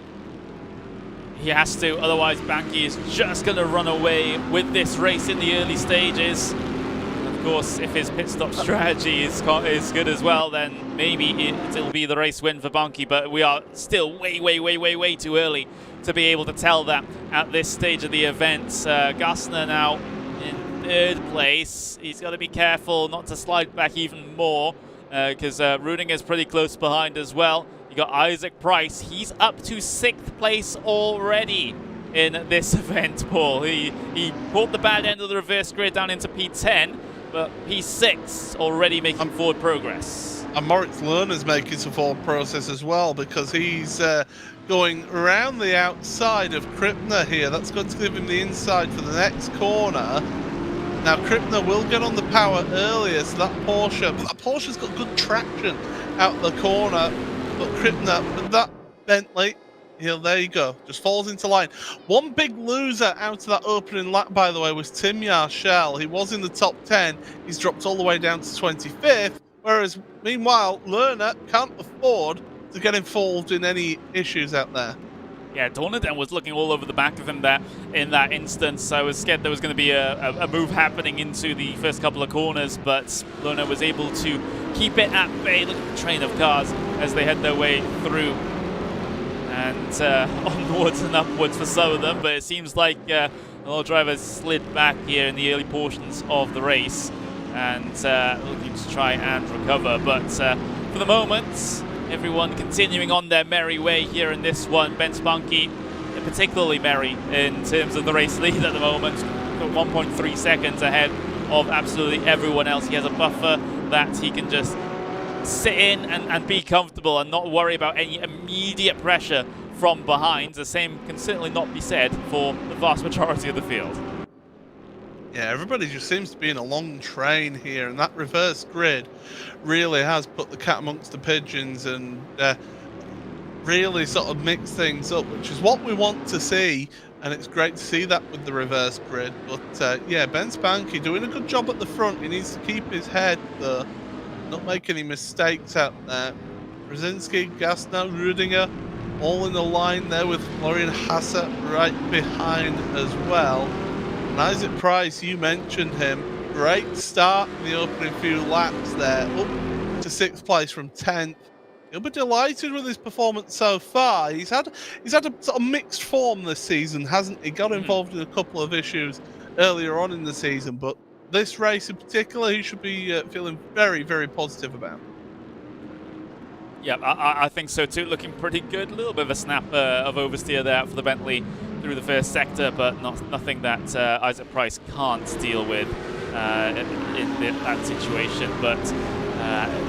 [SPEAKER 1] He has to, otherwise Banky is just going to run away with this race in the early stages. Of course, if his pit stop strategy is good as well, then maybe it'll be the race win for Banky, but we are still way too early to be able to tell that at this stage of the event. Gassner now in 3rd place. He's got to be careful not to slide back even more, because Rudinger's pretty close behind as well. You got Isaac Price. He's up to 6th place already in this event, Paul. He pulled the bad end of the reverse grid down into P10, but P6 already making forward progress.
[SPEAKER 2] And Moritz Lerner's making some forward process as well, because he's going around the outside of Krippner here. That's going to give him the inside for the next corner. Now Krippner will get on the power earlier, so that Porsche's got good traction out the corner. But Krippner, with that Bentley, there you go, just falls into line. One big loser out of that opening lap, by the way, was Tim Yarshell. He was in the top 10. He's dropped all the way down to 25th, whereas, meanwhile, Lerner can't afford to get involved in any issues out there.
[SPEAKER 1] Yeah, Dornaden was looking all over the back of him there in that instance. I was scared there was going to be a move happening into the first couple of corners, but Lerner was able to keep it at bay. Look at the train of cars as they head their way through. And onwards and upwards for some of them, but it seems like a lot of drivers slid back here in the early portions of the race and looking to try and recover. But for the moment, everyone continuing on their merry way here in this one. Ben Spunky particularly merry in terms of the race lead at the moment, 1.3 seconds ahead of absolutely everyone else. He has a buffer that he can just sit in and be comfortable and not worry about any immediate pressure from behind. The same can certainly not be said for the vast majority of the field.
[SPEAKER 2] Yeah, everybody just seems to be in a long train here, and that reverse grid really has put the cat amongst the pigeons and really sort of mix things up, which is what we want to see, and it's great to see that with the reverse grid. But yeah, Ben Spanky doing a good job at the front. He needs to keep his head, though, not make any mistakes out there. Brzezinski, Gasner, Rudinger, all in the line there with Florian Hasse right behind as well. And Isaac Price, you mentioned him. Great start in the opening few laps there, up to 6th place from 10th. He'll be delighted with his performance so far. He's had a sort of mixed form this season, hasn't he? Got involved in a couple of issues earlier on in the season, but this race in particular, he should be feeling very, very positive about.
[SPEAKER 1] Yeah, I think so too. Looking pretty good. A little bit of a snap of oversteer there for the Bentley through the first sector, but nothing that Isaac Price can't deal with in that situation. But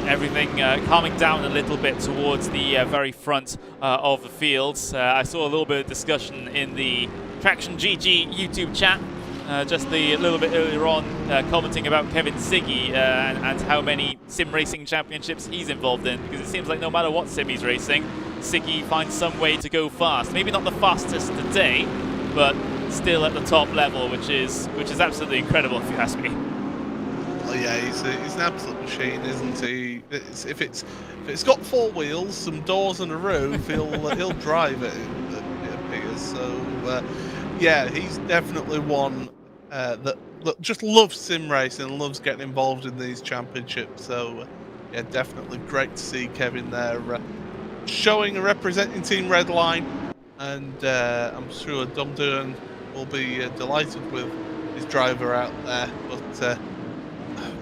[SPEAKER 1] everything calming down a little bit towards the very front of the fields. I saw a little bit of discussion in the Traction GG YouTube chat just a little bit earlier on, commenting about Kevin Siggy and how many sim racing championships he's involved in, because it seems like no matter what sim he's racing, Siggy finds some way to go fast. Maybe not the fastest today, but still at the top level, which is absolutely incredible if you ask me.
[SPEAKER 2] Well, yeah, he's an absolute machine, isn't he? If it's got 4 wheels, some doors and a roof, he'll drive it. It appears. So yeah, he's definitely one that just loves sim racing and loves getting involved in these championships. So yeah, definitely great to see Kevin there showing and representing Team Redline, and I'm sure Dom Duran will be delighted with his driver out there. But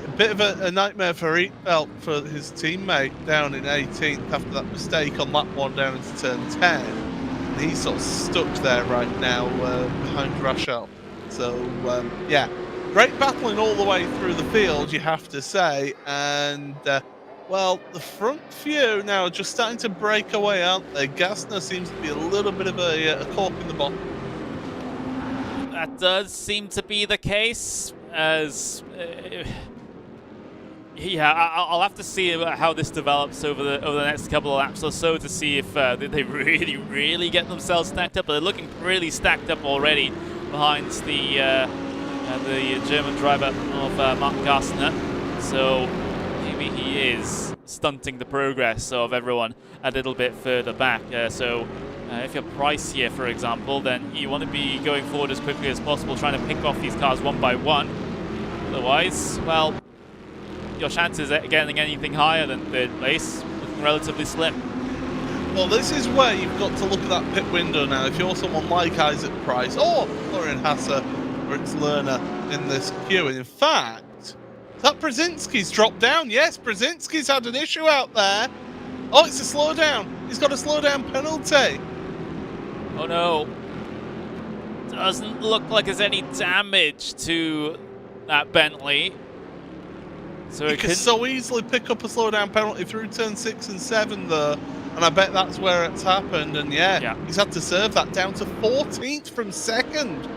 [SPEAKER 2] a bit of a nightmare for Eatfelt for his teammate down in 18th after that mistake on lap 1 down into turn 10. And he's sort of stuck there right now behind Rachel. So yeah, great battling all the way through the field, you have to say. And well, the front few now are just starting to break away, aren't they? Gasner seems to be a little bit of a cork in the bottle.
[SPEAKER 1] That does seem to be the case, as yeah, I'll have to see how this develops over the next couple of laps or so to see if they really get themselves stacked up. But they're looking really stacked up already behind the German driver of Mark Garstner. So maybe he is stunting the progress of everyone a little bit further back. So if you're Price here, for example, then you want to be going forward as quickly as possible, trying to pick off these cars one by one. Otherwise, well, your chances at getting anything higher than 3rd place looking relatively slim.
[SPEAKER 2] Well, this is where you've got to look at that pit window now. If you're someone like Isaac Price or Florian Hasse or its learner in this queue, and in fact, that Brzezinski's dropped down. Yes, Brzezinski's had an issue out there. Oh, it's a slowdown. He's got a slowdown penalty.
[SPEAKER 1] Oh no. Doesn't look like there's any damage to that Bentley. So
[SPEAKER 2] he could so easily pick up a slowdown penalty through turn 6 and 7 though, and I bet that's where it's happened. And yeah, he's had to serve that down to 14th from 2nd.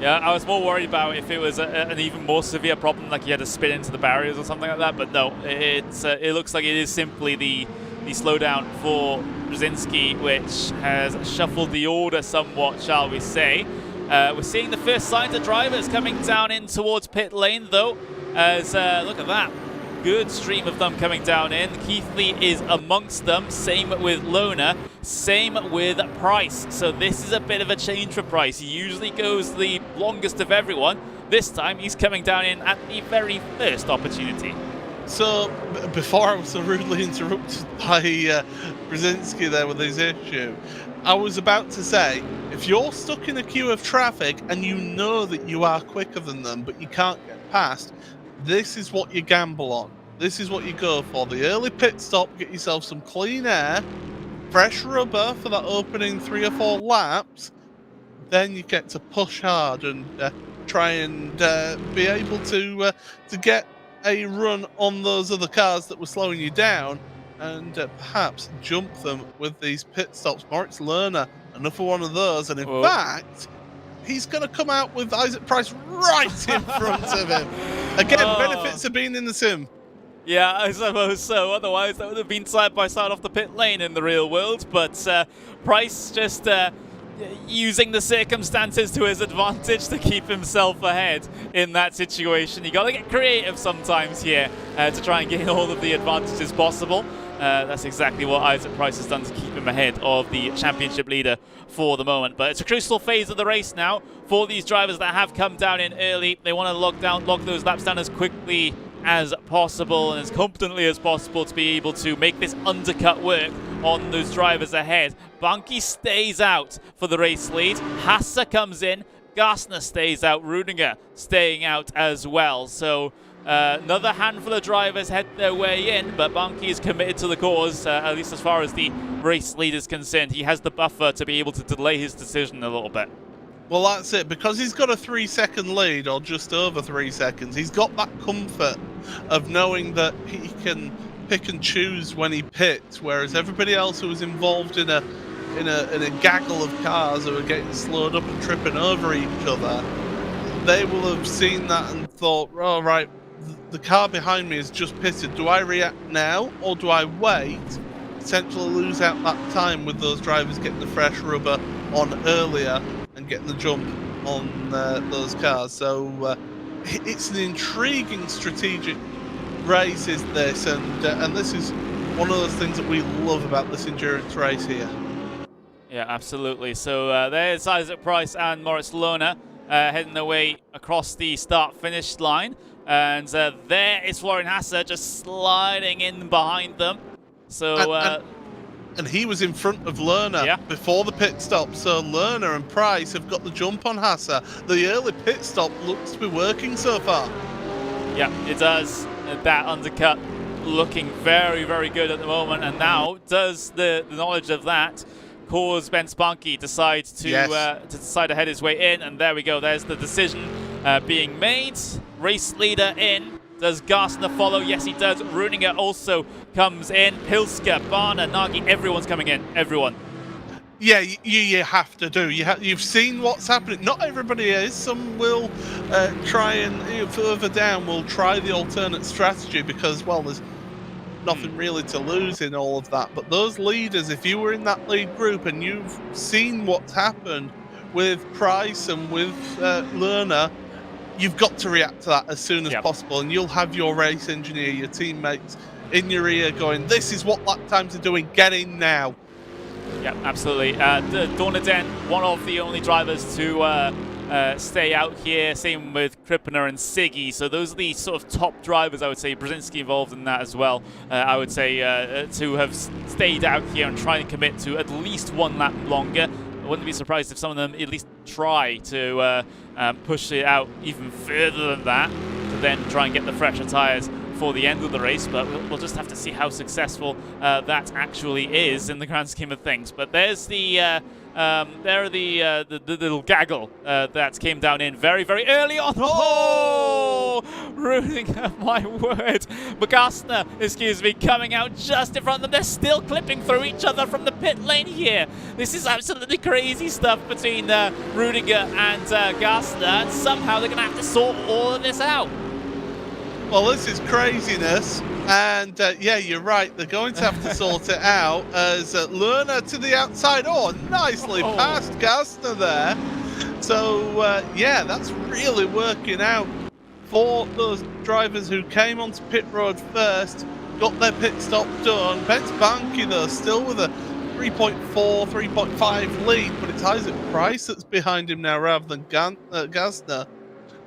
[SPEAKER 1] Yeah, I was more worried about if it was an even more severe problem, like he had to spin into the barriers or something like that. But no, it looks like it is simply the slowdown for Brzezinski, which has shuffled the order somewhat, shall we say. We're seeing the first signs of drivers coming down in towards pit lane, though. As look at that, good stream of them coming down in. Keithley is amongst them, same with Lona, same with Price. So this is a bit of a change for Price. He usually goes the longest of everyone. This time he's coming down in at the very first opportunity.
[SPEAKER 2] So before I was so rudely interrupted by Brzezinski there with his issue, I was about to say, if you're stuck in a queue of traffic and you know that you are quicker than them but you can't get past, this is what you gamble on. This is what you go for. The early pit stop, get yourself some clean air, fresh rubber for that opening 3 or 4 laps, then you get to push hard and try and be able to get a run on those other cars that were slowing you down, and perhaps jump them with these pit stops. Moritz Lerner, another one of those, and in fact, he's going to come out with Isaac Price right in front of him. Again, benefits of being in the sim.
[SPEAKER 1] Yeah, I suppose so. Otherwise, that would have been side by side off the pit lane in the real world. But Price just using the circumstances to his advantage to keep himself ahead in that situation. You got to get creative sometimes here to try and gain all of the advantages possible. That's exactly what Isaac Price has done to keep him ahead of the championship leader for the moment. But it's a crucial phase of the race now for these drivers that have come down in early. They want to lock those laps down as quickly as possible and as competently as possible to be able to make this undercut work on those drivers ahead. Bunky stays out for the race lead. Hasse comes in. Gassner stays out. Rudiger staying out as well. So another handful of drivers head their way in, but Bunky is committed to the cause, at least as far as the race lead is concerned. He has the buffer to be able to delay his decision a little bit.
[SPEAKER 2] Well, that's it. Because he's got a 3-second lead, or just over 3 seconds, he's got that comfort of knowing that he can pick and choose when he pits, whereas everybody else who was involved in a gaggle of cars who are getting slowed up and tripping over each other, they will have seen that and thought, oh, right, the car behind me has just pitted. Do I react now, or do I wait, potentially lose out that time with those drivers getting the fresh rubber on earlier and getting the jump on those cars? So it's an intriguing strategic race, is this, and this is one of those things that we love about this endurance race here.
[SPEAKER 1] Yeah, absolutely. So there's Isaac Price and Moritz Lohner heading their way across the start-finish line. And there is Florian Hasse just sliding in behind them. So
[SPEAKER 2] and he was in front of Lerner before the pit stop. So Lerner and Price have got the jump on Hasse. The early pit stop looks to be working so far.
[SPEAKER 1] Yeah, it does. That undercut looking very, very good at the moment. And now does the knowledge of that cause Ben Spunky decide to decide to head his way in? And there we go. There's the decision being made. Race leader in. Does Gassner follow? Yes, he does. Rudiger also comes in. Pilska, Barner, Nagy, everyone's coming in. Everyone.
[SPEAKER 2] Yeah, you have to do. You've seen what's happening. Not everybody is. Some will try and further down will try the alternate strategy because, well, there's nothing really to lose in all of that. But those leaders, if you were in that lead group and you've seen what's happened with Price and with Lerner, you've got to react to that as soon as possible, and you'll have your race engineer, your teammates in your ear going, this is what lap times are doing, get in now.
[SPEAKER 1] Yeah, absolutely. Dorneden, one of the only drivers to stay out here, same with Krippner and Siggy, so those are the sort of top drivers, I would say. Brzezinski involved in that as well, I would say, to have stayed out here and try and commit to at least one lap longer. I wouldn't be surprised if some of them at least try to push it out even further than that, to then try and get the fresher tyres for the end of the race, but we'll just have to see how successful that actually is in the grand scheme of things. But there's the little gaggle that came down in very, very early on. Oh, Rudiger, my word. Gassner, excuse me, coming out just in front of them. They're still clipping through each other from the pit lane here. This is absolutely crazy stuff between Rudiger and Gassner, and somehow they're going to have to sort all of this out.
[SPEAKER 2] Well, this is craziness, and yeah, you're right. They're going to have to sort it out as Lerner to the outside. Oh, nicely past Gassner there. So, yeah, that's really working out for those drivers who came onto pit road first, got their pit stop done. Ben Spunky, though, still with a 3.4, 3.5 lead, but it's Isaac Price that's behind him now rather than Gassner,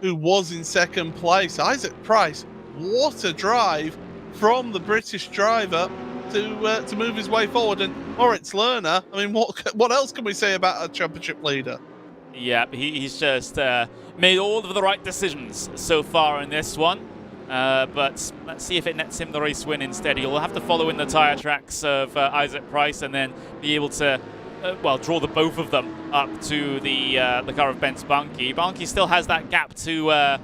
[SPEAKER 2] who was in second place. Isaac Price, what a drive from the British driver to move his way forward. And Moritz Lerner, I mean, what else can we say about a championship leader?
[SPEAKER 1] Yeah, he's just made all of the right decisions so far in this one. But let's see if it nets him the race win instead. He'll have to follow in the tyre tracks of Isaac Price and then be able to draw the both of them up to the car of Ben Spunky. Spunky still has that gap to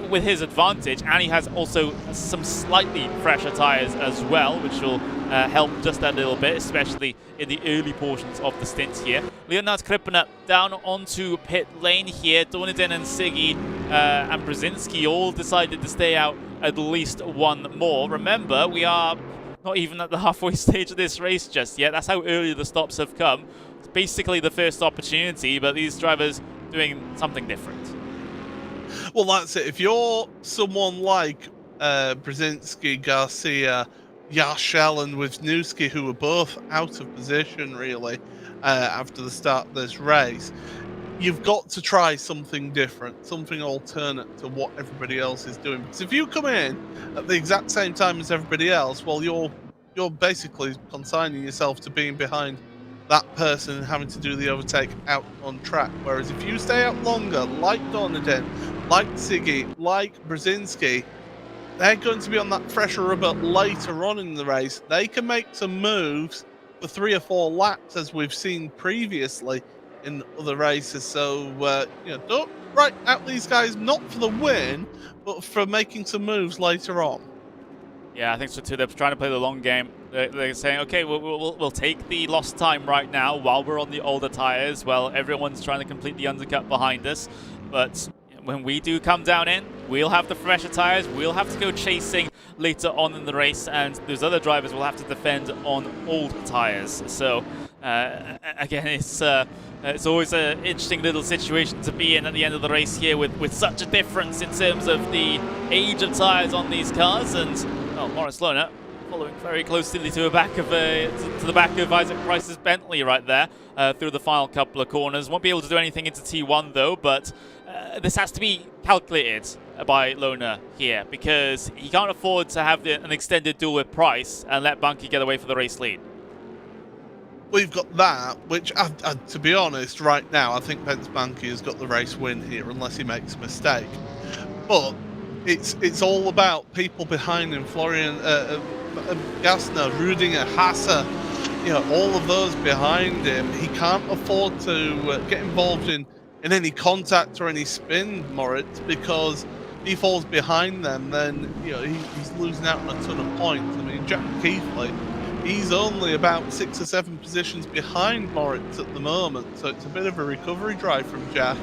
[SPEAKER 1] with his advantage, and he has also some slightly fresher tyres as well, which will help just a little bit, especially in the early portions of the stint here. Leonard Krippner down onto pit lane here. Dorneden and Siggy and Brzezinski all decided to stay out at least one more. Remember, we are not even at the halfway stage of this race just yet. That's how early the stops have come. It's basically the first opportunity, but these drivers doing something different.
[SPEAKER 2] Well, that's it. If you're someone like Brzezinski, Garcia, Yarshel and Wisniewski, who were both out of position really after the start of this race. You've got to try something different, something alternate to what everybody else is doing. Because if you come in at the exact same time as everybody else, well, you're basically consigning yourself to being behind that person and having to do the overtake out on track. Whereas if you stay out longer, like Dorneden, like Siggy, like Brzezinski, they're going to be on that fresher rubber later on in the race. They can make some moves for 3 or 4 laps, as we've seen previously in other races. So, don't write out these guys not for the win, but for making some moves later on.
[SPEAKER 1] Yeah, I think so too. They're trying to play the long game. They're saying, okay, we'll take the lost time right now while we're on the older tires. Well, everyone's trying to complete the undercut behind us. But when we do come down in, we'll have the fresher tires. We'll have to go chasing later on in the race. And those other drivers will have to defend on old tires. So, again, it's always an interesting little situation to be in at the end of the race here with such a difference in terms of the age of tires on these cars. And Maurice Lohner following very closely to the back of Isaac Price's Bentley right there through the final couple of corners. Won't be able to do anything into T1 though, but this has to be calculated by Lohner here because he can't afford to have an extended duel with Price and let Bunky get away for the race lead.
[SPEAKER 2] We've got that, which, to be honest, right now, I think Pence Bunky has got the race win here, unless he makes a mistake. But it's all about people behind him, Florian Gassner, Rudinger, Hasse, all of those behind him. He can't afford to get involved in any contact or any spin, Moritz, because if he falls behind them, then he's losing out on a ton of points. I mean, Jack Keithley, he's only about 6 or 7 positions behind Moritz at the moment, so it's a bit of a recovery drive from Jack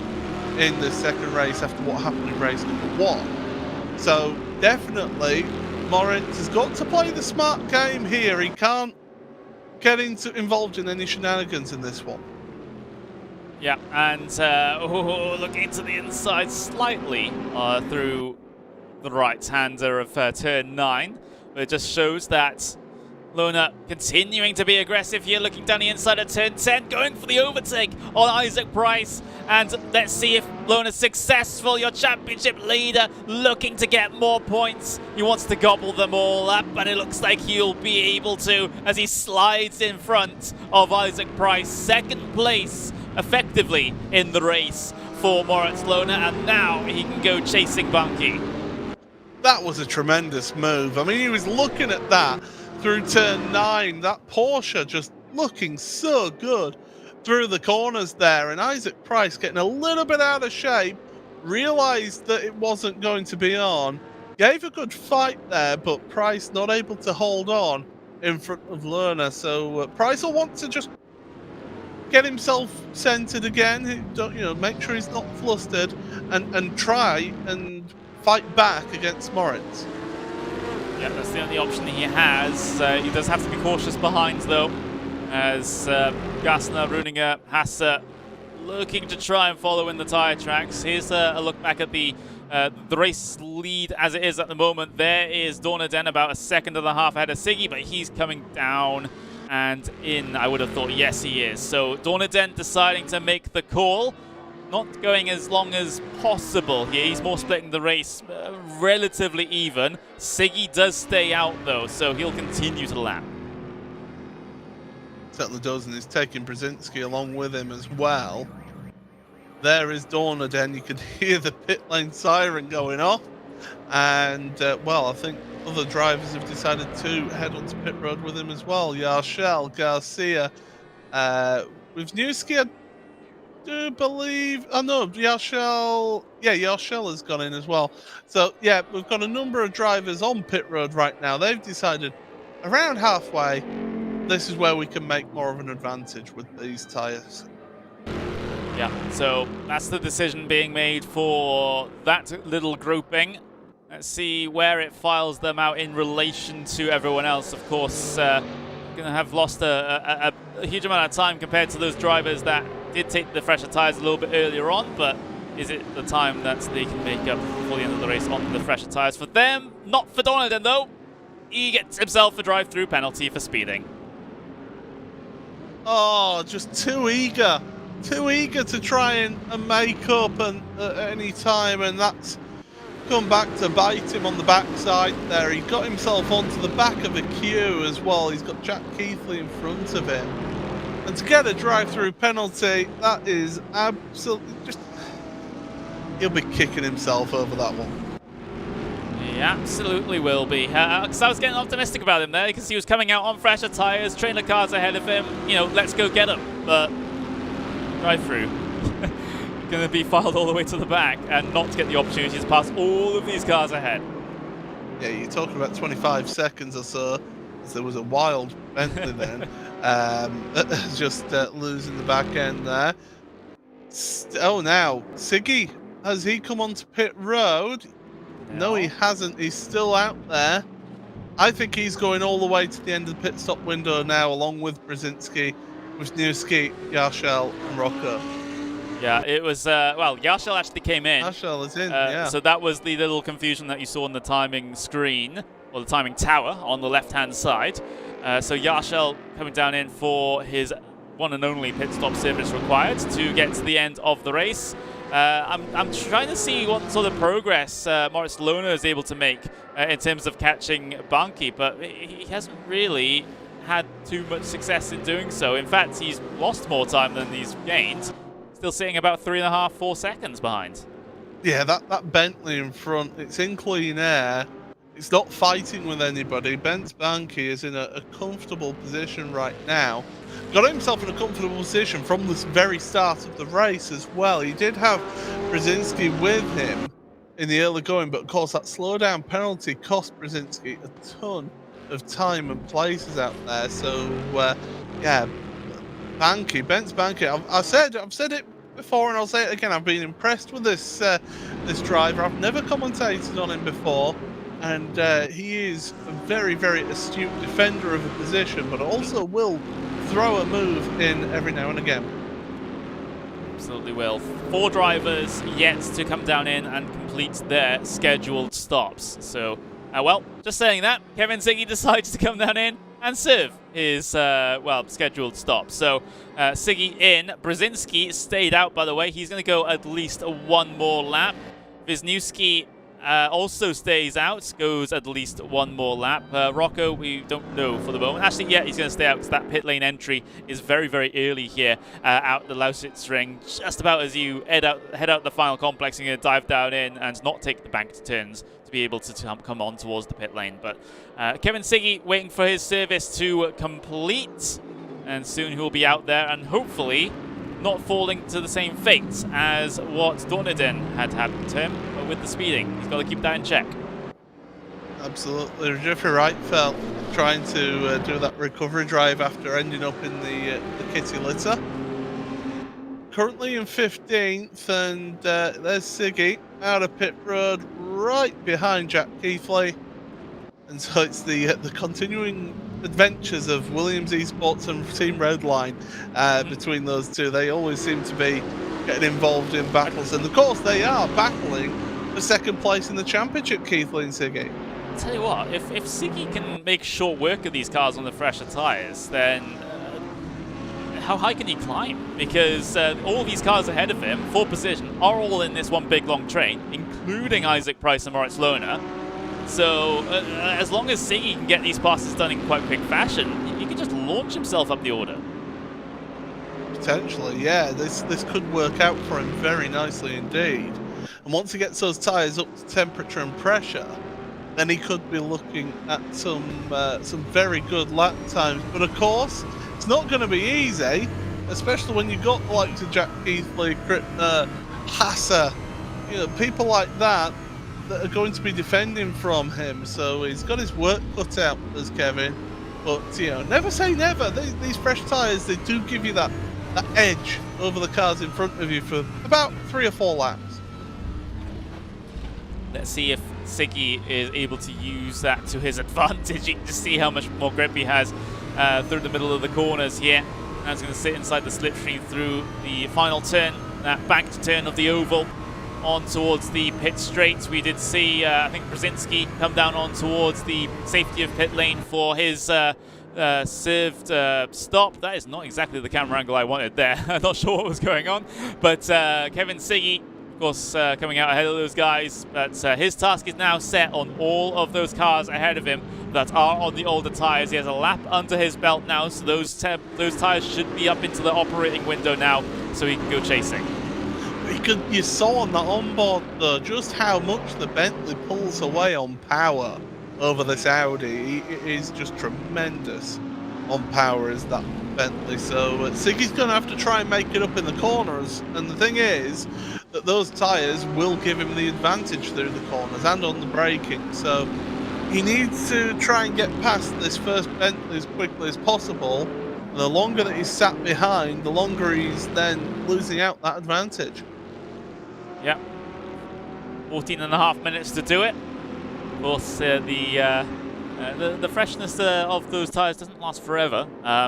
[SPEAKER 2] in the second race after what happened in race number 1. So definitely Moritz has got to play the smart game here. He can't get involved in any shenanigans in this one.
[SPEAKER 1] Yeah, and looking to the inside slightly through the right-hander of turn 9. It just shows that Lohner continuing to be aggressive here, looking down the inside of turn 10, going for the overtake on Isaac Price. And let's see if Lohner's successful, your championship leader, looking to get more points. He wants to gobble them all up, and it looks like he'll be able to as he slides in front of Isaac Price. Second place, effectively, in the race for Moritz Lohner, and now he can go chasing Bunky.
[SPEAKER 2] That was a tremendous move. I mean, he was looking at that through turn 9, that Porsche just looking so good through the corners there, and Isaac Price getting a little bit out of shape, realised that it wasn't going to be on, gave a good fight there, but Price not able to hold on in front of Lohner. So Price will want to just get himself centred again, make sure he's not flustered, and try and fight back against Moritz.
[SPEAKER 1] Yeah, that's the only option he has. He does have to be cautious behind, though, as Gassner, Rudinger, Hasse looking to try and follow in the tyre tracks. Here's a look back at the race lead as it is at the moment. There is Dorneden about 1.5 seconds ahead of Siggy, but he's coming down and in, I would have thought. Yes, he is. So Dorneden deciding to make the call. Not going as long as possible here. He's more splitting the race relatively even. Siggy does stay out though, so he'll continue to lap.
[SPEAKER 2] Certainly does, and he's taking Brzezinski along with him as well. There is Dorneden. You can hear the pit lane siren going off. And, well, I think other drivers have decided to head onto pit road with him as well. Yarshel, Garcia, Wisniewski, I do believe, oh no, Yarshel has gone in as well. So yeah, we've got a number of drivers on pit road right now. They've decided around halfway, this is where we can make more of an advantage with these tyres.
[SPEAKER 1] Yeah, so that's the decision being made for that little grouping. Let's see where it files them out in relation to everyone else. Of course, going to have lost a huge amount of time compared to those drivers that did take the fresher tyres a little bit earlier on, but is it the time that they can make up before the end of the race on the fresher tyres? For them, not for Dorneden though. he gets himself a drive-through penalty for speeding.
[SPEAKER 2] Oh, just too eager to try and make up at any time, and that's come back to bite him on the backside there. He got himself onto the back of a queue as well. He's got Jack Keithley in front of him. And to get a drive-through penalty, that is absolutely just... He'll be kicking himself over that one.
[SPEAKER 1] He absolutely will be. Because I was getting optimistic about him there, because he was coming out on fresher tyres, trainer cars ahead of him. You know, let's go get him. But drive-through. Going to be filed all the way to the back and not get the opportunity to pass all of these cars ahead.
[SPEAKER 2] Yeah, you're talking about 25 seconds or so. There was a wild Bentley then. Just losing the back end there. Oh, now, Siggy, has he come onto pit road? No, he hasn't. He's still out there. I think he's going all the way to the end of the pit stop window now, along with Brzezinski, Wisniewski, Yarshel, and Rocco.
[SPEAKER 1] Yeah, it was, well, Yarshel actually came in.
[SPEAKER 2] Yarshel is in, yeah.
[SPEAKER 1] So that was the little confusion that you saw on the timing screen, or the timing tower on the left-hand side. So Yarshel coming down in for his one and only pit stop service required to get to the end of the race. I'm trying to see what sort of progress Moritz Lohner is able to make in terms of catching Banki, but he hasn't really had too much success in doing so. In fact, he's lost more time than he's gained. Still sitting about 3.5, 4 seconds behind.
[SPEAKER 2] Yeah, that Bentley in front, it's in clean air. It's not fighting with anybody. Benz Banki is in a comfortable position right now. Got himself in a comfortable position from the very start of the race as well. He did have Brzezinski with him in the early going, but of course that slowdown penalty cost Brzezinski a ton of time and places out there. So yeah, Banki, Benz Banki. I've said it before and I'll say it again. I've been impressed with this driver. I've never commentated on him before. And he is a very, very astute defender of a position, but also will throw a move in every now and again.
[SPEAKER 1] Absolutely will. 4 drivers yet to come down in and complete their scheduled stops. So, well, just saying that, Kevin Siggy decides to come down in and serve his, well, scheduled stop. So, Siggy in. Brzezinski stayed out, by the way. He's going to go at least one more lap. Wisniewski also stays out, goes at least one more lap. Rocco, we don't know for the moment. Actually, yeah, he's going to stay out because that pit lane entry is very, very early here out the Lausitzring. Just about as you head out the final complex, you're going to dive down in and not take the banked turns to be able to come on towards the pit lane. But Kevin Siggy waiting for his service to complete, and soon he'll be out there and hopefully not falling to the same fate as what Dorniden had happened to him, but with the speeding. He's got to keep that in check.
[SPEAKER 2] Absolutely. Jeffrey Reitfeld trying to do that recovery drive after ending up in the kitty litter. Currently in 15th, and there's Siggy out of pit road right behind Jack Keithley. And so it's the continuing adventures of Williams Esports and Team Redline between those two. They always seem to be getting involved in battles, and of course they are battling for second place in the championship, Keithley and Siggy.
[SPEAKER 1] I'll tell you what, if Siggy can make short work of these cars on the fresher tyres, then how high can he climb? Because all these cars ahead of him, for position, are all in this one big long train, including Isaac Price and Moritz Lohner. So, as long as Siggy can get these passes done in quite quick fashion, he can just launch himself up the order.
[SPEAKER 2] Potentially, yeah. This could work out for him very nicely indeed. And once he gets those tyres up to temperature and pressure, then he could be looking at some very good lap times. But of course, it's not going to be easy, especially when you've got the likes of Jack Keithley, Krippner, Hasser, people like that are going to be defending from him. So he's got his work cut out as Kevin. But never say never. These fresh tyres, they do give you that edge over the cars in front of you for about 3 or 4 laps.
[SPEAKER 1] Let's see if Siggy is able to use that to his advantage. You can just see how much more grip he has through the middle of the corners here. Now he's going to sit inside the slipstream through the final turn, that banked turn of the oval. on towards the pit straight. We did see, I think, Brzezinski come down on towards the safety of pit lane for his served stop. That is not exactly the camera angle I wanted there. I'm not sure what was going on. But Kevin Siggy, of course, coming out ahead of those guys. But his task is now set on all of those cars ahead of him that are on the older tyres. He has a lap under his belt now, so those tyres should be up into the operating window now, so he can go chasing.
[SPEAKER 2] You saw on that onboard, though, just how much the Bentley pulls away on power over this Audi. It is just tremendous on power, is that Bentley. So Siggy's going to have to try and make it up in the corners. And the thing is that those tyres will give him the advantage through the corners and on the braking. So he needs to try and get past this first Bentley as quickly as possible. And the longer that he's sat behind, the longer he's then losing out that advantage.
[SPEAKER 1] Yeah. 14.5 minutes to do it. Of course, the freshness of those tyres doesn't last forever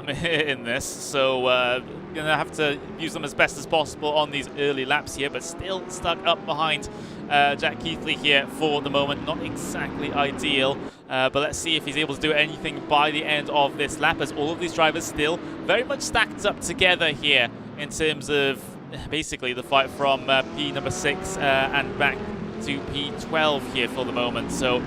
[SPEAKER 1] in this, so going to have to use them as best as possible on these early laps here, but still stuck up behind Jack Keithley here for the moment. Not exactly ideal, but let's see if he's able to do anything by the end of this lap, as all of these drivers still very much stacked up together here in terms of basically the fight from P number 6 and back to P12 here for the moment. So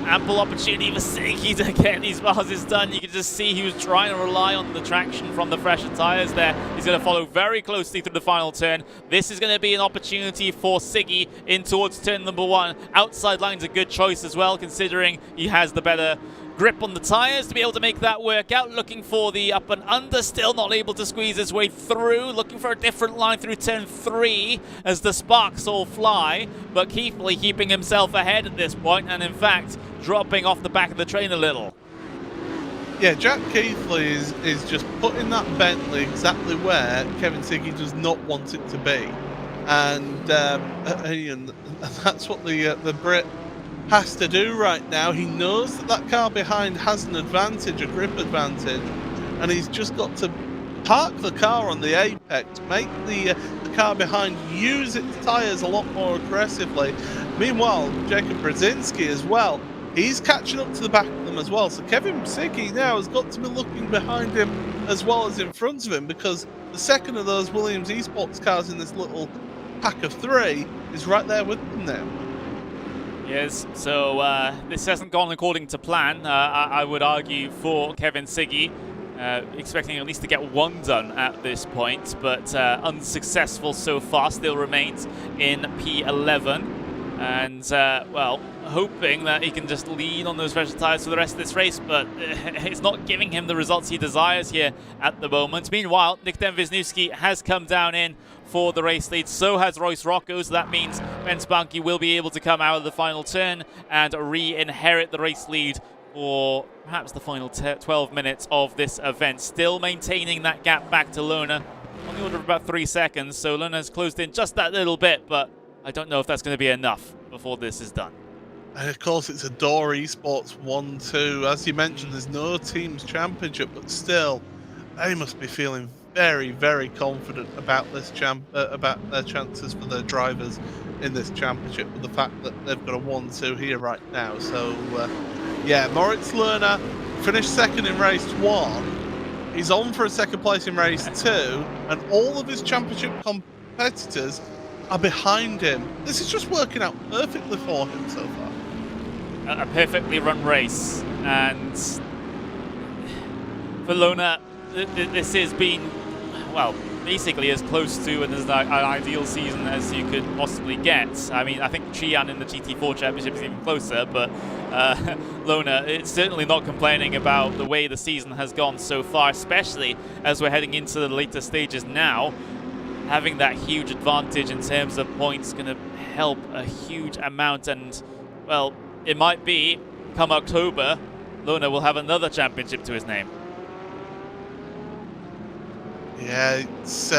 [SPEAKER 1] ample opportunity for Siggy to get these passes done. You can just see he was trying to rely on the traction from the fresher tyres there. He's going to follow very closely through the final turn. This is going to be an opportunity for Siggy in towards turn number 1. Outside line's a good choice as well, considering he has the better grip on the tyres to be able to make that work out. Looking for the up and under, still not able to squeeze his way through. Looking for a different line through turn 3 as the sparks all fly. But Keithley keeping himself ahead at this point, and in fact dropping off the back of the train a little.
[SPEAKER 2] Yeah, Jack Keithley is just putting that Bentley exactly where Kevin Siggy does not want it to be. And that's what the Brit has to do right now. He knows that car behind has an advantage, a grip advantage, and he's just got to park the car on the apex, make the car behind use its tyres a lot more aggressively. Meanwhile, Jacob Brzezinski as well, he's catching up to the back of them as well. So Kevin Siggy now has got to be looking behind him as well as in front of him, because the second of those Williams Esports cars in this little pack of 3 is right there with them now.
[SPEAKER 1] Yes, so this hasn't gone according to plan, I would argue, for Kevin Siggy. Expecting at least to get one done at this point, but unsuccessful so far. Still remains in P11. And, well, hoping that he can just lead on those fresher tyres for the rest of this race, but it's not giving him the results he desires here at the moment. Meanwhile, Nikodem Wisniewski has come down in for the race lead. So has Royce Rocco, so that means Ben Spanky will be able to come out of the final turn and re-inherit the race lead for perhaps the final 12 minutes of this event. Still maintaining that gap back to Lona on the order of about 3 seconds, so Lona's closed in just that little bit, but I don't know if that's going to be enough before this is done.
[SPEAKER 2] And of course, it's a Door Esports 1-2. As you mentioned, there's no teams championship, but still, they must be feeling very, very confident about this about their chances for their drivers in this championship, with the fact that they've got a 1-2 here right now. So, yeah, Moritz Lerner finished second in race 1. He's on for a second place in race 2, and all of his championship competitors are behind him. This is just working out perfectly for him so far.
[SPEAKER 1] A perfectly run race, and for Lona, this has been, well, basically as close to an ideal season as you could possibly get. I mean, I think Chian in the GT4 Championship is even closer, but Lona, it's certainly not complaining about the way the season has gone so far, especially as we're heading into the later stages now. Having that huge advantage in terms of points is going to help a huge amount, and, well, it might be, come October, Lona will have another championship to his name.
[SPEAKER 2] Yeah, it's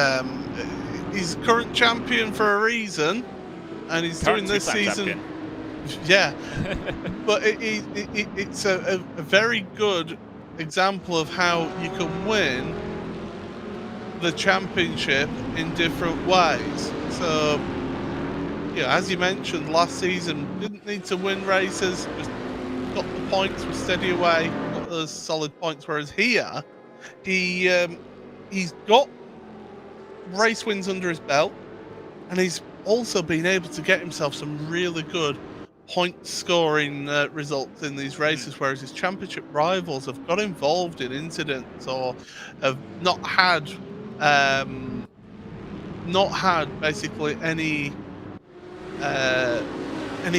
[SPEAKER 2] he's current champion for a reason, and he's doing this season. Champion. Yeah, but it's a very good example of how you can win the championship in different ways. So as you mentioned, last season didn't need to win races, just got the points, was steady away, got those solid points. Whereas here, he's got race wins under his belt, and he's also been able to get himself some really good point scoring results in these races, whereas his championship rivals have got involved in incidents or have not had basically any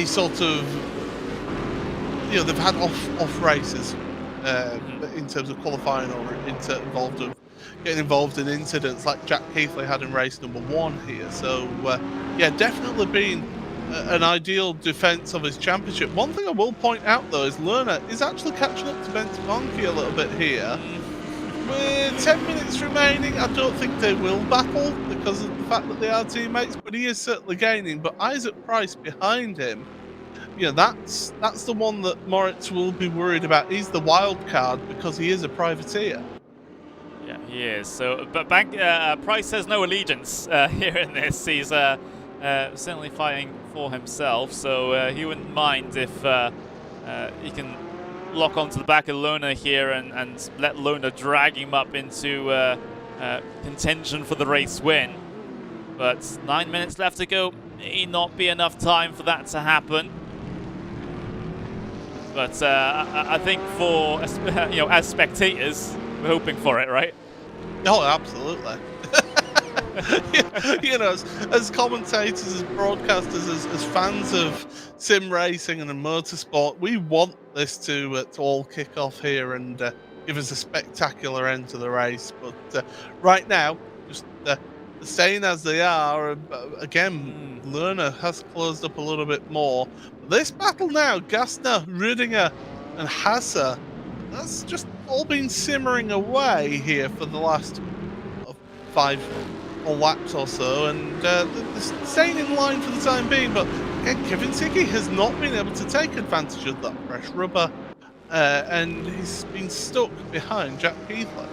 [SPEAKER 2] sort of, they've had off races in terms of qualifying or getting involved in incidents like Jack Keithley had in race number 1 here. So definitely been an ideal defence of his championship. One thing I will point out though is Lerner is actually catching up to Ben Tabonki a little bit here. With 10 minutes remaining, I don't think they will battle because of the fact that they are teammates, but he is certainly gaining. But Isaac Price behind him, that's the one that Moritz will be worried about. He's the wild card because he is a privateer.
[SPEAKER 1] Yeah, he is. So, but Price has no allegiance here in this. He's certainly fighting for himself, so he wouldn't mind if he can lock onto the back of Lerner here and let Lerner drag him up into contention for the race win. But 9 minutes left to go. May not be enough time for that to happen. But I think for as spectators, we're hoping for it, right?
[SPEAKER 2] Oh, absolutely. As commentators, as broadcasters, as fans of sim racing and motorsport, we want this to all kick off here and give us a spectacular end to the race. But right now, just staying as they are. Again, Lerner has closed up a little bit more. But this battle now, Gastner, Rüdiger, and Hasse, that's just all been simmering away here for the last 5 laps or so, and staying in line for the time being. But again, Kevin Siggy has not been able to take advantage of that fresh rubber, and he's been stuck behind Jack Keithley.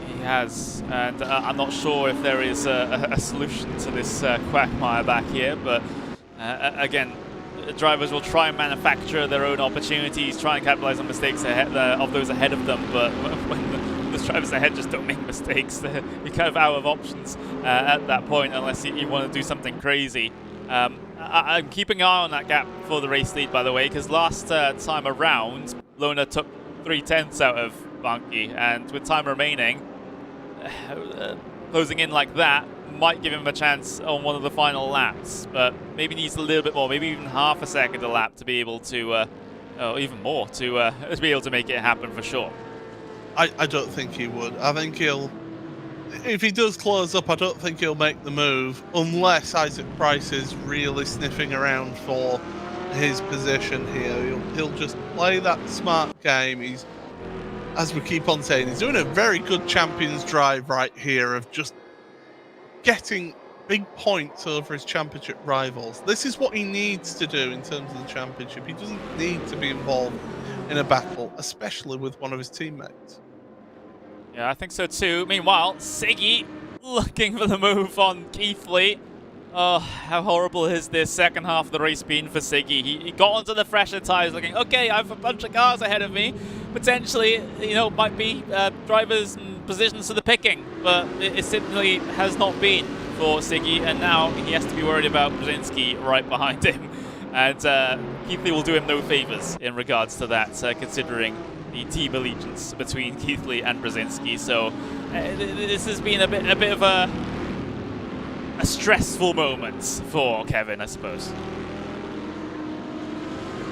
[SPEAKER 1] He has, and I'm not sure if there is a solution to this quagmire back here, but again, drivers will try and manufacture their own opportunities, try and capitalize on mistakes of those ahead of them, but when the drivers ahead just don't make mistakes, you're kind of out of options at that point unless you want to do something crazy. I'm keeping an eye on that gap for the race lead, by the way, because last time around, Lerner took 3/10 out of Bunky, and with time remaining, closing in like that might give him a chance on one of the final laps, but maybe needs a little bit more, maybe even half a second a lap to be able to, or even more, to be able to make it happen for sure.
[SPEAKER 2] I don't think he would. I think if he does close up, I don't think he'll make the move unless Isaac Price is really sniffing around for his position here. He'll just play that smart game. He's, as we keep on saying, he's doing a very good champion's drive right here of just getting big points over his championship rivals. This is what he needs to do in terms of the championship. He doesn't need to be involved in a battle, especially with one of his teammates.
[SPEAKER 1] Yeah, I think so too. Meanwhile, Siggy looking for the move on Keithley. Oh, how horrible has this second half of the race been for Siggy? He got onto the fresher tyres looking, okay, I have a bunch of cars ahead of me. Potentially, might be drivers and positions to the picking, but it simply has not been for Siggy, and now he has to be worried about Brzezinski right behind him. And Keithley will do him no favours in regards to that, considering the team allegiance between Keithley and Brzezinski. So this has been a bit of a stressful moment for Kevin, I suppose.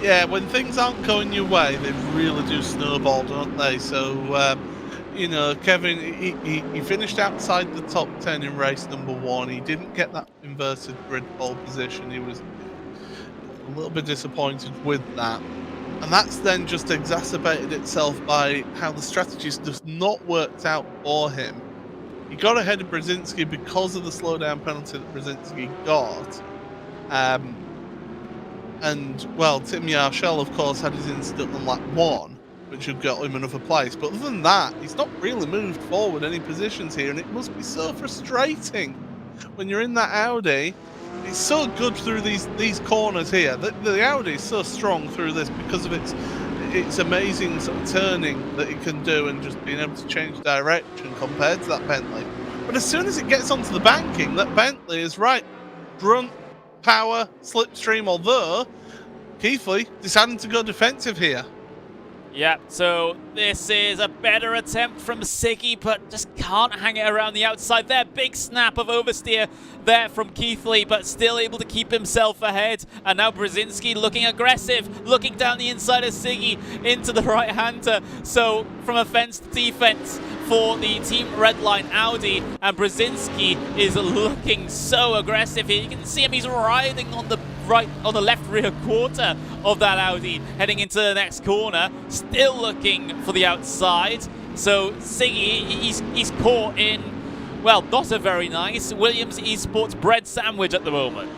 [SPEAKER 2] Yeah, when things aren't going your way, they really do snowball, don't they? So, Kevin, he finished outside the top 10 in race number 1. He didn't get that inverted grid pole position. He was a little bit disappointed with that. And that's then just exacerbated itself by how the strategies just not worked out for him. He got ahead of Brzezinski because of the slowdown penalty that Brzezinski got. Tim Yarshell, of course, had his incident on lap 1, which had got him another place. But other than that, he's not really moved forward any positions here, and it must be so frustrating when you're in that Audi it's so good through these corners here. The Audi is so strong through this because of its amazing sort of turning that it can do and just being able to change direction compared to that Bentley. But as soon as it gets onto the banking, that Bentley is right. Grunt, power, slipstream, although Keithley deciding to go defensive here.
[SPEAKER 1] Yeah, so this is a better attempt from Siggy, but just can't hang it around the outside there. Big snap of oversteer there from Keithley, but still able to keep himself ahead. And now Brzezinski looking aggressive, looking down the inside of Siggy into the right-hander. So from offense to defense for the Team Redline Audi, and Brzezinski is looking so aggressive here. You can see him, he's riding on the left rear quarter of that Audi, heading into the next corner, still looking for the outside. So Siggy, he's caught in, well, not a very nice Williams Esports bread sandwich at the moment.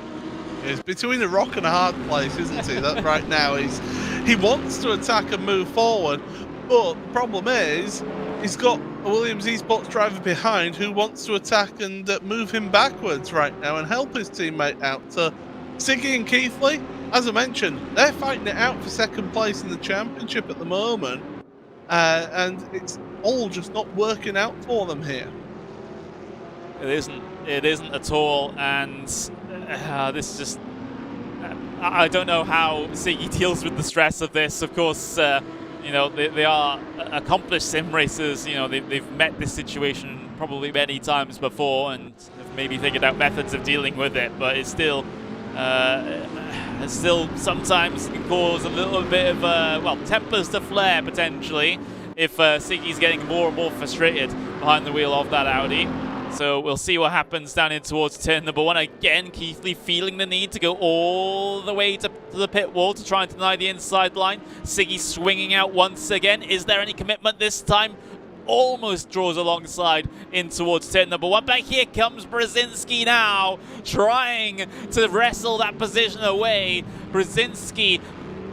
[SPEAKER 2] He's between a rock and a hard place, isn't he? That right now he wants to attack and move forward, but the problem is he's got a Williams Esports driver behind who wants to attack and move him backwards right now and help his teammate out. So Siggy and Keithley, as I mentioned, they're fighting it out for second place in the championship at the moment, and it's all just not working out for them here.
[SPEAKER 1] It isn't at all, and this is just... I don't know how Siggy deals with the stress of this. Of course, you know, they are accomplished sim racers. You know, they've met this situation probably many times before and have maybe figured out methods of dealing with it, but it's still... still sometimes can cause a little bit of, well, tempers to flare potentially if Siggy's getting more and more frustrated behind the wheel of that Audi. So we'll see what happens down in towards turn number 1. Again, Keithley feeling the need to go all the way to the pit wall to try and deny the inside line. Siggy swinging out once again. Is there any commitment this time? Almost draws alongside in towards turn number 1, but here comes Brzezinski now, trying to wrestle that position away. Brzezinski,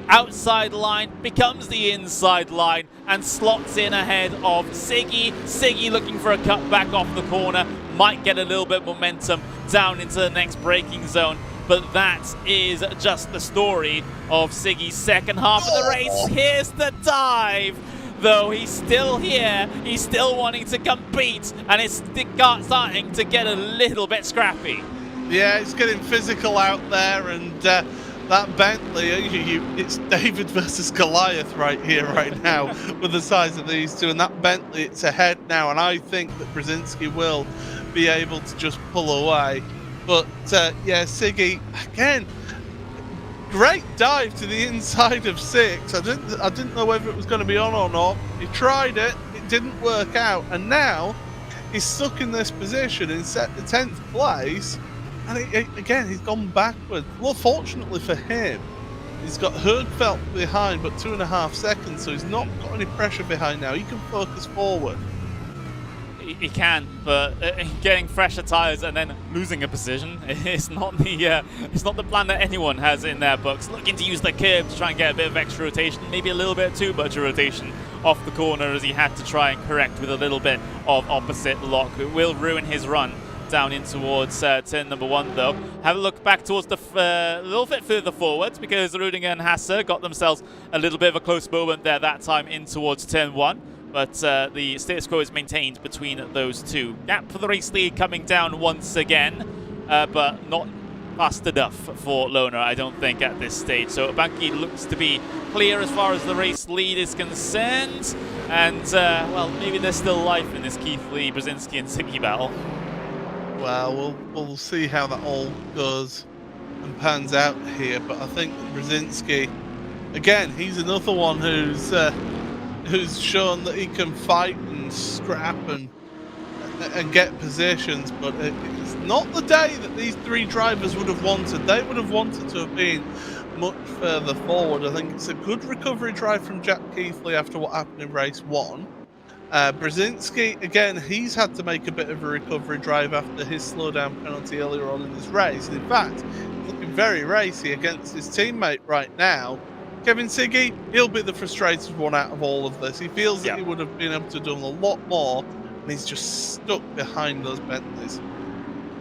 [SPEAKER 1] outside line, becomes the inside line and slots in ahead of Siggy. Siggy looking for a cut back off the corner, might get a little bit of momentum down into the next braking zone. But that is just the story of Siggy's second half of the race. Here's the dive. Though he's still here, he's still wanting to compete, and it's starting to get a little bit scrappy.
[SPEAKER 2] Yeah, it's getting physical out there, and that Bentley, it's David versus Goliath right here, right now, with the size of these two, and that Bentley, it's ahead now, and I think that Brzezinski will be able to just pull away. But yeah, Siggy, again, great dive to the inside of 6. I didn't know whether it was going to be on or not. He tried it, it didn't work out, and now he's stuck in this position in 10th place. And again, he's gone backwards. Well, fortunately for him, he's got Herdfeld behind, but 2.5 seconds, so he's not got any pressure behind now. He can focus forward.
[SPEAKER 1] He can, but getting fresher tyres and then losing a position is not the plan that anyone has in their books. Looking to use the curb to try and get a bit of extra rotation, maybe a little bit too much rotation off the corner as he had to try and correct with a little bit of opposite lock. It will ruin his run down in towards turn number 1 though. Have a look back towards the little bit further forwards because Rudinger and Hasser got themselves a little bit of a close moment there that time in towards turn 1. But the status quo is maintained between those two. Gap for the race lead coming down once again, but not fast enough for Lohner, I don't think, at this stage. So Banki looks to be clear as far as the race lead is concerned. And, well, maybe there's still life in this Keithley, Brzezinski and Siggy battle.
[SPEAKER 2] Well, we'll see how that all goes and pans out here. But I think Brzezinski, again, he's another one who's shown that he can fight and scrap and get positions, but it's not the day that these 3 drivers would have wanted. They would have wanted to have been much further forward. I think it's a good recovery drive from Jack Keithley after what happened in race 1. Brzezinski, again, he's had to make a bit of a recovery drive after his slowdown penalty earlier on in this race. And in fact, he's looking very racy against his teammate right now. Kevin Siggy, he'll be the frustrated one out of all of this. He feels that he would have been able to do a lot more, and he's just stuck behind those Bentleys.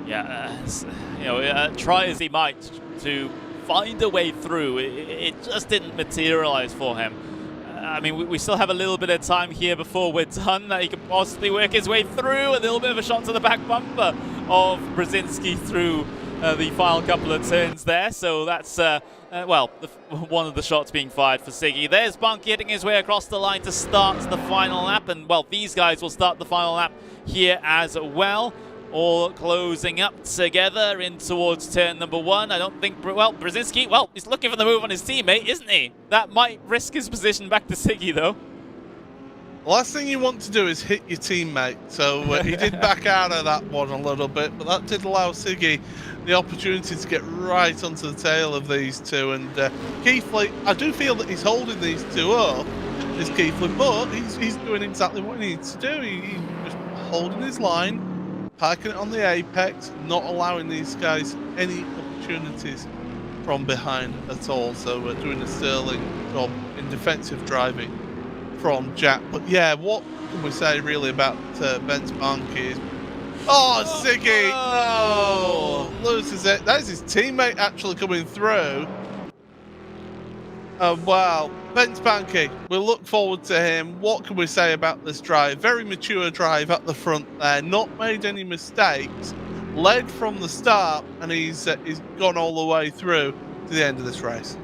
[SPEAKER 1] Yeah, try as he might to find a way through, it just didn't materialize for him. I mean, we still have a little bit of time here before we're done that he could possibly work his way through. A little bit of a shot to the back bumper of Brzezinski through the final couple of turns there. So that's, one of the shots being fired for Siggy. There's Bunky hitting his way across the line to start the final lap. And, well, these guys will start the final lap here as well. All closing up together in towards turn number 1. I don't think, Brzezinski, he's looking for the move on his teammate, isn't he? That might risk his position back to Siggy, though.
[SPEAKER 2] The last thing you want to do is hit your teammate. So he did back out of that one a little bit, but that did allow Siggy the opportunity to get right onto the tail of these two. And Keithley, I do feel that he's holding these two up, is Keithley, but he's doing exactly what he needs to do. He's just holding his line, parking it on the apex, not allowing these guys any opportunities from behind at all. So we're doing a sterling job in defensive driving from Jack. But yeah, what can we say really about Ben's Bunky is... Oh, Siggy! Oh, loses it. That's his teammate actually coming through. Wow. Ben Spanky, we'll look forward to him. What can we say about this drive? Very mature drive at the front there. Not made any mistakes. Led from the start, and he's gone all the way through to the end of this race.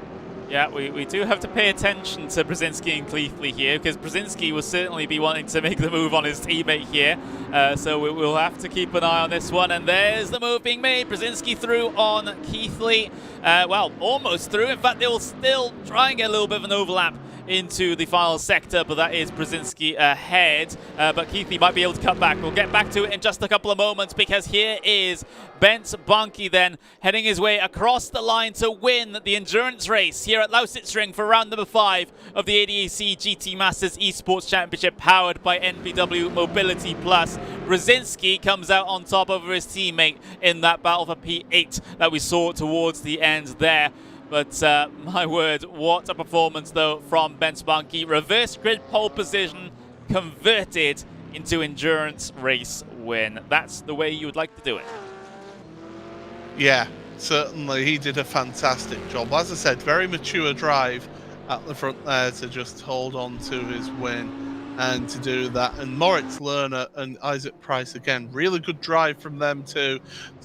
[SPEAKER 1] Yeah, we do have to pay attention to Brzezinski and Keithley here, because Brzezinski will certainly be wanting to make the move on his teammate here. So we'll have to keep an eye on this one. And there's the move being made. Brzezinski through on Keithley. Almost through. In fact, they will still try and get a little bit of an overlap into the final sector, but that is Brzezinski ahead. But Keithley might be able to cut back. We'll get back to it in just a couple of moments, because here is Bent Bunky then heading his way across the line to win the endurance race here at Lausitzring for round number 5 of the ADAC GT Masters Esports Championship powered by NBW Mobility Plus. Brzezinski comes out on top over his teammate in that battle for P8 that we saw towards the end there. But my word, what a performance though from Ben Spunky. Reverse grid pole position converted into endurance race win. That's the way you would like to do it.
[SPEAKER 2] Yeah, certainly he did a fantastic job. As I said, very mature drive at the front there to just hold on to his win and to do that. And Moritz Lerner and Isaac Price, again, really good drive from them to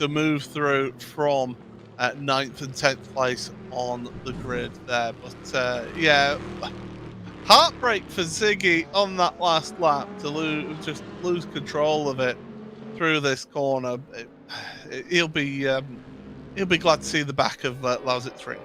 [SPEAKER 2] move through from 9th and 10th place on the grid there. But yeah, heartbreak for Ziggy on that last lap to lose control of it through this corner. He'll be glad to see the back of Lausitzring.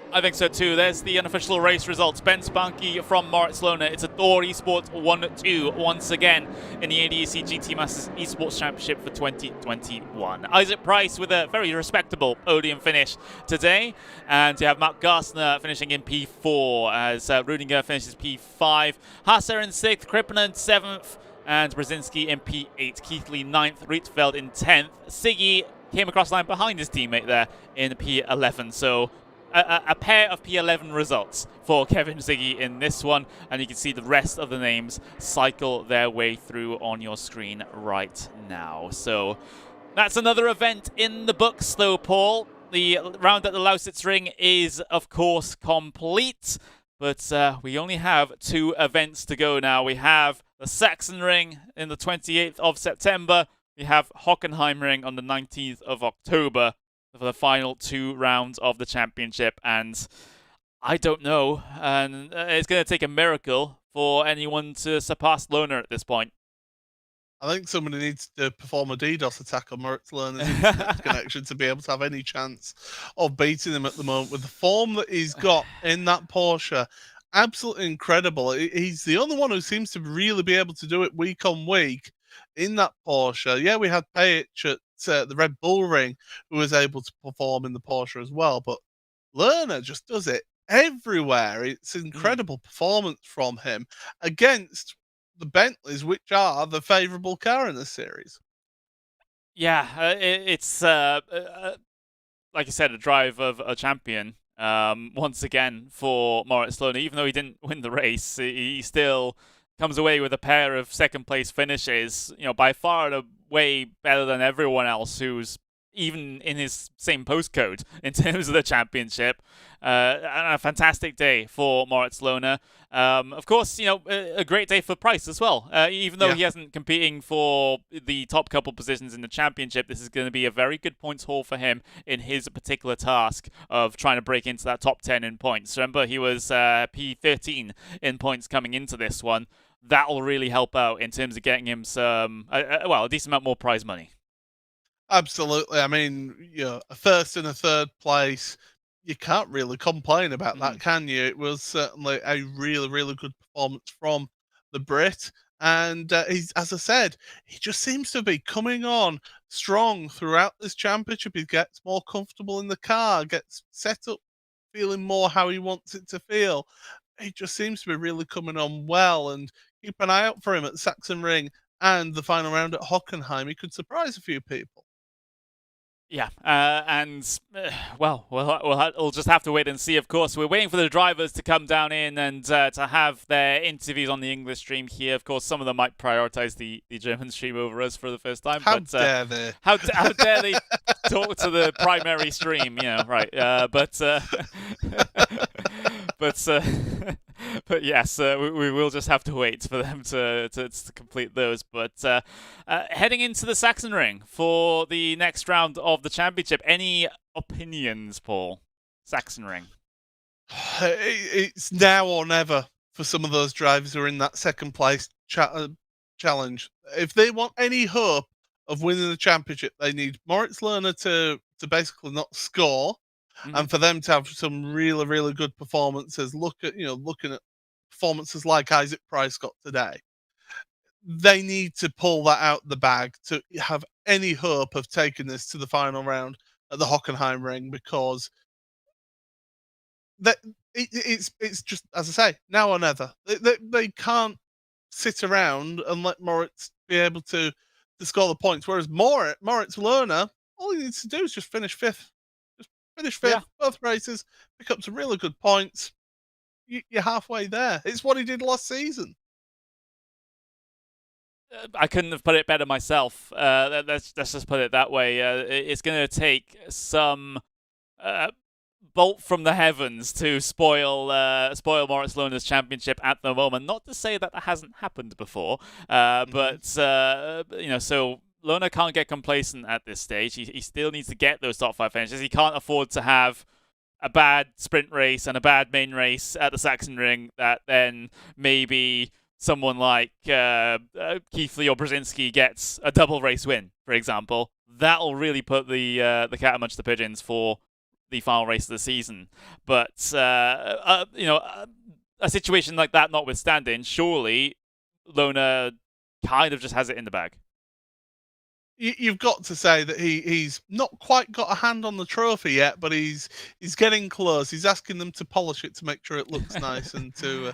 [SPEAKER 1] I think so too. There's the unofficial race results. Ben Spunky from Moritz Lohner. It's a Thor Esports 1-2 once again in the ADAC GT Masters Esports Championship for 2021. Isaac Price with a very respectable podium finish today. And you have Mark Garsner finishing in P4 as Rudinger finishes P5. Hasser in 6th, Krippinen 7th, and Brzezinski in P8. Keithley 9th, Rietveld in 10th. Siggy came across the line behind his teammate there in P11. So a pair of P11 results for Kevin Ziggy in this one, and you can see the rest of the names cycle their way through on your screen right now. So that's another event in the books though, Paul. The round at the Lausitzring is of course complete, but we only have 2 events to go now. We have the Sachsenring in the 28th of September. We have Hockenheimring on the 19th of October. For the final 2 rounds of the championship, and I don't know, and it's going to take a miracle for anyone to surpass Lohner at this point.
[SPEAKER 2] I think somebody needs to perform a DDoS attack on Moritz Lohner's internet connection to be able to have any chance of beating him at the moment with the form that he's got in that Porsche. Absolutely incredible. He's the only one who seems to really be able to do it week on week in that Porsche. Yeah, we had Page at the Red Bull Ring who was able to perform in the Porsche as well, but Lerner just does it everywhere. It's incredible performance from him against the Bentleys, which are the favourable car in this series.
[SPEAKER 1] Yeah, it's like I said, a drive of a champion once again for Moritz Lohner. Even though he didn't win the race, he still comes away with a pair of second place finishes, by far and away better than everyone else who's even in his same postcode in terms of the championship. And a fantastic day for Moritz Lohner. Of course, a great day for Price as well. Even though he hasn't competing for the top couple positions in the championship, this is going to be a very good points haul for him in his particular task of trying to break into that top 10 in points. Remember, he was P13 in points coming into this one. That'll really help out in terms of getting him a decent amount more prize money.
[SPEAKER 2] Absolutely. I mean, a first and a third place, you can't really complain about that, can you? It was certainly a really, really good performance from the Brit. And he's, as I said, he just seems to be coming on strong throughout this championship. He gets more comfortable in the car, gets set up feeling more how he wants it to feel. He just seems to be really coming on well, and keep an eye out for him at Sachsenring and the final round at Hockenheim. He could surprise a few people.
[SPEAKER 1] Yeah, we'll just have to wait and see, of course. We're waiting for the drivers to come down in and to have their interviews on the English stream here. Of course, some of them might prioritize the German stream over us for the first time.
[SPEAKER 2] How dare they?
[SPEAKER 1] How dare they talk to the primary stream, right. But yes, we will just have to wait for them to complete those. But heading into the Sachsenring for the next round of the championship, any opinions, Paul? Sachsenring.
[SPEAKER 2] It's now or never for some of those drivers who are in that second place challenge. If they want any hope of winning the championship, they need Moritz Lohner to basically not score. And for them to have some really, really good performances, looking at performances like Isaac Price got today, they need to pull that out the bag to have any hope of taking this to the final round at the Hockenheim Ring, because it's just, as I say, now or never. They can't sit around and let Moritz be able to score the points. Whereas Moritz Lohner, all he needs to do is just finish fifth. Finish fifth, both races, pick up some really good points. You're halfway there. It's what he did last season.
[SPEAKER 1] I couldn't have put it better myself. Let's just put it that way. It's going to take some bolt from the heavens to spoil Moritz Lohner's championship at the moment. Not to say that hasn't happened before, but so Lohner can't get complacent at this stage. He still needs to get those top 5 finishes. He can't afford to have a bad sprint race and a bad main race at the Sachsenring that then maybe someone like Keithley or Brzezinski gets a double race win, for example. That'll really put the cat amongst the pigeons for the final race of the season. But a situation like that notwithstanding, surely Lohner kind of just has it in the bag.
[SPEAKER 2] You've got to say that he's not quite got a hand on the trophy yet, but he's getting close. He's asking them to polish it to make sure it looks nice and to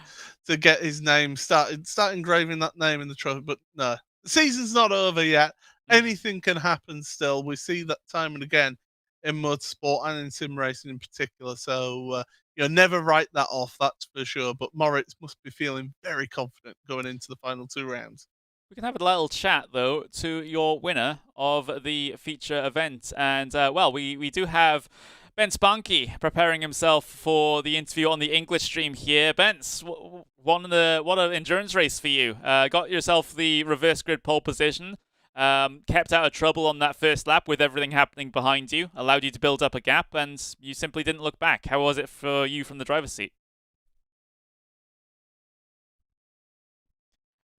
[SPEAKER 2] get his name start engraving that name in the trophy. But no, the season's not over yet. Anything can happen still. We see that time and again in motorsport and in sim racing in particular. So never write that off, that's for sure. But Moritz must be feeling very confident going into the final 2 rounds.
[SPEAKER 1] We can have a little chat, though, to your winner of the feature event. And, we do have Bence Banki preparing himself for the interview on the English stream here. Bence, what an endurance race for you. Got yourself the reverse grid pole position, kept out of trouble on that first lap with everything happening behind you, allowed you to build up a gap, and you simply didn't look back. How was it for you from the driver's seat?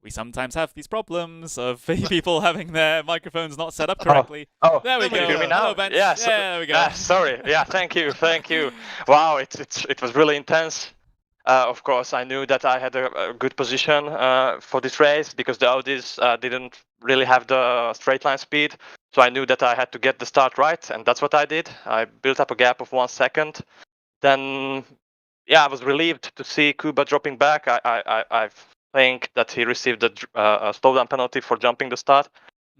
[SPEAKER 1] We sometimes have these problems of people having their microphones not set up correctly. There we go.
[SPEAKER 4] You hear me now?
[SPEAKER 1] Hello, Ben.
[SPEAKER 4] Yeah,
[SPEAKER 1] there we go.
[SPEAKER 4] Sorry. Yeah, thank you. Wow, it was really intense. Of course, I knew that I had a good position for this race because the Audis didn't really have the straight line speed. So I knew that I had to get the start right, and that's what I did. I built up a gap of 1 second. Then, I was relieved to see Kuba dropping back. I think that he received a slowdown penalty for jumping the start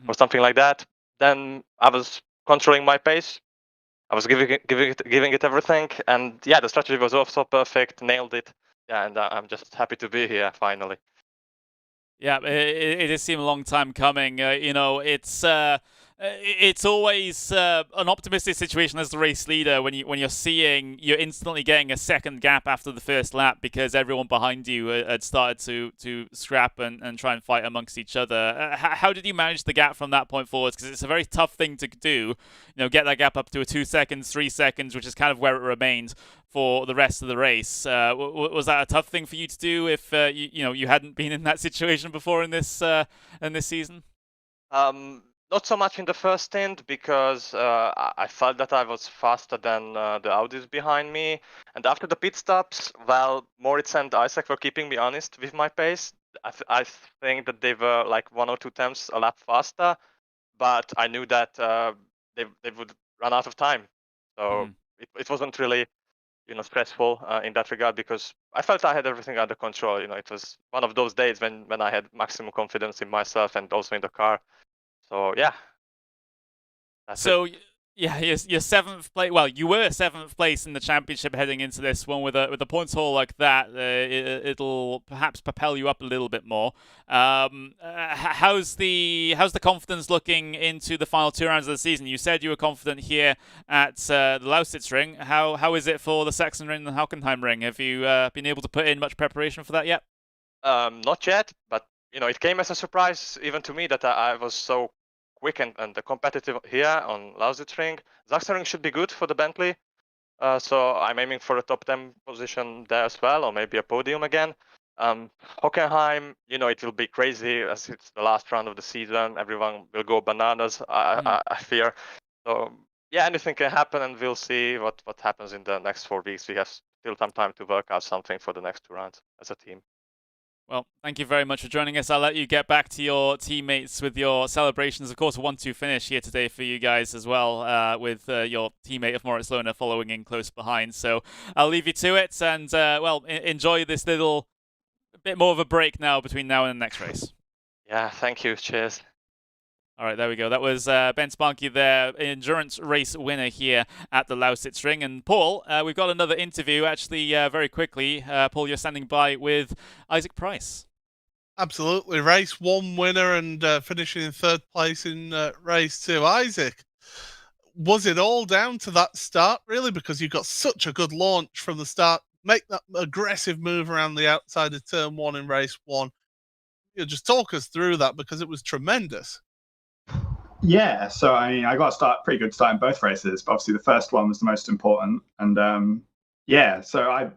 [SPEAKER 4] or something like that. Then I was controlling my pace. I was giving it everything, and the strategy was also perfect. Nailed it. And I'm just happy to be here finally.
[SPEAKER 1] Yeah, it does seem a long time coming. It's always an optimistic situation as the race leader when you're instantly getting a second gap after the first lap because everyone behind you had started to scrap and try and fight amongst each other. How did you manage the gap from that point forwards? Because it's a very tough thing to do. Get that gap up to 2 seconds, 3 seconds, which is kind of where it remained for the rest of the race. Was that a tough thing for you to do if you hadn't been in that situation before in this season?
[SPEAKER 4] Not so much in the first stint because I felt that I was faster than the Audis behind me. And after the pit stops, well, Moritz and Isaac were keeping me honest with my pace. I think that they were like 1 or 2 tenths a lap faster, but I knew that they would run out of time. So it wasn't really stressful in that regard because I felt I had everything under control. It was one of those days when I had maximum confidence in myself and also in the car. So yeah.
[SPEAKER 1] Yeah, you're 7th place. Well, you were 7th place in the championship heading into this one with a points haul like that. It'll perhaps propel you up a little bit more. How's the confidence looking into the final 2 rounds of the season? You said you were confident here at the Lausitzring. How is it for the Sachsenring and Hockenheimring? Have you been able to put in much preparation for that yet?
[SPEAKER 4] Not yet, but it came as a surprise even to me that I was so quick and competitive here on Lausitzring. Sachsenring should be good for the Bentley, so I'm aiming for a top 10 position there as well, or maybe a podium again. Hockenheim, it will be crazy as it's the last round of the season. Everyone will go bananas, I fear. So yeah, anything can happen, and we'll see what happens in the next 4 weeks. We have still some time to work out something for the next 2 rounds as a team.
[SPEAKER 1] Well, thank you very much for joining us. I'll let you get back to your teammates with your celebrations. Of course, a 1-2 finish here today for you guys as well, with your teammate of Moritz Lohner following in close behind. So I'll leave you to it, and enjoy this little bit more of a break now between now and the next race.
[SPEAKER 4] Yeah, thank you. Cheers.
[SPEAKER 1] All right, there we go. That was Ben Sparky there, endurance race winner here at the Lausitzring. And Paul, we've got another interview, actually, very quickly. Paul, you're standing by with Isaac Price.
[SPEAKER 2] Absolutely. Race 1 winner and finishing in 3rd place in race 2. Isaac, was it all down to that start, really? Because you got such a good launch from the start. Make that aggressive move around the outside of turn 1 in race 1. Just talk us through that because it was tremendous.
[SPEAKER 5] Yeah, so I got a pretty good start in both races, but obviously the first one was the most important. And so I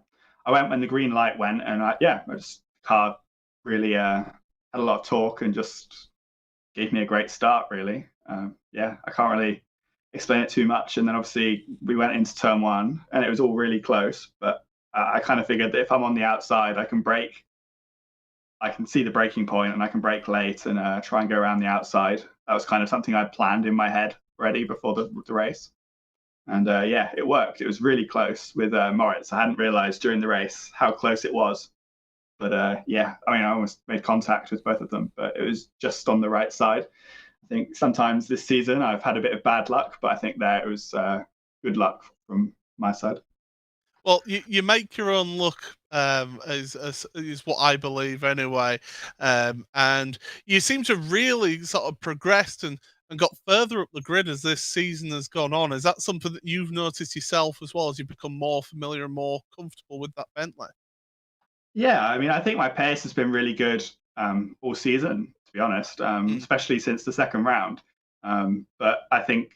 [SPEAKER 5] went when the green light went, and the car really had a lot of torque and just gave me a great start, really. I can't really explain it too much. And then obviously we went into turn 1, and it was all really close. But I kind of figured that if I'm on the outside, I can brake. I can see the braking point, and I can brake late and try and go around the outside. That was kind of something I'd planned in my head already before the race. And it worked. It was really close with Moritz. I hadn't realized during the race how close it was. But I almost made contact with both of them, but it was just on the right side. I think sometimes this season I've had a bit of bad luck, but I think there it was good luck from my side.
[SPEAKER 2] Well, you make your own luck, is what I believe anyway. And you seem to really sort of progressed and got further up the grid as this season has gone on. Is that something that you've noticed yourself as well as you become more familiar and more comfortable with that Bentley?
[SPEAKER 5] Yeah, I think my pace has been really good all season, to be honest, especially since the second round. But I think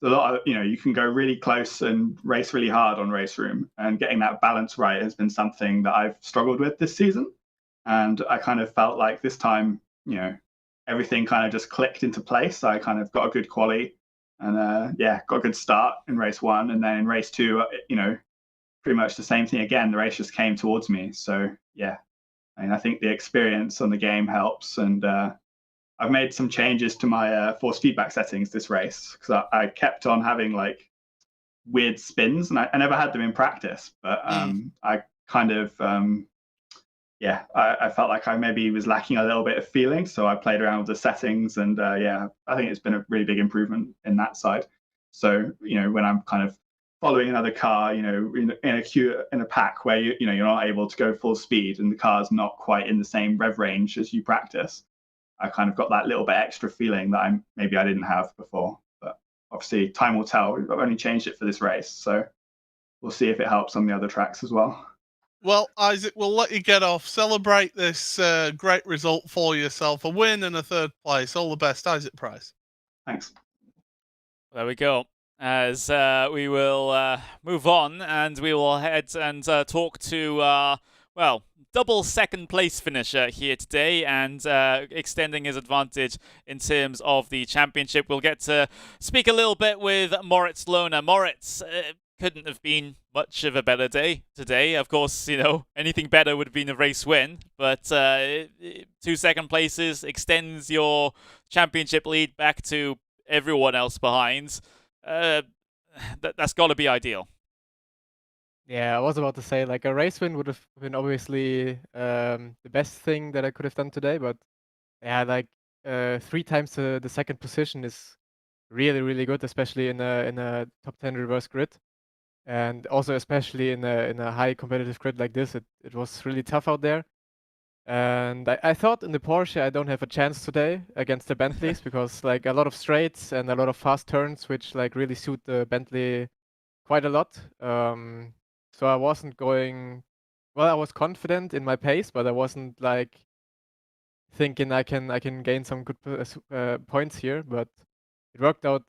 [SPEAKER 5] a lot of, you can go really close and race really hard on RaceRoom, and getting that balance right has been something that I've struggled with this season. And I kind of felt like this time, everything kind of just clicked into place. I kind of got a good quali and got a good start in race 1. And then in race 2, pretty much the same thing again. The race just came towards me. So I think the experience on the game helps. And I've made some changes to my force feedback settings this race, because I kept on having like weird spins, and I never had them in practice, but I kind of I felt like I maybe was lacking a little bit of feeling, so I played around with the settings, and I think it's been a really big improvement in that side. So when I'm kind of following another car, in a queue, in a pack where you're not able to go full speed and the car's not quite in the same rev range as you practice. I kind of got that little bit extra feeling that maybe I didn't have before. But obviously, time will tell. We've only changed it for this race, so we'll see if it helps on the other tracks as well.
[SPEAKER 2] Well, Isaac, we'll let you get off. Celebrate this great result for yourself. A win and a third place. All the best, Isaac Price.
[SPEAKER 5] Thanks.
[SPEAKER 1] There we go. As we will move on, and we will head and talk to, well, double second place finisher here today, and extending his advantage in terms of the championship. We'll get to speak a little bit with Moritz Lohner. Moritz, couldn't have been much of a better day today. Of course, anything better would have been a race win, but 2 second places extends your championship lead back to everyone else behind. That's got to be ideal.
[SPEAKER 6] Yeah, I was about to say, like, a race win would have been obviously the best thing that I could have done today, but yeah, like 3 times the second position is really, really good, especially in a top 10 reverse grid, and also especially in a high competitive grid like this. It was really tough out there. And I thought in the Porsche I don't have a chance today against the Bentleys because like a lot of straights and a lot of fast turns, which like really suit the Bentley quite a lot. So I wasn't going well. I was confident in my pace, but I wasn't like thinking I can gain some good points here. But it worked out,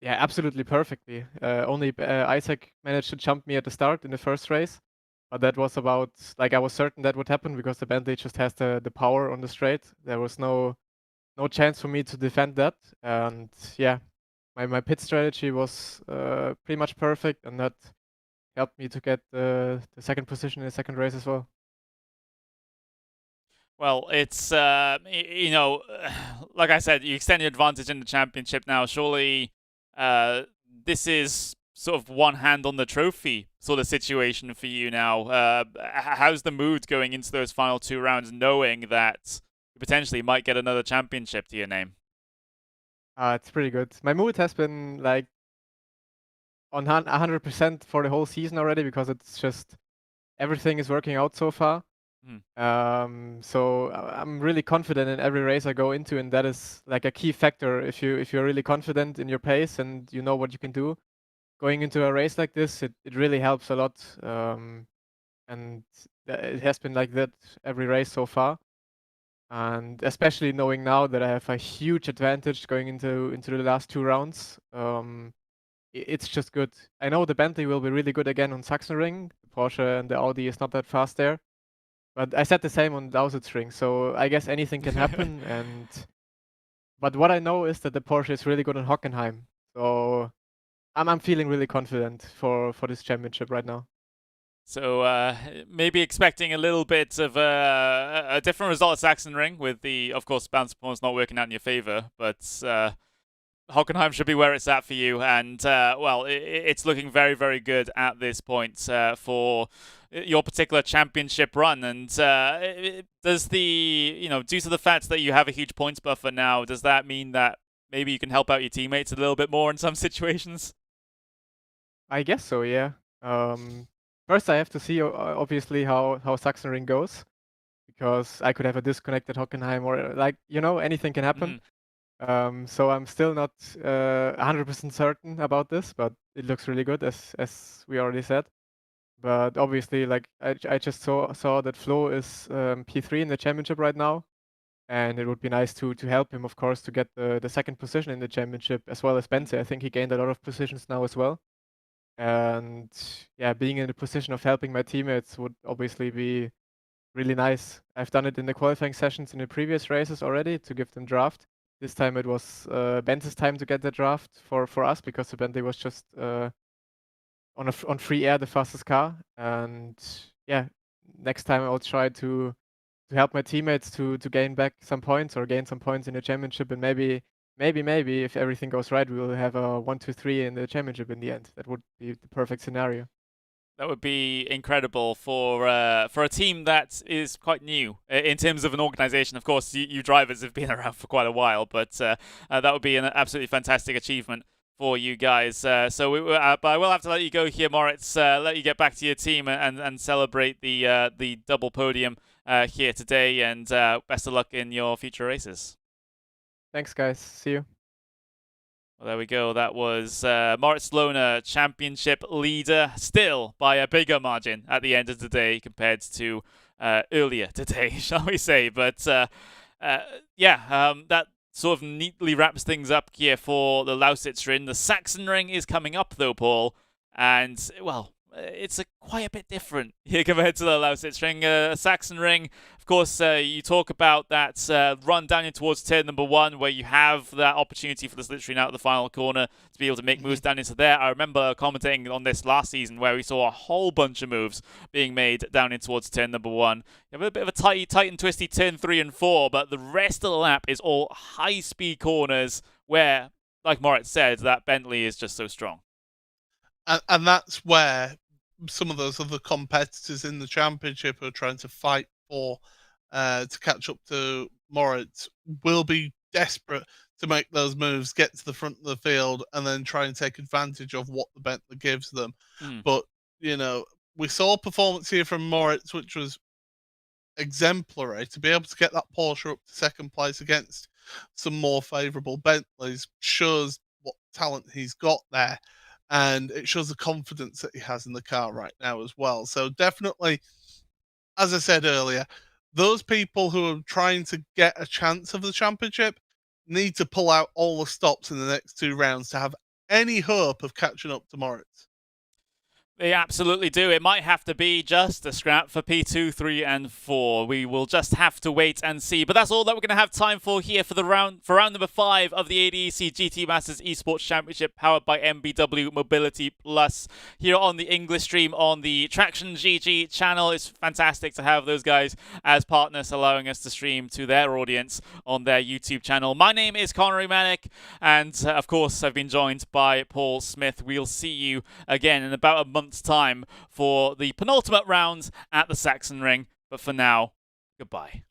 [SPEAKER 6] yeah, absolutely perfectly. Only Isaac managed to jump me at the start in the first race. But that was about, like, I was certain that would happen because the Bentley just has the power on the straight. There was no chance for me to defend that. And yeah, my pit strategy was pretty much perfect, and that helped me to get the second position in the second race as well.
[SPEAKER 1] Well, it's, like I said, you extend your advantage in the championship now. Surely this is sort of one hand on the trophy sort of situation for you now. How's the mood going into those final 2 rounds, knowing that you potentially might get another championship to your name?
[SPEAKER 6] It's pretty good. My mood has been like on 100% for the whole season already because it's just everything is working out so far. So I'm really confident in every race I go into, and that is like a key factor. If you're really confident in your pace and you know what you can do, going into a race like this, it really helps a lot. And it has been like that every race so far. And especially knowing now that I have a huge advantage going into the last 2 rounds, it's just good. I know the Bentley will be really good again on Sachsenring. The Porsche and the Audi is not that fast there. But I said the same on Lausitzring, so I guess anything can happen. But what I know is that the Porsche is really good on Hockenheim. So I'm feeling really confident for this championship right now.
[SPEAKER 1] So maybe expecting a little bit of a different result at Sachsenring with the, of course, bounce points not working out in your favor, but Hockenheim should be where it's at for you, and well, it's looking very, very good at this point for your particular championship run. And does the, due to the fact that you have a huge points buffer now, does that mean that maybe you can help out your teammates a little bit more in some situations?
[SPEAKER 6] I guess so, yeah. First, I have to see obviously how Sachsenring goes, because I could have a disconnected Hockenheim or like anything can happen. So I'm still not 100% certain about this, but it looks really good as we already said. But obviously, like I just saw that Flo is P3 in the championship right now, and it would be nice to help him, of course, to get the second position in the championship, as well as Benze. I think he gained a lot of positions now as well. And yeah, being in the position of helping my teammates would obviously be really nice. I've done it in the qualifying sessions in the previous races already to give them draft. This time it was Benze's time to get the draft for us, because the Bentley was just on free air the fastest car. And yeah, next time I'll try to help my teammates to gain back some points or gain some points in the championship, and maybe if everything goes right, we will have a 1-2-3 in the championship in the end. That would be the perfect scenario.
[SPEAKER 1] That would be incredible for a team that is quite new in terms of an organization. Of course, you drivers have been around for quite a while, but that would be an absolutely fantastic achievement for you guys. But I will have to let you go here, Moritz. Let you get back to your team and celebrate the double podium here today. And best of luck in your future races.
[SPEAKER 6] Thanks, guys. See you.
[SPEAKER 1] Well, there we go. That was Moritz Lohner, championship leader, still by a bigger margin at the end of the day compared to earlier today, shall we say. But that sort of neatly wraps things up here for the Lausitzring. The Sachsenring is coming up, though, Paul. And, well, it's quite a bit different here compared to the Lausitzring. Sachsenring, of course, you talk about that run down in towards turn number 1 where you have that opportunity for the Slipstream out of the final corner to be able to make moves down into there. I remember commentating on this last season where we saw a whole bunch of moves being made down in towards turn number 1. You have a bit of a tight and twisty turn 3 and 4, but the rest of the lap is all high-speed corners where, like Moritz said, that Bentley is just so strong.
[SPEAKER 2] And that's where some of those other competitors in the championship are trying to fight for to catch up to Moritz will be desperate to make those moves, get to the front of the field, and then try and take advantage of what the Bentley gives them. But, you know, we saw a performance here from Moritz, which was exemplary. To be able to get that Porsche up to second place against some more favourable Bentleys shows what talent he's got there. And it shows the confidence that he has in the car right now as well. So definitely, as I said earlier, those people who are trying to get a chance of the championship need to pull out all the stops in the next 2 rounds to have any hope of catching up to Moritz.
[SPEAKER 1] They absolutely do. It might have to be just a scrap for P2, 3, and 4. We will just have to wait and see. But that's all that we're going to have time for here for round number 5 of the ADAC GT Masters Esports Championship, powered by MBW Mobility Plus, here on the English stream on the Traction GG channel. It's fantastic to have those guys as partners, allowing us to stream to their audience on their YouTube channel. My name is Connery Manick, and of course, I've been joined by Paul Smith. We'll see you again in about a month's time for the penultimate round at the Sachsenring. But for now, goodbye.